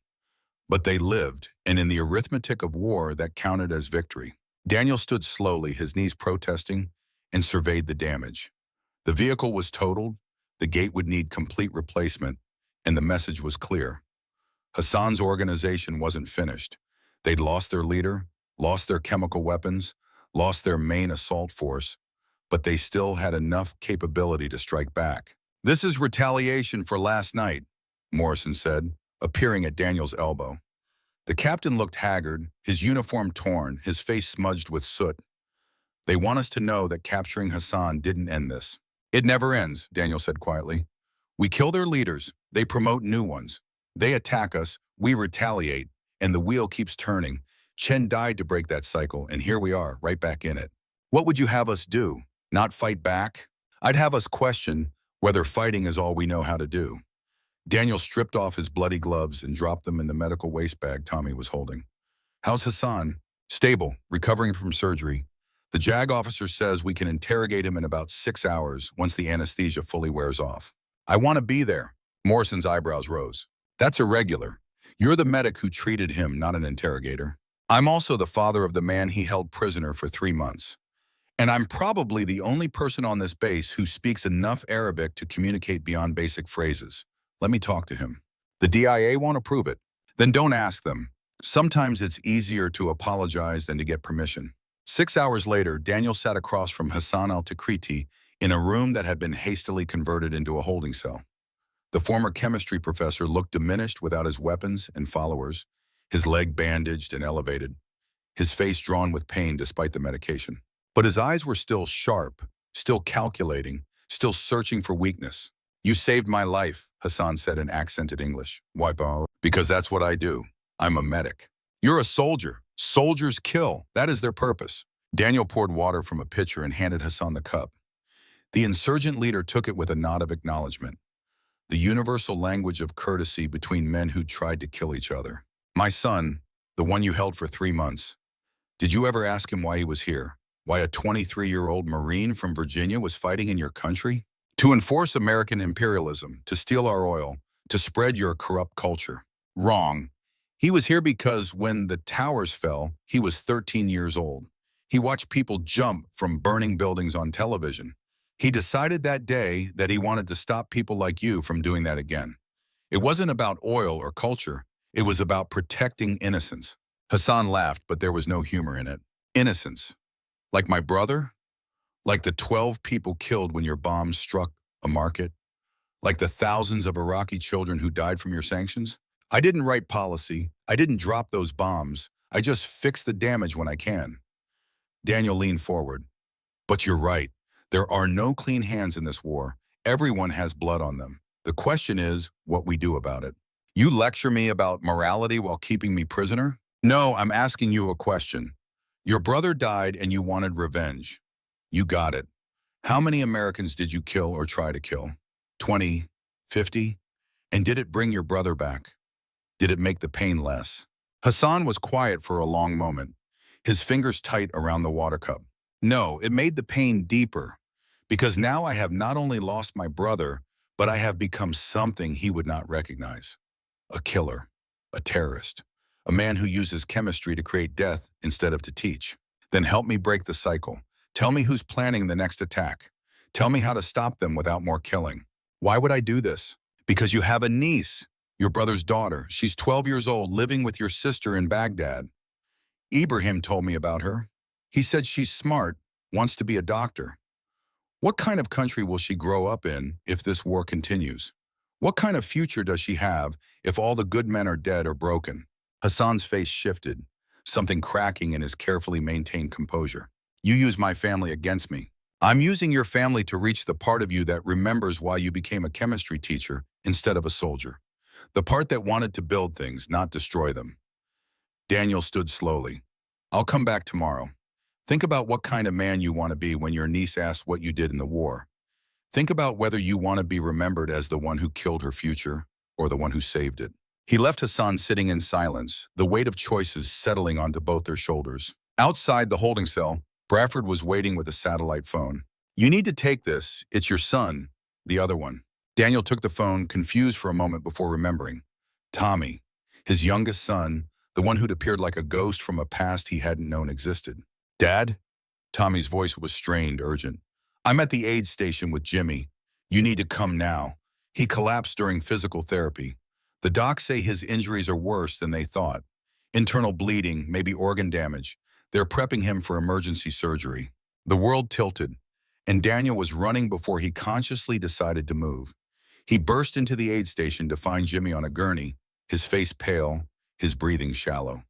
But they lived, and in the arithmetic of war, that counted as victory. Daniel stood slowly, his knees protesting, and surveyed the damage. The vehicle was totaled, the gate would need complete replacement, and the message was clear. Hassan's organization wasn't finished. They'd lost their leader, lost their chemical weapons, lost their main assault force, but they still had enough capability to strike back. "This is retaliation for last night," Morrison said, appearing at Daniel's elbow. The captain looked haggard, his uniform torn, his face smudged with soot. "They want us to know that capturing Hassan didn't end this." "It never ends," Daniel said quietly. "We kill their leaders, they promote new ones. They attack us, we retaliate, and the wheel keeps turning. Chen died to break that cycle, and here we are, right back in it. What would you have us do? Not fight back?" "I'd have us question whether fighting is all we know how to do." Daniel stripped off his bloody gloves and dropped them in the medical waste bag Tommy was holding. "How's Hassan?" "Stable, recovering from surgery. The JAG officer says we can interrogate him in about 6 hours once the anesthesia fully wears off." "I want to be there." Morrison's eyebrows rose. "That's irregular. You're the medic who treated him, not an interrogator. I'm also the father of the man he held prisoner for 3 months. And I'm probably the only person on this base who speaks enough Arabic to communicate beyond basic phrases. Let me talk to him." "The DIA won't approve it." "Then don't ask them. Sometimes it's easier to apologize than to get permission." 6 hours later, Daniel sat across from Hassan al-Takriti in a room that had been hastily converted into a holding cell. The former chemistry professor looked diminished without his weapons and followers, his leg bandaged and elevated, his face drawn with pain despite the medication. But his eyes were still sharp, still calculating, still searching for weakness. "You saved my life," Hassan said in accented English. "Why, Bo?" "Because that's what I do. I'm a medic." "You're a soldier. Soldiers kill. That is their purpose." Daniel poured water from a pitcher and handed Hassan the cup. The insurgent leader took it with a nod of acknowledgement, the universal language of courtesy between men who tried to kill each other. "My son, the one you held for 3 months, did you ever ask him why he was here? Why a 23-year-old Marine from Virginia was fighting in your country? To enforce American imperialism, to steal our oil, to spread your corrupt culture." "Wrong. He was here because when the towers fell, he was 13 years old. He watched people jump from burning buildings on television. He decided that day that he wanted to stop people like you from doing that again. It wasn't about oil or culture. It was about protecting innocence." Hassan laughed, but there was no humor in it. "Innocence? Like my brother? Like the 12 people killed when your bombs struck a market? Like the thousands of Iraqi children who died from your sanctions? I didn't write policy. I didn't drop those bombs. I just fix the damage when I can." Daniel leaned forward. "But you're right. There are no clean hands in this war. Everyone has blood on them. The question is what we do about it." "You lecture me about morality while keeping me prisoner?" "No, I'm asking you a question. Your brother died and you wanted revenge. You got it. How many Americans did you kill or try to kill? 20? 50? And did it bring your brother back? Did it make the pain less?" Hassan was quiet for a long moment, his fingers tight around the water cup. "No, it made the pain deeper. Because now I have not only lost my brother, but I have become something he would not recognize. A killer, a terrorist, a man who uses chemistry to create death instead of to teach. Then help me break the cycle. Tell me who's planning the next attack. Tell me how to stop them without more killing." "Why would I do this?" "Because you have a niece, your brother's daughter. She's 12 years old, living with your sister in Baghdad. Ibrahim told me about her. He said she's smart, wants to be a doctor. What kind of country will she grow up in if this war continues? What kind of future does she have if all the good men are dead or broken?" Hassan's face shifted, something cracking in his carefully maintained composure. "You use my family against me. I'm using your family to reach the part of you that remembers why you became a chemistry teacher instead of a soldier. The part that wanted to build things, not destroy them." Daniel stood slowly. "I'll come back tomorrow. Think about what kind of man you want to be when your niece asks what you did in the war. Think about whether you want to be remembered as the one who killed her future or the one who saved it." He left Hassan sitting in silence, the weight of choices settling onto both their shoulders. Outside the holding cell, Bradford was waiting with a satellite phone. "You need to take this. It's your son, the other one." Daniel took the phone, confused for a moment before remembering. Tommy. his youngest son, the one who'd appeared like a ghost from a past he hadn't known existed. "Dad?" Tommy's voice was strained, urgent. "I'm at the aid station with Jimmy. You need to come now." He collapsed during physical therapy. The docs say his injuries are worse than they thought. Internal bleeding, maybe organ damage. They're prepping him for emergency surgery. The world tilted, and Daniel was running before he consciously decided to move. He burst into the aid station to find Jimmy on a gurney, his face pale, his breathing shallow.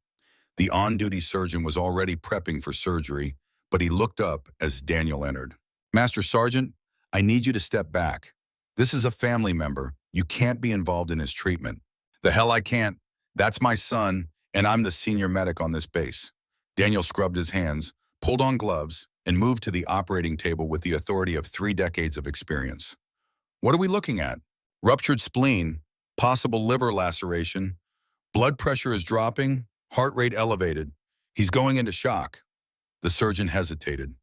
The on-duty surgeon was already prepping for surgery, but he looked up as Daniel entered. "Master Sergeant, I need you to step back. This is a family member. You can't be involved in his treatment." "The hell I can't. That's my son, and I'm the senior medic on this base." Daniel scrubbed his hands, pulled on gloves, and moved to the operating table with the authority of 3 decades of experience. "What are we looking at?" "Ruptured spleen, possible liver laceration. Blood pressure is dropping, heart rate elevated. He's going into shock." The surgeon hesitated.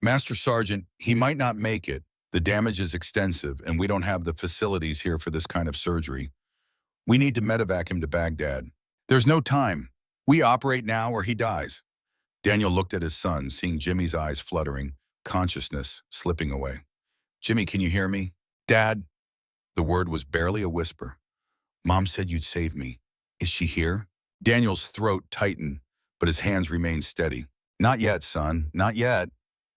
"Master Sergeant, he might not make it. The damage is extensive, and we don't have the facilities here for this kind of surgery. We need to medevac him to Baghdad." "There's no time. We operate now or he dies." Daniel looked at his son, seeing Jimmy's eyes fluttering, consciousness slipping away. "Jimmy, can you hear me?" "Dad." The word was barely a whisper. "Mom said you'd save me. Is she here?" Daniel's throat tightened, but his hands remained steady. "Not yet, son, not yet.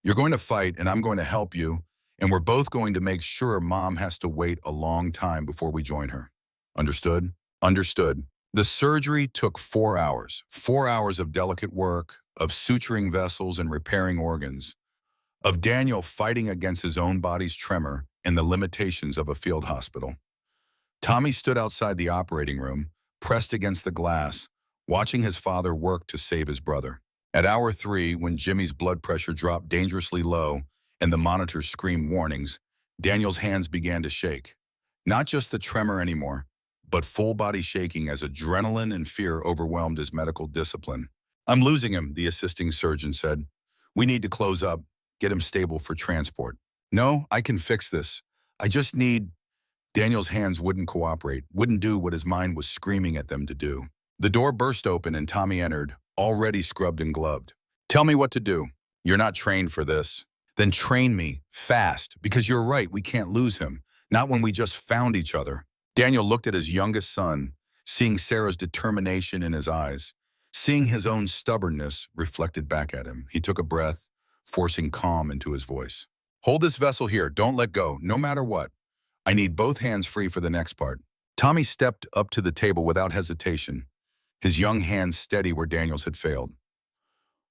You're going to fight, and I'm going to help you, and we're both going to make sure Mom has to wait a long time before we join her. Understood?" "Understood." The surgery took 4 hours. 4 hours of delicate work, of suturing vessels and repairing organs, of Daniel fighting against his own body's tremor and the limitations of a field hospital. Tommy stood outside the operating room, pressed against the glass, watching his father work to save his brother. At hour 3, when Jimmy's blood pressure dropped dangerously low and the monitors screamed warnings, Daniel's hands began to shake. Not just the tremor anymore, but full body shaking as adrenaline and fear overwhelmed his medical discipline. "I'm losing him," the assisting surgeon said. "We need to close up, get him stable for transport." "No, I can fix this. I just need—" Daniel's hands wouldn't cooperate, wouldn't do what his mind was screaming at them to do. The door burst open and Tommy entered, already scrubbed and gloved. "Tell me what to do." "You're not trained for this." "Then train me, fast, because you're right, we can't lose him. Not when we just found each other." Daniel looked at his youngest son, seeing Sarah's determination in his eyes, seeing his own stubbornness reflected back at him. He took a breath, forcing calm into his voice. "Hold this vessel here, don't let go, no matter what. I need both hands free for the next part." Tommy stepped up to the table without hesitation, his young hands steady where Daniel's had failed.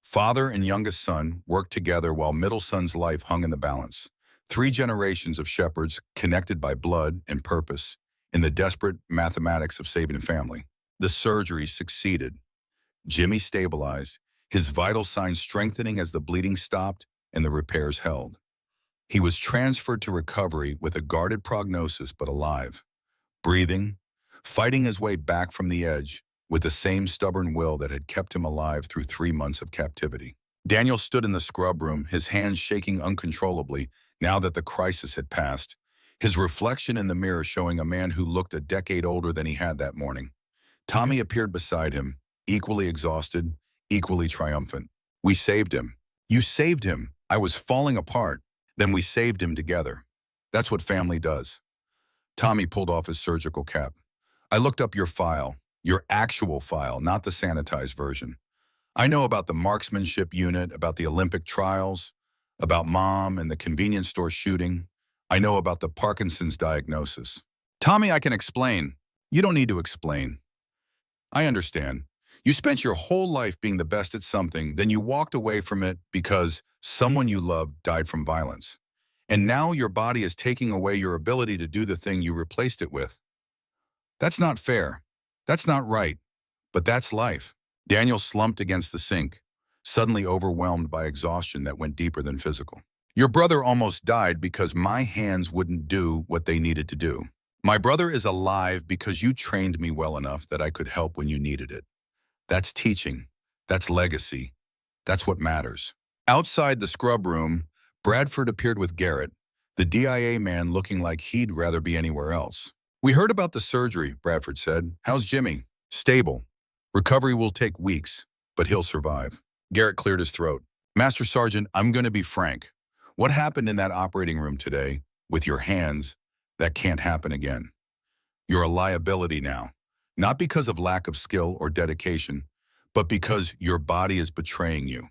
Father and youngest son worked together while middle son's life hung in the balance. 3 generations of shepherds connected by blood and purpose in the desperate mathematics of saving a family. The surgery succeeded. Jimmy stabilized, his vital signs strengthening as the bleeding stopped and the repairs held. He was transferred to recovery with a guarded prognosis but alive, breathing, fighting his way back from the edge with the same stubborn will that had kept him alive through 3 months of captivity. Daniel stood in the scrub room, his hands shaking uncontrollably now that the crisis had passed, his reflection in the mirror showing a man who looked a decade older than he had that morning. Tommy appeared beside him, equally exhausted, equally triumphant. "We saved him." "You saved him. I was falling apart. Then we saved him together. That's what family does." Tommy pulled off his surgical cap. "I looked up your file, your actual file, not the sanitized version. I know about the marksmanship unit, about the Olympic trials, about Mom and the convenience store shooting. I know about the Parkinson's diagnosis." "Tommy, I can explain." "You don't need to explain. I understand. You spent your whole life being the best at something, then you walked away from it because someone you loved died from violence. And now your body is taking away your ability to do the thing you replaced it with. That's not fair. That's not right. But that's life." Daniel slumped against the sink, suddenly overwhelmed by exhaustion that went deeper than physical. "Your brother almost died because my hands wouldn't do what they needed to do. My brother is alive because you trained me well enough that I could help when you needed it. That's teaching. That's legacy. That's what matters." Outside the scrub room, Bradford appeared with Garrett, the DIA man looking like he'd rather be anywhere else. "We heard about the surgery," Bradford said. "How's Jimmy?" Stable. Recovery will take weeks, but he'll survive. Garrett cleared his throat. Master Sergeant, I'm going to be frank. What happened in that operating room today, with your hands, that can't happen again. You're a liability now. Not because of lack of skill or dedication, but because your body is betraying you.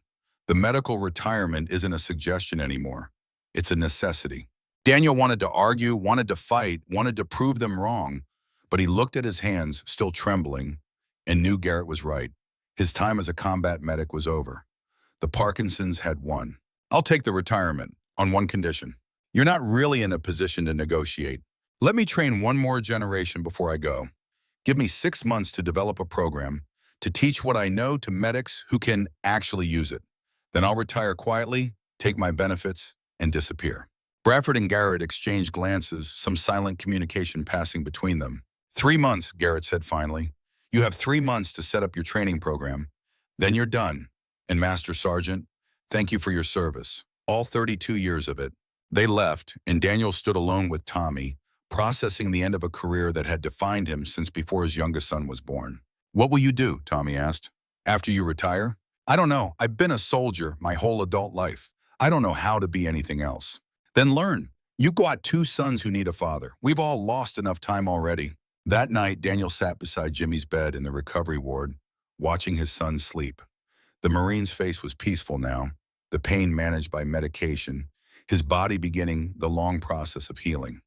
The medical retirement isn't a suggestion anymore. It's a necessity. Daniel wanted to argue, wanted to fight, wanted to prove them wrong, but he looked at his hands, still trembling, and knew Garrett was right. His time as a combat medic was over. The Parkinsons had won. I'll take the retirement, on one condition. You're not really in a position to negotiate. Let me train one more generation before I go. Give me 6 months to develop a program, to teach what I know to medics who can actually use it. Then I'll retire quietly, take my benefits, and disappear. Bradford and Garrett exchanged glances, some silent communication passing between them. 3 months, Garrett said finally. You have 3 months to set up your training program. Then you're done. And Master Sergeant, thank you for your service. All 32 years of it. They left, and Daniel stood alone with Tommy, processing the end of a career that had defined him since before his youngest son was born. What will you do? Tommy asked. After you retire? I don't know. I've been a soldier my whole adult life. I don't know how to be anything else. Then learn. You've got 2 sons who need a father. We've all lost enough time already. That night, Daniel sat beside Jimmy's bed in the recovery ward, watching his son sleep. The Marine's face was peaceful now, the pain managed by medication, his body beginning the long process of healing.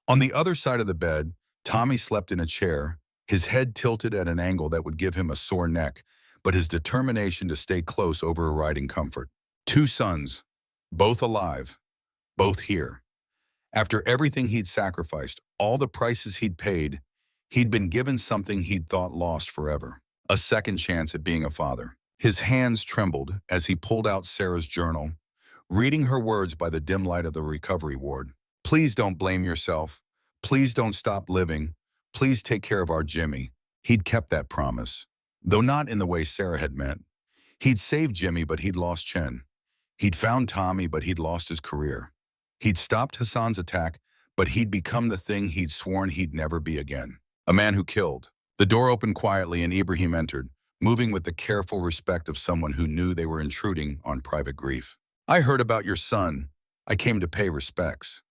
On the other side of the bed, Tommy slept in a chair, his head tilted at an angle that would give him a sore neck, but his determination to stay close overriding comfort. 2 sons, both alive, both here. After everything he'd sacrificed, all the prices he'd paid, he'd been given something he'd thought lost forever. A second chance at being a father. His hands trembled as he pulled out Sarah's journal, reading her words by the dim light of the recovery ward. Please don't blame yourself. Please don't stop living. Please take care of our Jimmy. He'd kept that promise, though not in the way Sarah had meant. He'd saved Jimmy, but he'd lost Chen. He'd found Tommy, but he'd lost his career. He'd stopped Hassan's attack, but he'd become the thing he'd sworn he'd never be again. A man who killed. The door opened quietly and Ibrahim entered, moving with the careful respect of someone who knew they were intruding on private grief. I heard about your son. I came to pay respects.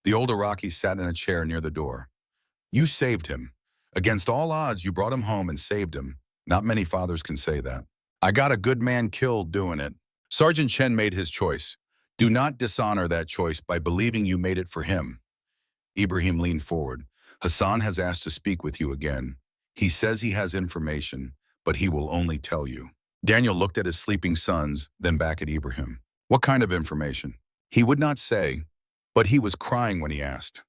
The old Iraqi sat in a chair near the door. You saved him. Against all odds, you brought him home and saved him. Not many fathers can say that. I got a good man killed doing it. Sergeant Chen made his choice. Do not dishonor that choice by believing you made it for him. Ibrahim leaned forward. Hassan has asked to speak with you again. He says he has information, but he will only tell you. Daniel looked at his sleeping sons, then back at Ibrahim. What kind of information? He would not say, but he was crying when he asked.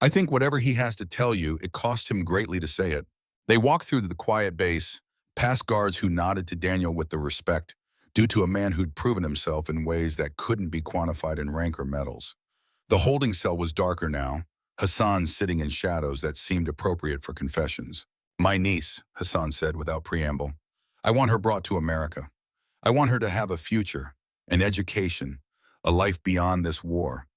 I think whatever he has to tell you, it cost him greatly to say it. They walked through the quiet base, past guards who nodded to Daniel with the respect, due to a man who'd proven himself in ways that couldn't be quantified in rank or medals. The holding cell was darker now, Hassan sitting in shadows that seemed appropriate for confessions. My niece, Hassan said without preamble. I want her brought to America. I want her to have a future, an education, a life beyond this war.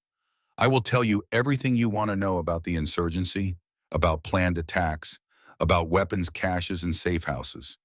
I will tell you everything you want to know about the insurgency, about planned attacks, about weapons caches and safe houses.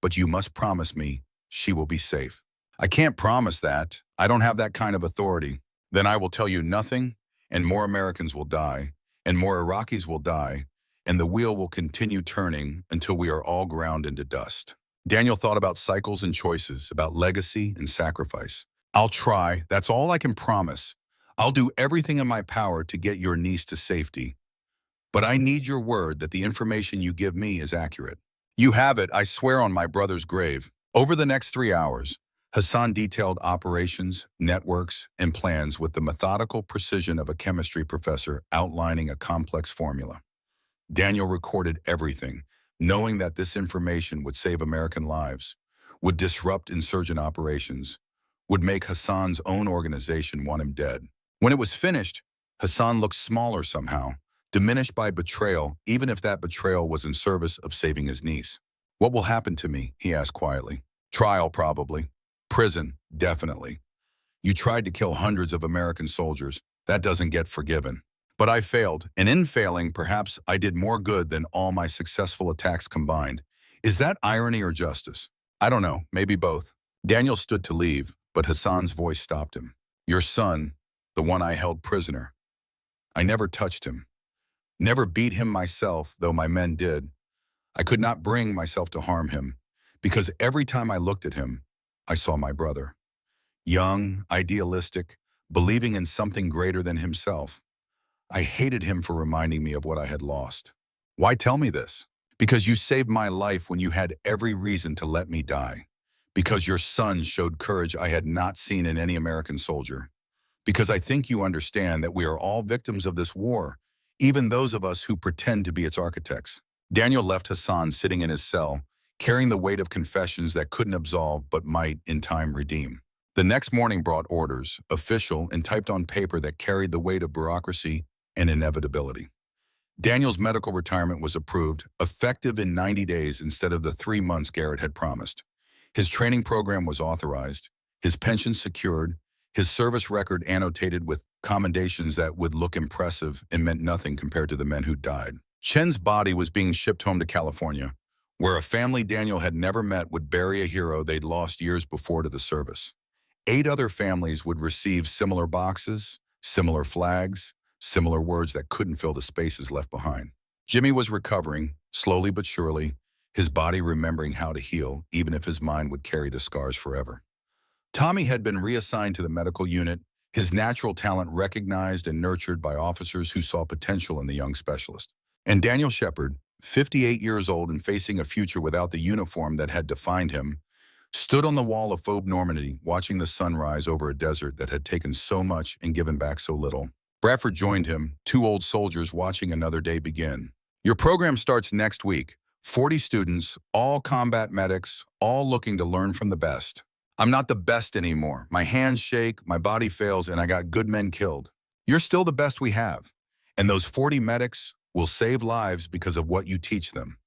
But you must promise me she will be safe. I can't promise that. I don't have that kind of authority. Then I will tell you nothing, and more Americans will die, and more Iraqis will die, and the wheel will continue turning until we are all ground into dust. Daniel thought about cycles and choices, about legacy and sacrifice. I'll try. That's all I can promise. I'll do everything in my power to get your niece to safety. But I need your word that the information you give me is accurate. You have it, I swear on my brother's grave. Over the next 3 hours, Hassan detailed operations, networks, and plans with the methodical precision of a chemistry professor outlining a complex formula. Daniel recorded everything, knowing that this information would save American lives, would disrupt insurgent operations, would make Hassan's own organization want him dead. When it was finished, Hassan looked smaller somehow, diminished by betrayal, even if that betrayal was in service of saving his niece. What will happen to me? He asked quietly. Trial, probably. Prison, definitely. You tried to kill hundreds of American soldiers. That doesn't get forgiven. But I failed, and in failing, perhaps I did more good than all my successful attacks combined. Is that irony or justice? I don't know, maybe both. Daniel stood to leave, but Hassan's voice stopped him. Your son, the one I held prisoner. I never touched him. Never beat him myself, though my men did. I could not bring myself to harm him, because every time I looked at him, I saw my brother. Young, idealistic, believing in something greater than himself. I hated him for reminding me of what I had lost. Why tell me this? Because you saved my life when you had every reason to let me die. Because your son showed courage I had not seen in any American soldier. Because I think you understand that we are all victims of this war, even those of us who pretend to be its architects. Daniel left Hassan sitting in his cell, carrying the weight of confessions that couldn't absolve but might, in time, redeem. The next morning brought orders, official and typed on paper that carried the weight of bureaucracy and inevitability. Daniel's medical retirement was approved, effective in 90 days instead of the 3 months Garrett had promised. His training program was authorized, his pension secured, his service record annotated with commendations that would look impressive and meant nothing compared to the men who died. Chen's body was being shipped home to California, where a family Daniel had never met would bury a hero they'd lost years before to the service. 8 other families would receive similar boxes, similar flags, similar words that couldn't fill the spaces left behind. Jimmy was recovering, slowly but surely, his body remembering how to heal, even if his mind would carry the scars forever. Tommy had been reassigned to the medical unit, his natural talent recognized and nurtured by officers who saw potential in the young specialist. And Daniel Shepard, 58 years old and facing a future without the uniform that had defined him, stood on the wall of Faubourg Normandy, watching the sun rise over a desert that had taken so much and given back so little. Bradford joined him, 2 old soldiers watching another day begin. Your program starts next week. 40 students, all combat medics, all looking to learn from the best. I'm not the best anymore. My hands shake, my body fails, and I got good men killed. You're still the best we have. And those 40 medics will save lives because of what you teach them.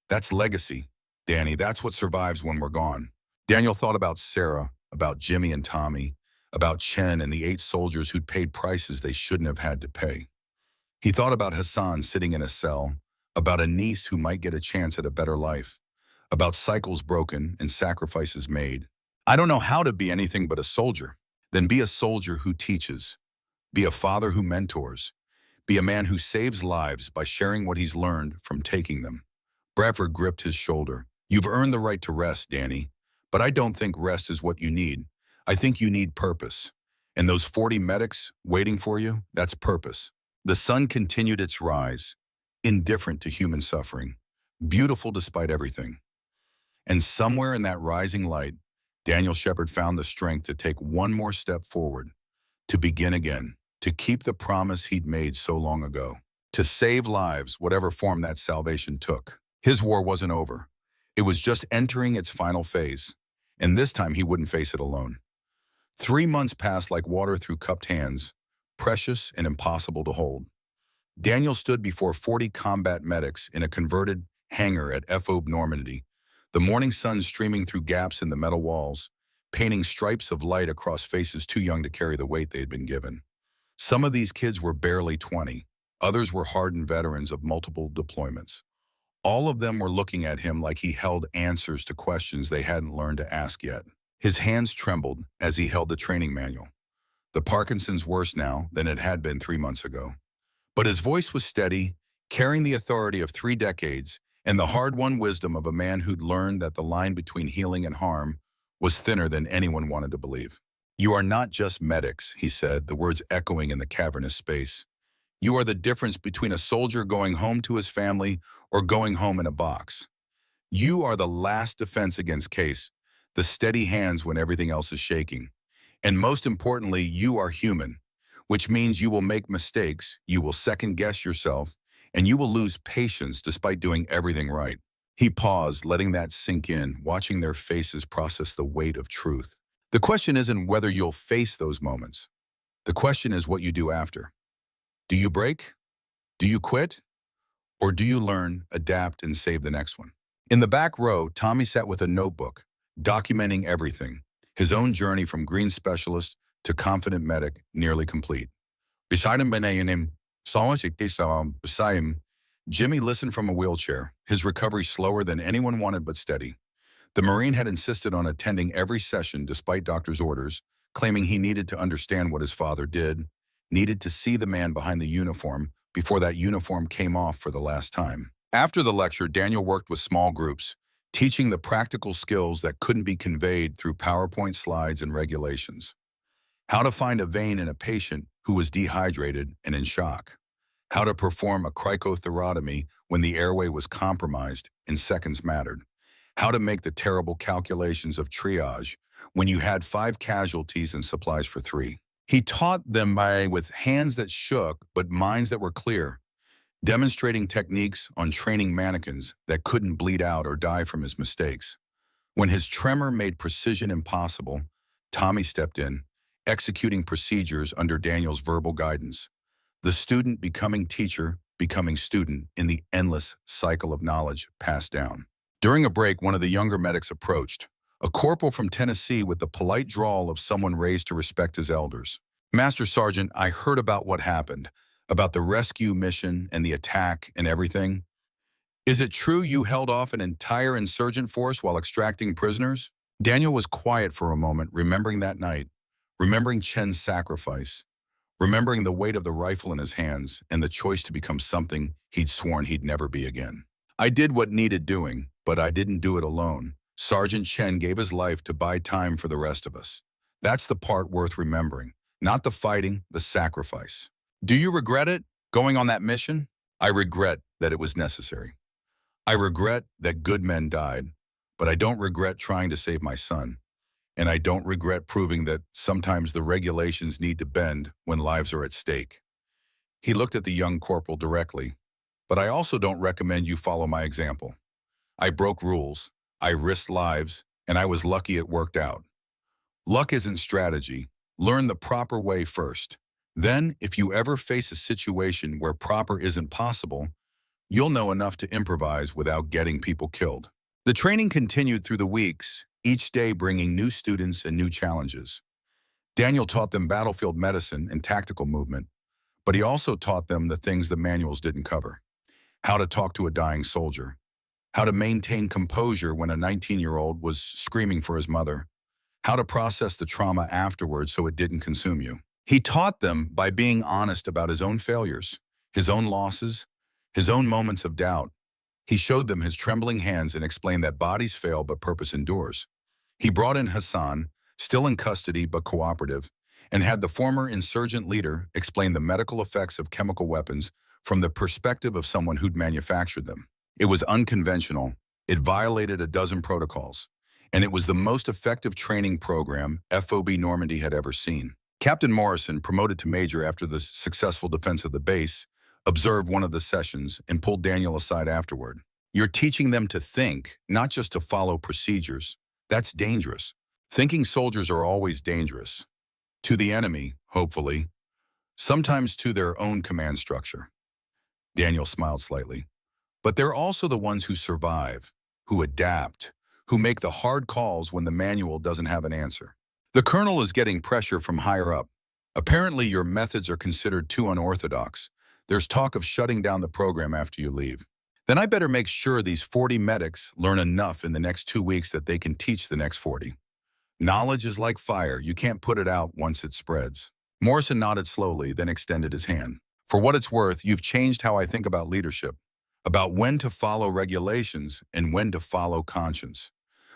That's legacy, Danny. That's what survives when we're gone. Daniel thought about Sarah, about Jimmy and Tommy, about Chen and the 8 soldiers who'd paid prices they shouldn't have had to pay. He thought about Hassan sitting in a cell, about a niece who might get a chance at a better life, about cycles broken and sacrifices made. I don't know how to be anything but a soldier. Then be a soldier who teaches. Be a father who mentors. Be a man who saves lives by sharing what he's learned from taking them. Bradford gripped his shoulder. You've earned the right to rest, Danny. But I don't think rest is what you need. I think you need purpose. And those 40 medics waiting for you, that's purpose. The sun continued its rise, indifferent to human suffering, beautiful despite everything. And somewhere in that rising light, Daniel Shepard found the strength to take one more step forward, to begin again, to keep the promise he'd made so long ago, to save lives, whatever form that salvation took. His war wasn't over. It was just entering its final phase, and this time he wouldn't face it alone. 3 months passed like water through cupped hands, precious and impossible to hold. Daniel stood before 40 combat medics in a converted hangar at Faubourg Normandy, the morning sun streaming through gaps in the metal walls, painting stripes of light across faces too young to carry the weight they had been given. Some of these kids were barely 20. Others were hardened veterans of multiple deployments. All of them were looking at him like he held answers to questions they hadn't learned to ask yet. His hands trembled as he held the training manual. The Parkinson's worse now than it had been 3 months ago. But his voice was steady, carrying the authority of 3 decades and the hard-won wisdom of a man who'd learned that the line between healing and harm was thinner than anyone wanted to believe. You are not just medics, he said, the words echoing in the cavernous space. You are the difference between a soldier going home to his family or going home in a box. You are the last defense against case, the steady hands when everything else is shaking. And most importantly, you are human, which means you will make mistakes, you will second-guess yourself, and you will lose patience despite doing everything right. He paused, letting that sink in, watching their faces process the weight of truth. The question isn't whether you'll face those moments. The question is what you do after. Do you break? Do you quit? Or do you learn, adapt, and save the next one? In the back row, Tommy sat with a notebook, documenting everything, his own journey from green specialist to confident medic nearly complete. Beside him, Jimmy listened from a wheelchair, his recovery slower than anyone wanted but steady. The Marine had insisted on attending every session despite doctor's orders, claiming he needed to understand what his father did, needed to see the man behind the uniform before that uniform came off for the last time. After the lecture, Daniel worked with small groups, teaching the practical skills that couldn't be conveyed through PowerPoint slides and regulations. How to find a vein in a patient who was dehydrated and in shock. How to perform a cricothyrotomy when the airway was compromised and seconds mattered. How to make the terrible calculations of triage when you had 5 casualties and supplies for 3. He taught them with hands that shook but minds that were clear, demonstrating techniques on training mannequins that couldn't bleed out or die from his mistakes. When his tremor made precision impossible, Tommy stepped in, executing procedures under Daniel's verbal guidance. The student becoming teacher, becoming student in the endless cycle of knowledge passed down. During a break, one of the younger medics approached, a corporal from Tennessee with the polite drawl of someone raised to respect his elders. "Master Sergeant, I heard about what happened, about the rescue mission and the attack and everything. Is it true you held off an entire insurgent force while extracting prisoners?" Daniel was quiet for a moment, remembering that night, remembering Chen's sacrifice, remembering the weight of the rifle in his hands and the choice to become something he'd sworn he'd never be again. "I did what needed doing, but I didn't do it alone. Sergeant Chen gave his life to buy time for the rest of us. That's the part worth remembering, not the fighting, the sacrifice." "Do you regret it, going on that mission?" "I regret that it was necessary. I regret that good men died, but I don't regret trying to save my son. And I don't regret proving that sometimes the regulations need to bend when lives are at stake." He looked at the young corporal directly. "But I also don't recommend you follow my example. I broke rules, I risked lives, and I was lucky it worked out. Luck isn't strategy. Learn the proper way first. Then, if you ever face a situation where proper isn't possible, you'll know enough to improvise without getting people killed." The training continued through the weeks, each day bringing new students and new challenges. Daniel taught them battlefield medicine and tactical movement, but he also taught them the things the manuals didn't cover. How to talk to a dying soldier. How to maintain composure when a 19-year-old was screaming for his mother. How to process the trauma afterwards so it didn't consume you. He taught them by being honest about his own failures, his own losses, his own moments of doubt. He showed them his trembling hands and explained that bodies fail but purpose endures. He brought in Hassan, still in custody but cooperative, and had the former insurgent leader explain the medical effects of chemical weapons from the perspective of someone who'd manufactured them. It was unconventional, it violated a dozen protocols, and it was the most effective training program FOB Normandy had ever seen. Captain Morrison, promoted to major after the successful defense of the base, observed one of the sessions and pulled Daniel aside afterward. "You're teaching them to think, not just to follow procedures. That's dangerous. Thinking soldiers are always dangerous. To the enemy, hopefully. Sometimes to their own command structure." Daniel smiled slightly. "But they're also the ones who survive, who adapt, who make the hard calls when the manual doesn't have an answer. The colonel is getting pressure from higher up. Apparently your methods are considered too unorthodox. There's talk of shutting down the program after you leave. Then I better make sure these 40 medics learn enough in the next 2 weeks that they can teach the next 40. Knowledge is like fire. You can't put it out once it spreads." Morrison nodded slowly, then extended his hand. "For what it's worth, you've changed how I think about leadership, about when to follow regulations and when to follow conscience.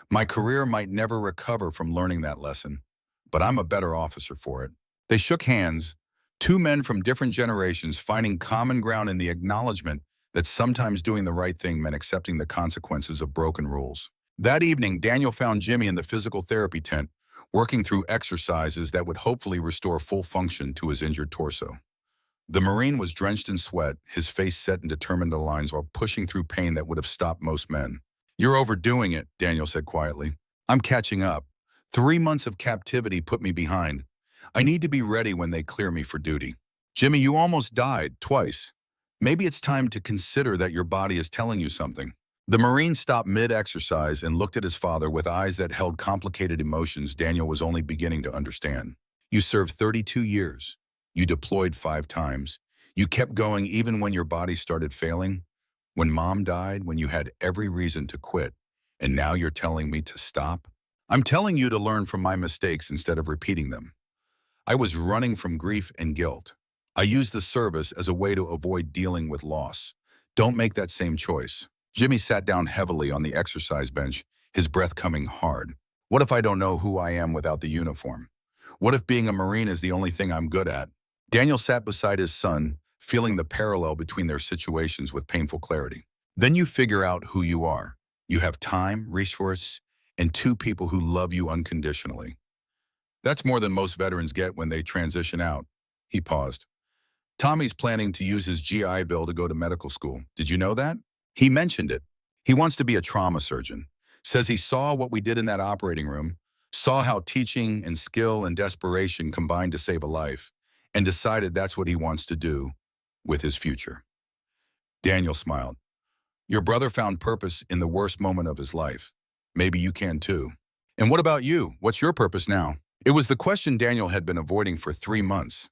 My career might never recover from learning that lesson, but I'm a better officer for it." They shook hands, two men from different generations finding common ground in the acknowledgement that sometimes doing the right thing meant accepting the consequences of broken rules. That evening, Daniel found Jimmy in the physical therapy tent, working through exercises that would hopefully restore full function to his injured torso. The Marine was drenched in sweat, his face set in determined lines while pushing through pain that would have stopped most men. "You're overdoing it," Daniel said quietly. "I'm catching up. 3 months of captivity put me behind. I need to be ready when they clear me for duty." "Jimmy, you almost died, twice. Maybe it's time to consider that your body is telling you something." The Marine stopped mid-exercise and looked at his father with eyes that held complicated emotions Daniel was only beginning to understand. "You served 32 years. You deployed 5 times. You kept going even when your body started failing. When Mom died, when you had every reason to quit, and now you're telling me to stop? I'm telling you to learn from my mistakes instead of repeating them. I was running from grief and guilt. I used the service as a way to avoid dealing with loss. Don't make that same choice. Jimmy sat down heavily on the exercise bench, his breath coming hard. What if I don't know who I am without the uniform? What if being a Marine is the only thing I'm good at? Daniel sat beside his son, feeling the parallel between their situations with painful clarity. Then you figure out who you are. You have time, resource, and two people who love you unconditionally. That's more than most veterans get when they transition out. He paused. Tommy's planning to use his GI Bill to go to medical school. Did you know that? He mentioned it. He wants to be a trauma surgeon. Says he saw what we did in that operating room, saw how teaching and skill and desperation combined to save a life, and decided that's what he wants to do with his future. Daniel smiled. Your brother found purpose in the worst moment of his life. Maybe you can too. And what about you? What's your purpose now? It was the question Daniel had been avoiding for 3 months.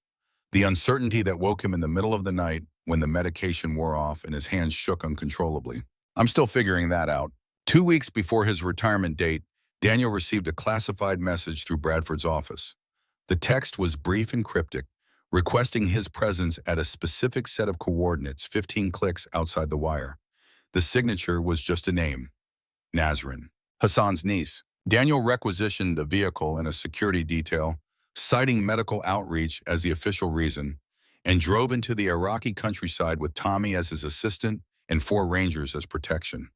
The uncertainty that woke him in the middle of the night when the medication wore off and his hands shook uncontrollably. I'm still figuring that out. 2 weeks before his retirement date, Daniel received a classified message through Bradford's office. The text was brief and cryptic, requesting his presence at a specific set of coordinates 15 clicks outside the wire. The signature was just a name, Nazrin, Hassan's niece. Daniel requisitioned a vehicle and a security detail, citing medical outreach as the official reason, and drove into the Iraqi countryside with Tommy as his assistant and 4 rangers as protection.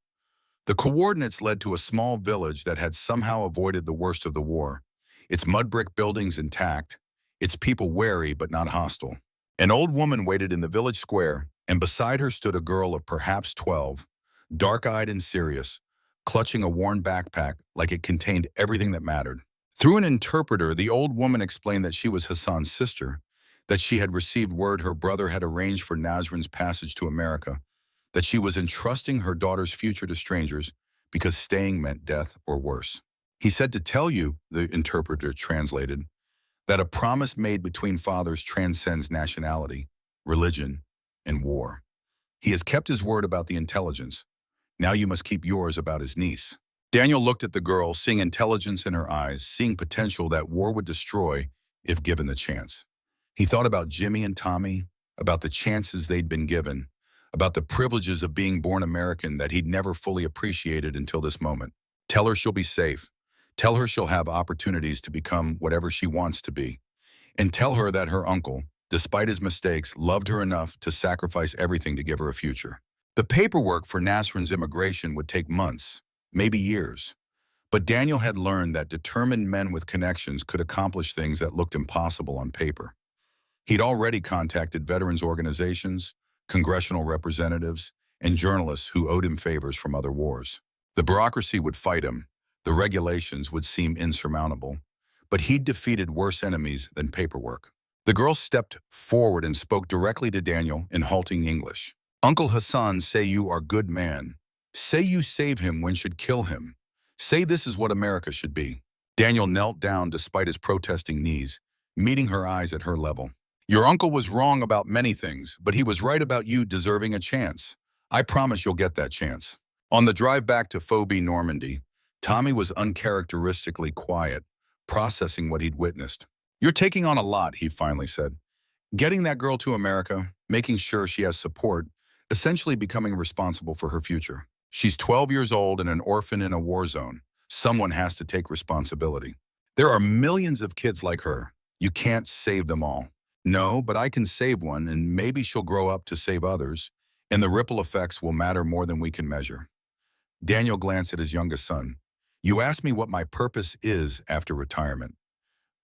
The coordinates led to a small village that had somehow avoided the worst of the war, its mud brick buildings intact, its people wary but not hostile. An old woman waited in the village square, and beside her stood a girl of perhaps 12, dark-eyed and serious, clutching a worn backpack like it contained everything that mattered. Through an interpreter, the old woman explained that she was Hassan's sister, that she had received word her brother had arranged for Nazrin's passage to America, that she was entrusting her daughter's future to strangers because staying meant death or worse. He said to tell you, the interpreter translated, that a promise made between fathers transcends nationality, religion, and war. He has kept his word about the intelligence. Now you must keep yours about his niece. Daniel looked at the girl, seeing intelligence in her eyes, seeing potential that war would destroy if given the chance. He thought about Jimmy and Tommy, about the chances they'd been given, about the privileges of being born American that he'd never fully appreciated until this moment. Tell her she'll be safe. Tell her she'll have opportunities to become whatever she wants to be. And tell her that her uncle, despite his mistakes, loved her enough to sacrifice everything to give her a future. The paperwork for Nasrin's immigration would take months, maybe years. But Daniel had learned that determined men with connections could accomplish things that looked impossible on paper. He'd already contacted veterans organizations, congressional representatives, and journalists who owed him favors from other wars. The bureaucracy would fight him. The regulations would seem insurmountable. But he'd defeated worse enemies than paperwork. The girl stepped forward and spoke directly to Daniel in halting English. Uncle Hassan say you are good man. Say you save him when should kill him. Say this is what America should be. Daniel knelt down despite his protesting knees, meeting her eyes at her level. Your uncle was wrong about many things, but he was right about you deserving a chance. I promise you'll get that chance. On the drive back to Phobie, Normandy, Tommy was uncharacteristically quiet, processing what he'd witnessed. You're taking on a lot, he finally said. Getting that girl to America, making sure she has support, essentially becoming responsible for her future. She's 12 years old and an orphan in a war zone. Someone has to take responsibility. There are millions of kids like her. You can't save them all. No, but I can save one, and maybe she'll grow up to save others, and the ripple effects will matter more than we can measure. Daniel glanced at his youngest son. You asked me what my purpose is after retirement.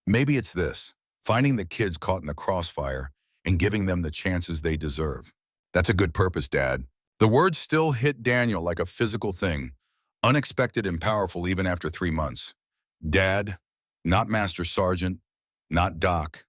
Maybe it's this, finding the kids caught in the crossfire and giving them the chances they deserve. That's a good purpose, Dad. The words still hit Daniel like a physical thing, unexpected and powerful even after 3 months. Dad, not Master Sergeant, not Doc,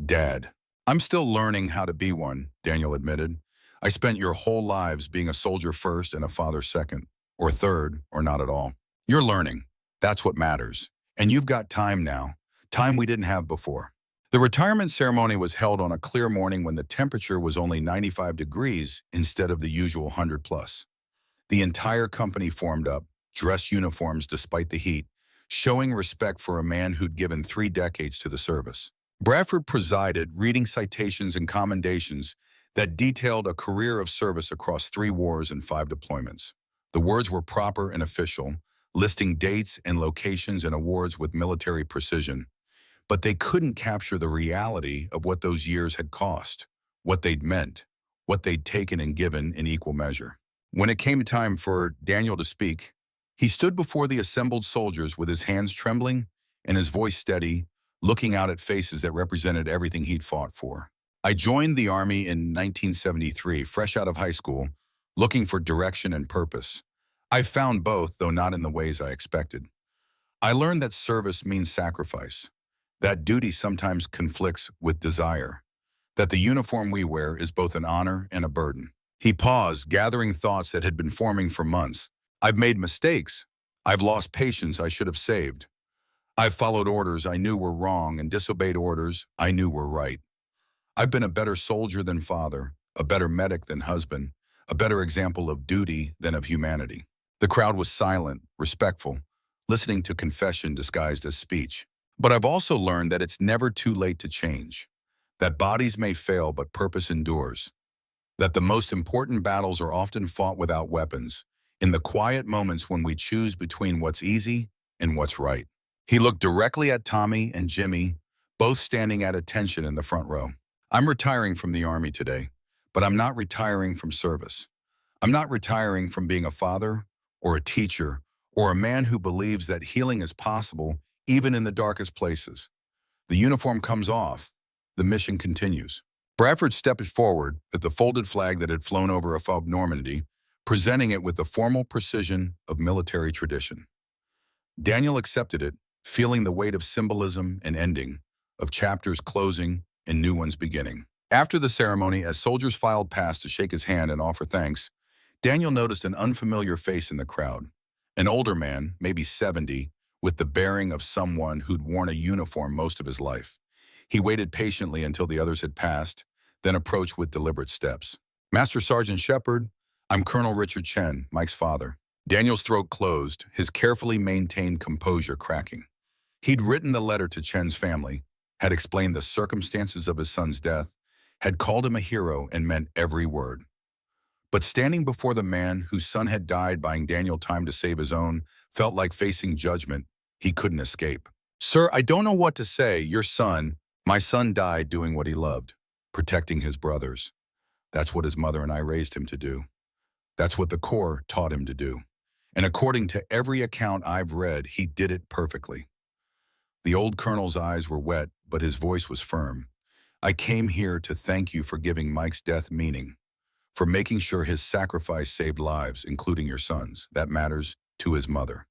Dad. I'm still learning how to be one, Daniel admitted. I spent your whole lives being a soldier first and a father second, or third, or not at all. You're learning. That's what matters. And you've got time now, time we didn't have before. The retirement ceremony was held on a clear morning when the temperature was only 95 degrees instead of the usual 100 plus. The entire company formed up, dressed uniforms despite the heat, showing respect for a man who'd given 3 decades to the service. Bradford presided, reading citations and commendations that detailed a career of service across 3 wars and 5 deployments. The words were proper and official, listing dates and locations and awards with military precision, but they couldn't capture the reality of what those years had cost, what they'd meant, what they'd taken and given in equal measure. When it came time for Daniel to speak, he stood before the assembled soldiers with his hands trembling and his voice steady, looking out at faces that represented everything he'd fought for. I joined the Army in 1973, fresh out of high school, looking for direction and purpose. I found both, though not in the ways I expected. I learned that service means sacrifice, that duty sometimes conflicts with desire, that the uniform we wear is both an honor and a burden. He paused, gathering thoughts that had been forming for months. I've made mistakes. I've lost patience I should have saved. I've followed orders I knew were wrong and disobeyed orders I knew were right. I've been a better soldier than father, a better medic than husband, a better example of duty than of humanity. The crowd was silent, respectful, listening to confession disguised as speech. But I've also learned that it's never too late to change, that bodies may fail but purpose endures, that the most important battles are often fought without weapons, in the quiet moments when we choose between what's easy and what's right. He looked directly at Tommy and Jimmy, both standing at attention in the front row. I'm retiring from the Army today, but I'm not retiring from service. I'm not retiring from being a father or a teacher or a man who believes that healing is possible even in the darkest places. The uniform comes off. The mission continues. Bradford stepped forward with the folded flag that had flown over a fog Normandy, presenting it with the formal precision of military tradition. Daniel accepted it, feeling the weight of symbolism and ending, of chapters closing and new ones beginning. After the ceremony, as soldiers filed past to shake his hand and offer thanks, Daniel noticed an unfamiliar face in the crowd. An older man, maybe 70, with the bearing of someone who'd worn a uniform most of his life. He waited patiently until the others had passed, then approached with deliberate steps. Master Sergeant Shepard, I'm Colonel Richard Chen, Mike's father. Daniel's throat closed, his carefully maintained composure cracking. He'd written the letter to Chen's family, had explained the circumstances of his son's death, had called him a hero and meant every word. But standing before the man whose son had died buying Daniel time to save his own felt like facing judgment he couldn't escape. Sir, I don't know what to say. Your son, my son died doing what he loved, protecting his brothers. That's what his mother and I raised him to do. That's what the Corps taught him to do. And according to every account I've read, he did it perfectly. The old colonel's eyes were wet, but his voice was firm. I came here to thank you for giving Mike's death meaning, for making sure his sacrifice saved lives, including your son's. That matters to his mother.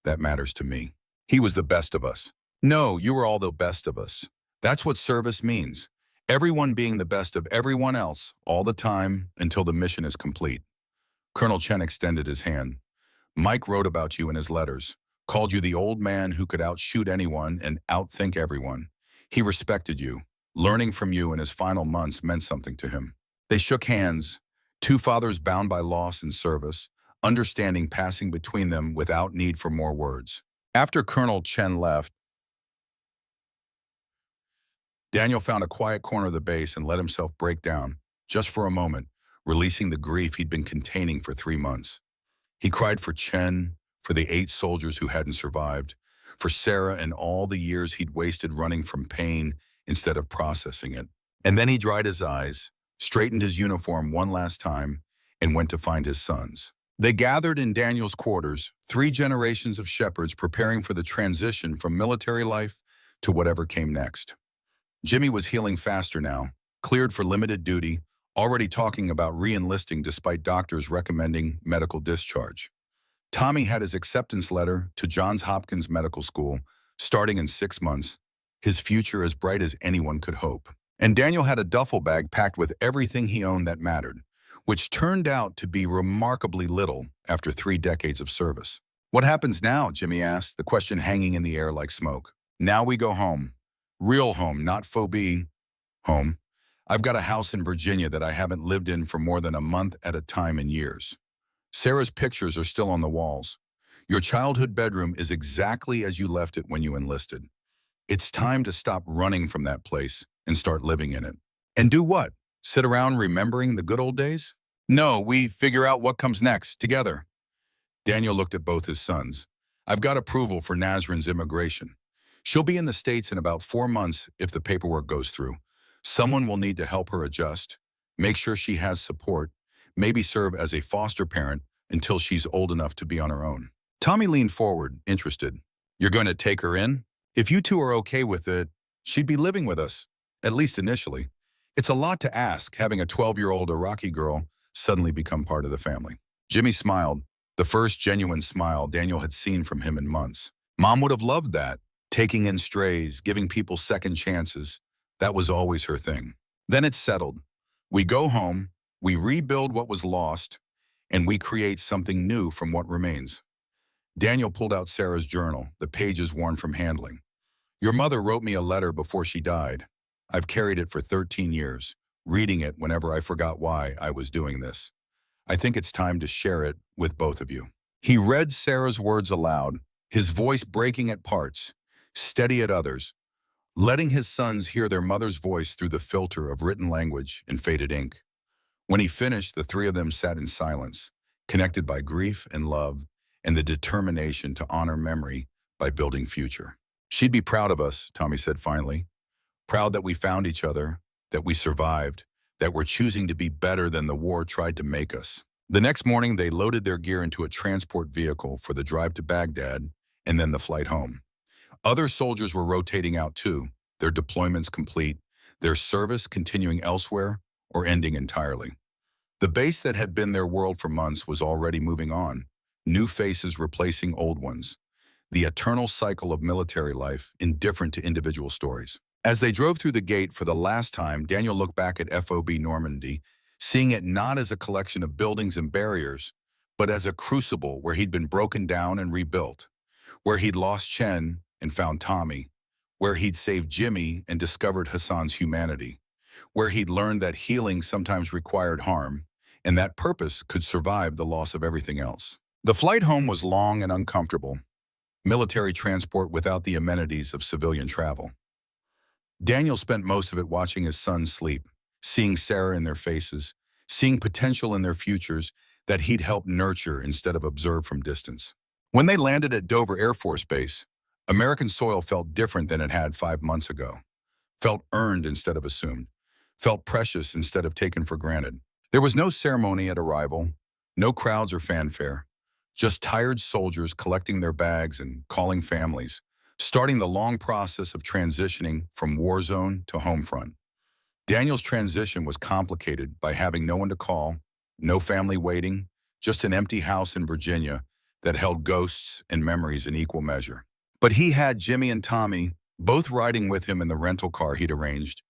That matters to me. He was the best of us. No, you were all the best of us. That's what service means. Everyone being the best of everyone else, all the time, until the mission is complete. Colonel Chen extended his hand. Mike wrote about you in his letters, called you the old man who could outshoot anyone and outthink everyone. He respected you. Learning from you in his final months meant something to him. They shook hands, two fathers bound by loss and service, understanding passing between them without need for more words. After Colonel Chen left, Daniel found a quiet corner of the base and let himself break down, just for a moment, releasing the grief he'd been containing for 3 months. He cried for Chen, for the 8 soldiers who hadn't survived, for Sarah and all the years he'd wasted running from pain instead of processing it. And then he dried his eyes, straightened his uniform one last time, and went to find his sons. They gathered in Daniel's quarters, 3 generations of shepherds preparing for the transition from military life to whatever came next. Jimmy was healing faster now, cleared for limited duty, already talking about re-enlisting despite doctors recommending medical discharge. Tommy had his acceptance letter to Johns Hopkins Medical School, starting in 6 months, his future as bright as anyone could hope. And Daniel had a duffel bag packed with everything he owned that mattered, which turned out to be remarkably little after 3 decades of service. What happens now? Jimmy asked, the question hanging in the air like smoke. Now we go home. Real home, not phobia home. I've got a house in Virginia that I haven't lived in for more than a month at a time in years. Sarah's pictures are still on the walls. Your childhood bedroom is exactly as you left it when you enlisted. It's time to stop running from that place and start living in it. And do what? Sit around remembering the good old days? No, we figure out what comes next, together. Daniel looked at both his sons. I've got approval for Nazrin's immigration. She'll be in the States in about 4 months if the paperwork goes through. Someone will need to help her adjust, make sure she has support, maybe serve as a foster parent until she's old enough to be on her own. Tommy leaned forward, interested. You're going to take her in? If you two are okay with it, she'd be living with us, at least initially. It's a lot to ask, having a 12-year-old Iraqi girl suddenly become part of the family. Jimmy smiled, the first genuine smile Daniel had seen from him in months. Mom would have loved that, taking in strays, giving people second chances. That was always her thing. Then it's settled. We go home, we rebuild what was lost, and we create something new from what remains. Daniel pulled out Sarah's journal, the pages worn from handling. Your mother wrote me a letter before she died. I've carried it for 13 years, reading it whenever I forgot why I was doing this. I think it's time to share it with both of you. He read Sarah's words aloud, his voice breaking at parts, steady at others, letting his sons hear their mother's voice through the filter of written language and faded ink. When he finished, the three of them sat in silence, connected by grief and love and the determination to honor memory by building future. She'd be proud of us, Tommy said finally. Proud that we found each other, that we survived, that we're choosing to be better than the war tried to make us. The next morning, they loaded their gear into a transport vehicle for the drive to Baghdad and then the flight home. Other soldiers were rotating out too, their deployments complete, their service continuing elsewhere or ending entirely. The base that had been their world for months was already moving on, new faces replacing old ones. The eternal cycle of military life, indifferent to individual stories. As they drove through the gate for the last time, Daniel looked back at FOB Normandy, seeing it not as a collection of buildings and barriers, but as a crucible where he'd been broken down and rebuilt, where he'd lost Chen and found Tommy, where he'd saved Jimmy and discovered Hassan's humanity, where he'd learned that healing sometimes required harm, and that purpose could survive the loss of everything else. The flight home was long and uncomfortable, military transport without the amenities of civilian travel. Daniel spent most of it watching his sons sleep, seeing Sarah in their faces, seeing potential in their futures that he'd helped nurture instead of observe from distance. When they landed at Dover Air Force Base, American soil felt different than it had 5 months ago. Felt earned instead of assumed. Felt precious instead of taken for granted. There was no ceremony at arrival, no crowds or fanfare, just tired soldiers collecting their bags and calling families, starting the long process of transitioning from war zone to home front. Daniel's transition was complicated by having no one to call, no family waiting, just an empty house in Virginia that held ghosts and memories in equal measure. But he had Jimmy and Tommy, both riding with him in the rental car he'd arranged,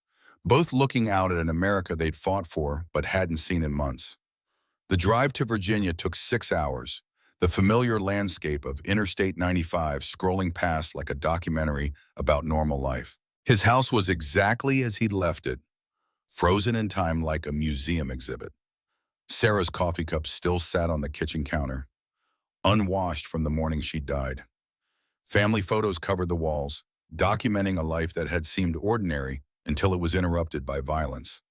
both looking out at an America they'd fought for but hadn't seen in months. The drive to Virginia took 6 hours, the familiar landscape of Interstate 95 scrolling past like a documentary about normal life. His house was exactly as he'd left it, frozen in time like a museum exhibit. Sarah's coffee cup still sat on the kitchen counter, unwashed from the morning she died. Family photos covered the walls, documenting a life that had seemed ordinary until it was interrupted by violence.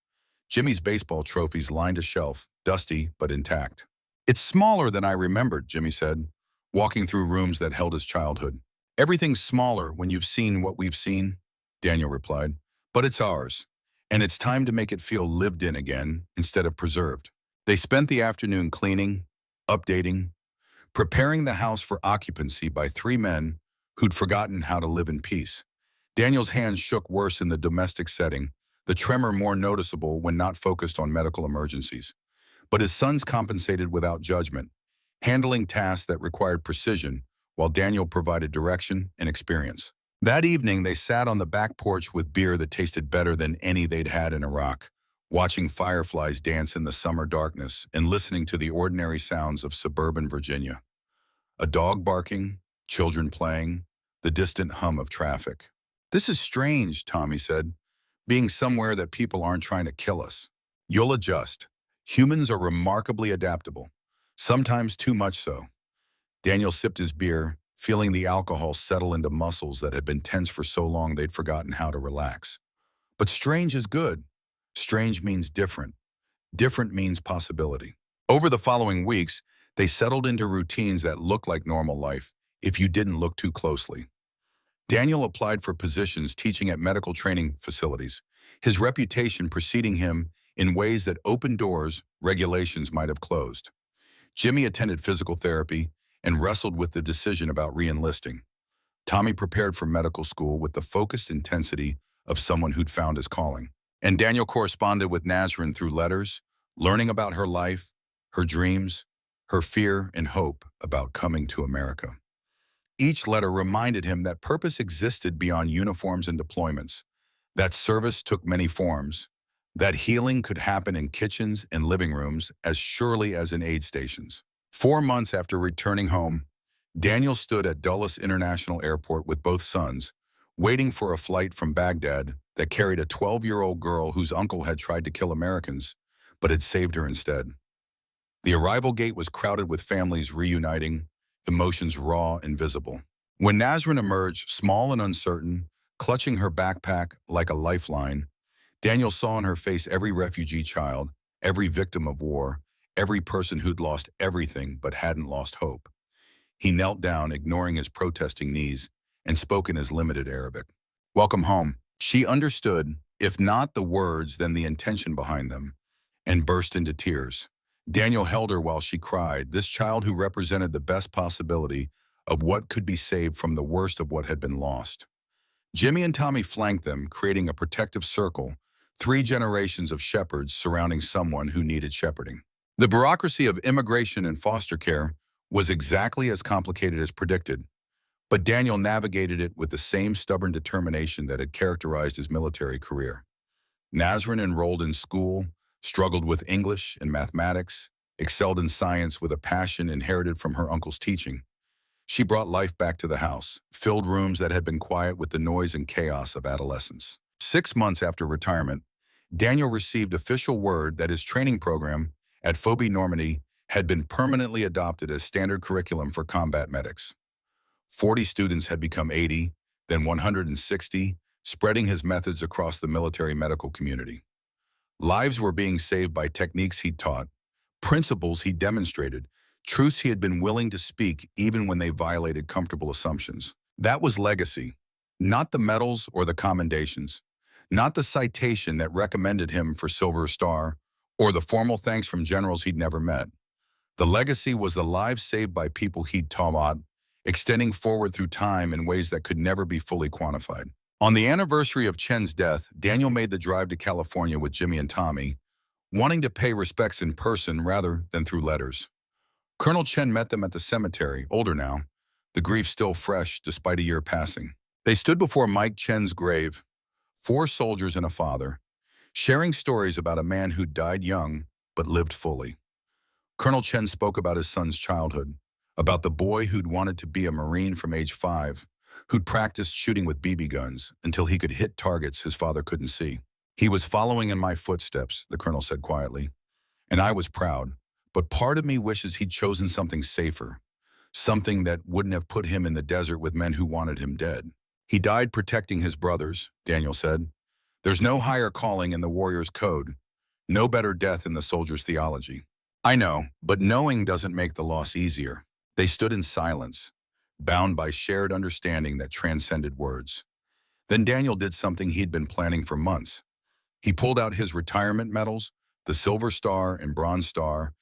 Jimmy's baseball trophies lined a shelf, dusty but intact. It's smaller than I remembered, Jimmy said, walking through rooms that held his childhood. Everything's smaller when you've seen what we've seen, Daniel replied, but it's ours, and it's time to make it feel lived in again instead of preserved. They spent the afternoon cleaning, updating, preparing the house for occupancy by 3 men who'd forgotten how to live in peace. Daniel's hands shook worse in the domestic setting, the tremor more noticeable when not focused on medical emergencies. But his sons compensated without judgment, handling tasks that required precision while Daniel provided direction and experience. That evening, they sat on the back porch with beer that tasted better than any they'd had in Iraq, watching fireflies dance in the summer darkness and listening to the ordinary sounds of suburban Virginia. A dog barking, children playing, the distant hum of traffic. "This is strange," Tommy said, "being somewhere that people aren't trying to kill us." "You'll adjust. Humans are remarkably adaptable, sometimes too much so." Daniel sipped his beer, feeling the alcohol settle into muscles that had been tense for so long they'd forgotten how to relax. But strange is good. Strange means different. Different means possibility. Over the following weeks, they settled into routines that looked like normal life if you didn't look too closely. Daniel applied for positions teaching at medical training facilities, his reputation preceding him in ways that opened doors regulations might have closed. Jimmy attended physical therapy and wrestled with the decision about re-enlisting. Tommy prepared for medical school with the focused intensity of someone who'd found his calling. And Daniel corresponded with Nazrin through letters, learning about her life, her dreams, her fear and hope about coming to America. Each letter reminded him that purpose existed beyond uniforms and deployments, that service took many forms, that healing could happen in kitchens and living rooms as surely as in aid stations. 4 months after returning home, Daniel stood at Dulles International Airport with both sons, waiting for a flight from Baghdad that carried a 12-year-old girl whose uncle had tried to kill Americans, but had saved her instead. The arrival gate was crowded with families reuniting, emotions raw and visible. When Nazrin emerged, small and uncertain, clutching her backpack like a lifeline, Daniel saw in her face every refugee child, every victim of war, every person who'd lost everything but hadn't lost hope. He knelt down, ignoring his protesting knees, and spoke in his limited Arabic. "Welcome home." She understood, if not the words, then the intention behind them, and burst into tears. Daniel held her while she cried, this child who represented the best possibility of what could be saved from the worst of what had been lost. Jimmy and Tommy flanked them, creating a protective circle, 3 generations of shepherds surrounding someone who needed shepherding. The bureaucracy of immigration and foster care was exactly as complicated as predicted, but Daniel navigated it with the same stubborn determination that had characterized his military career. Nazrin enrolled in school, struggled with English and mathematics, excelled in science with a passion inherited from her uncle's teaching. She brought life back to the house, filled rooms that had been quiet with the noise and chaos of adolescence. 6 months after retirement, Daniel received official word that his training program at Phobie Normandy had been permanently adopted as standard curriculum for combat medics. 40 students had become 80, then 160, spreading his methods across the military medical community. Lives were being saved by techniques he'd taught, principles he demonstrated, truths he had been willing to speak even when they violated comfortable assumptions. That was legacy, not the medals or the commendations, not the citation that recommended him for Silver Star or the formal thanks from generals he'd never met. The legacy was the lives saved by people he'd taught, extending forward through time in ways that could never be fully quantified. On the anniversary of Chen's death, Daniel made the drive to California with Jimmy and Tommy, wanting to pay respects in person rather than through letters. Colonel Chen met them at the cemetery, older now, the grief still fresh despite a year passing. They stood before Mike Chen's grave, 4 soldiers and a father, sharing stories about a man who died young but lived fully. Colonel Chen spoke about his son's childhood, about the boy who'd wanted to be a Marine from age 5, who'd practiced shooting with BB guns until he could hit targets his father couldn't see. "He was following in my footsteps," the colonel said quietly, "and I was proud, but part of me wishes he'd chosen something safer, something that wouldn't have put him in the desert with men who wanted him dead. He died protecting his brothers," Daniel said. "There's no higher calling in the warrior's code, no better death in the soldier's theology." "I know, but knowing doesn't make the loss easier." They stood in silence, bound by shared understanding that transcended words. Then Daniel did something he'd been planning for months. He pulled out his retirement medals, the Silver Star and Bronze Star,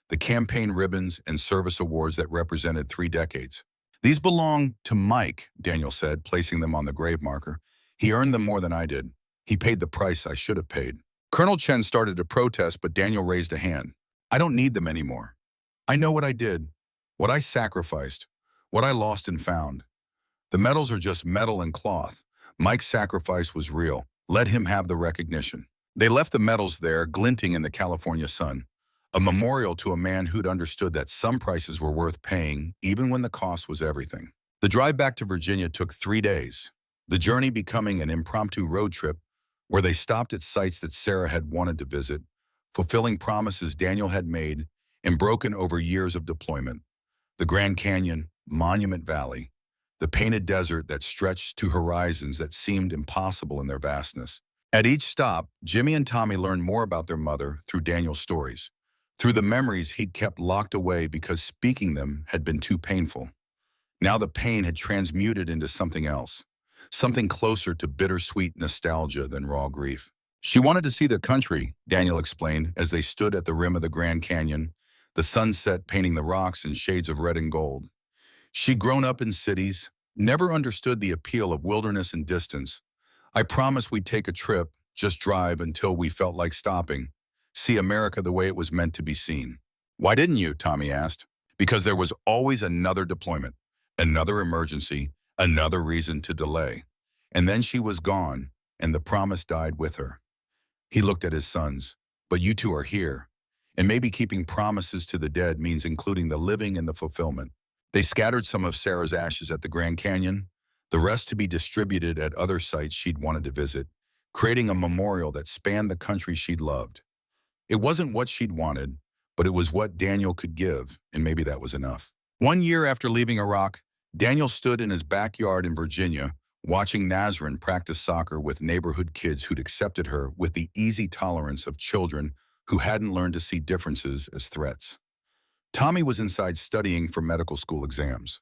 the campaign ribbons and service awards that represented 3 decades. "These belong to Mike," Daniel said, placing them on the grave marker. "He earned them more than I did. He paid the price I should have paid." Colonel Chen started to protest, but Daniel raised a hand. "I don't need them anymore. I know what I did, what I sacrificed, what I lost and found. The medals are just metal and cloth. Mike's sacrifice was real. Let him have the recognition." They left the medals there, glinting in the California sun, a memorial to a man who'd understood that some prices were worth paying, even when the cost was everything. The drive back to Virginia took 3 days. the journey becoming an impromptu road trip where they stopped at sites that Sarah had wanted to visit, fulfilling promises Daniel had made and broken over years of deployment. The Grand Canyon, Monument Valley, the painted desert that stretched to horizons that seemed impossible in their vastness. At each stop, Jimmy and Tommy learned more about their mother through Daniel's stories, through the memories he'd kept locked away because speaking them had been too painful. Now the pain had transmuted into something else, something closer to bittersweet nostalgia than raw grief. She wanted to see the country, Daniel explained, as they stood at the rim of the Grand Canyon, the sunset painting the rocks in shades of red and gold. She'd grown up in cities, never understood the appeal of wilderness and distance. I promised we'd take a trip, just drive until we felt like stopping, see America the way it was meant to be seen. Why didn't you? Tommy asked. Because there was always another deployment, another emergency, another reason to delay. And then she was gone, and the promise died with her. He looked at his sons. But you two are here. And maybe keeping promises to the dead means including the living and the fulfillment. They scattered some of Sarah's ashes at the Grand Canyon, the rest to be distributed at other sites she'd wanted to visit, creating a memorial that spanned the country she'd loved. It wasn't what she'd wanted, but it was what Daniel could give, and maybe that was enough. 1 year after leaving Iraq, Daniel stood in his backyard in Virginia, watching Nazrin practice soccer with neighborhood kids who'd accepted her with the easy tolerance of children who hadn't learned to see differences as threats. Tommy was inside studying for medical school exams.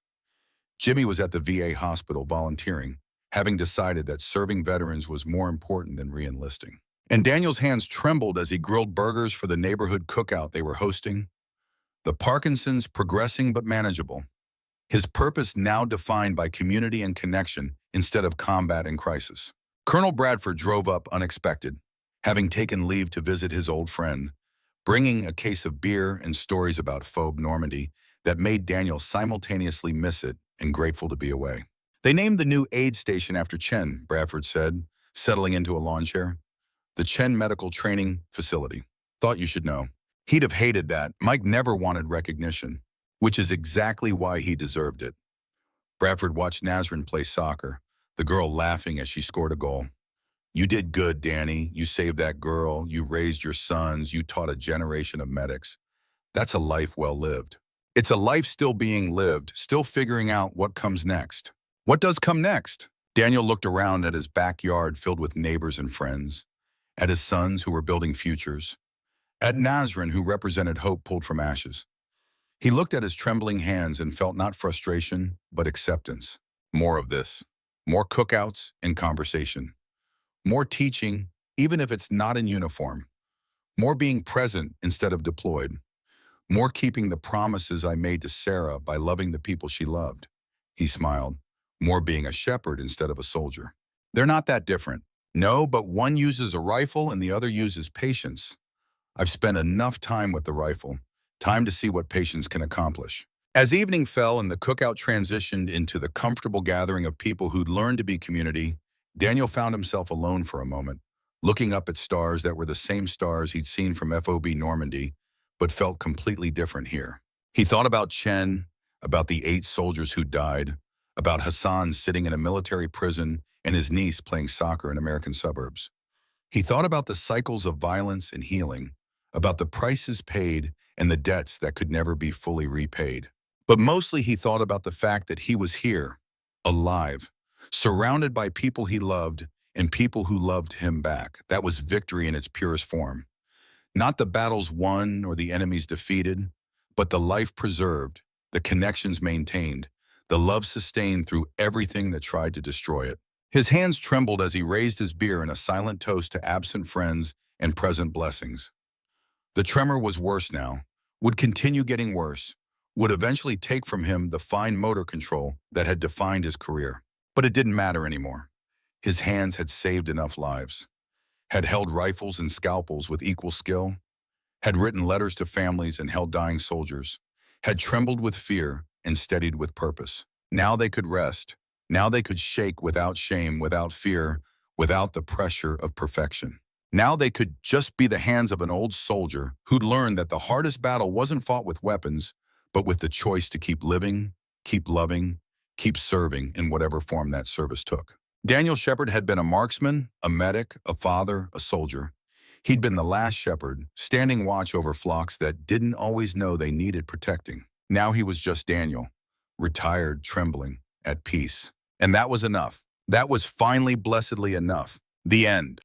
Jimmy was at the VA hospital volunteering, having decided that serving veterans was more important than re-enlisting. And Daniel's hands trembled as he grilled burgers for the neighborhood cookout they were hosting. The Parkinson's progressing but manageable. His purpose now defined by community and connection instead of combat and crisis. Colonel Bradford drove up unexpected, having taken leave to visit his old friend, bringing a case of beer and stories about Phobe Normandy that made Daniel simultaneously miss it and grateful to be away. They named the new aid station after Chen, Bradford said, settling into a lawn chair. The Chen Medical Training Facility. Thought you should know. He'd have hated that. Mike never wanted recognition, which is exactly why he deserved it. Bradford watched Nazrin play soccer, the girl laughing as she scored a goal. You did good, Danny. You saved that girl. You raised your sons. You taught a generation of medics. That's a life well lived. It's a life still being lived, still figuring out what comes next. What does come next? Daniel looked around at his backyard filled with neighbors and friends, at his sons who were building futures, at Nazrin who represented hope pulled from ashes. He looked at his trembling hands and felt not frustration, but acceptance. More of this. More cookouts and conversation. More teaching, even if it's not in uniform. More being present instead of deployed. More keeping the promises I made to Sarah by loving the people she loved. He smiled. More being a shepherd instead of a soldier. They're not that different. No, but one uses a rifle and the other uses patience. I've spent enough time with the rifle. Time to see what patience can accomplish. As evening fell and the cookout transitioned into the comfortable gathering of people who'd learned to be community, Daniel found himself alone for a moment, looking up at stars that were the same stars he'd seen from Phobe Normandy, but felt completely different here. He thought about Chen, about the 8 soldiers who died, about Hassan sitting in a military prison and his niece playing soccer in American suburbs. He thought about the cycles of violence and healing, about the prices paid and the debts that could never be fully repaid. But mostly he thought about the fact that he was here, alive, surrounded by people he loved and people who loved him back. That was victory in its purest form. Not the battles won or the enemies defeated, but the life preserved, the connections maintained, the love sustained through everything that tried to destroy it. His hands trembled as he raised his beer in a silent toast to absent friends and present blessings. The tremor was worse now, would continue getting worse, would eventually take from him the fine motor control that had defined his career. But it didn't matter anymore. His hands had saved enough lives, had held rifles and scalpels with equal skill, had written letters to families and held dying soldiers, had trembled with fear and steadied with purpose. Now they could rest. Now they could shake without shame, without fear, without the pressure of perfection. Now they could just be the hands of an old soldier who'd learned that the hardest battle wasn't fought with weapons, but with the choice to keep living, keep loving, keep serving in whatever form that service took. Daniel Shepherd had been a marksman, a medic, a father, a soldier. He'd been the last shepherd, standing watch over flocks that didn't always know they needed protecting. Now he was just Daniel, retired, trembling, at peace. And that was enough. That was finally blessedly enough. The end.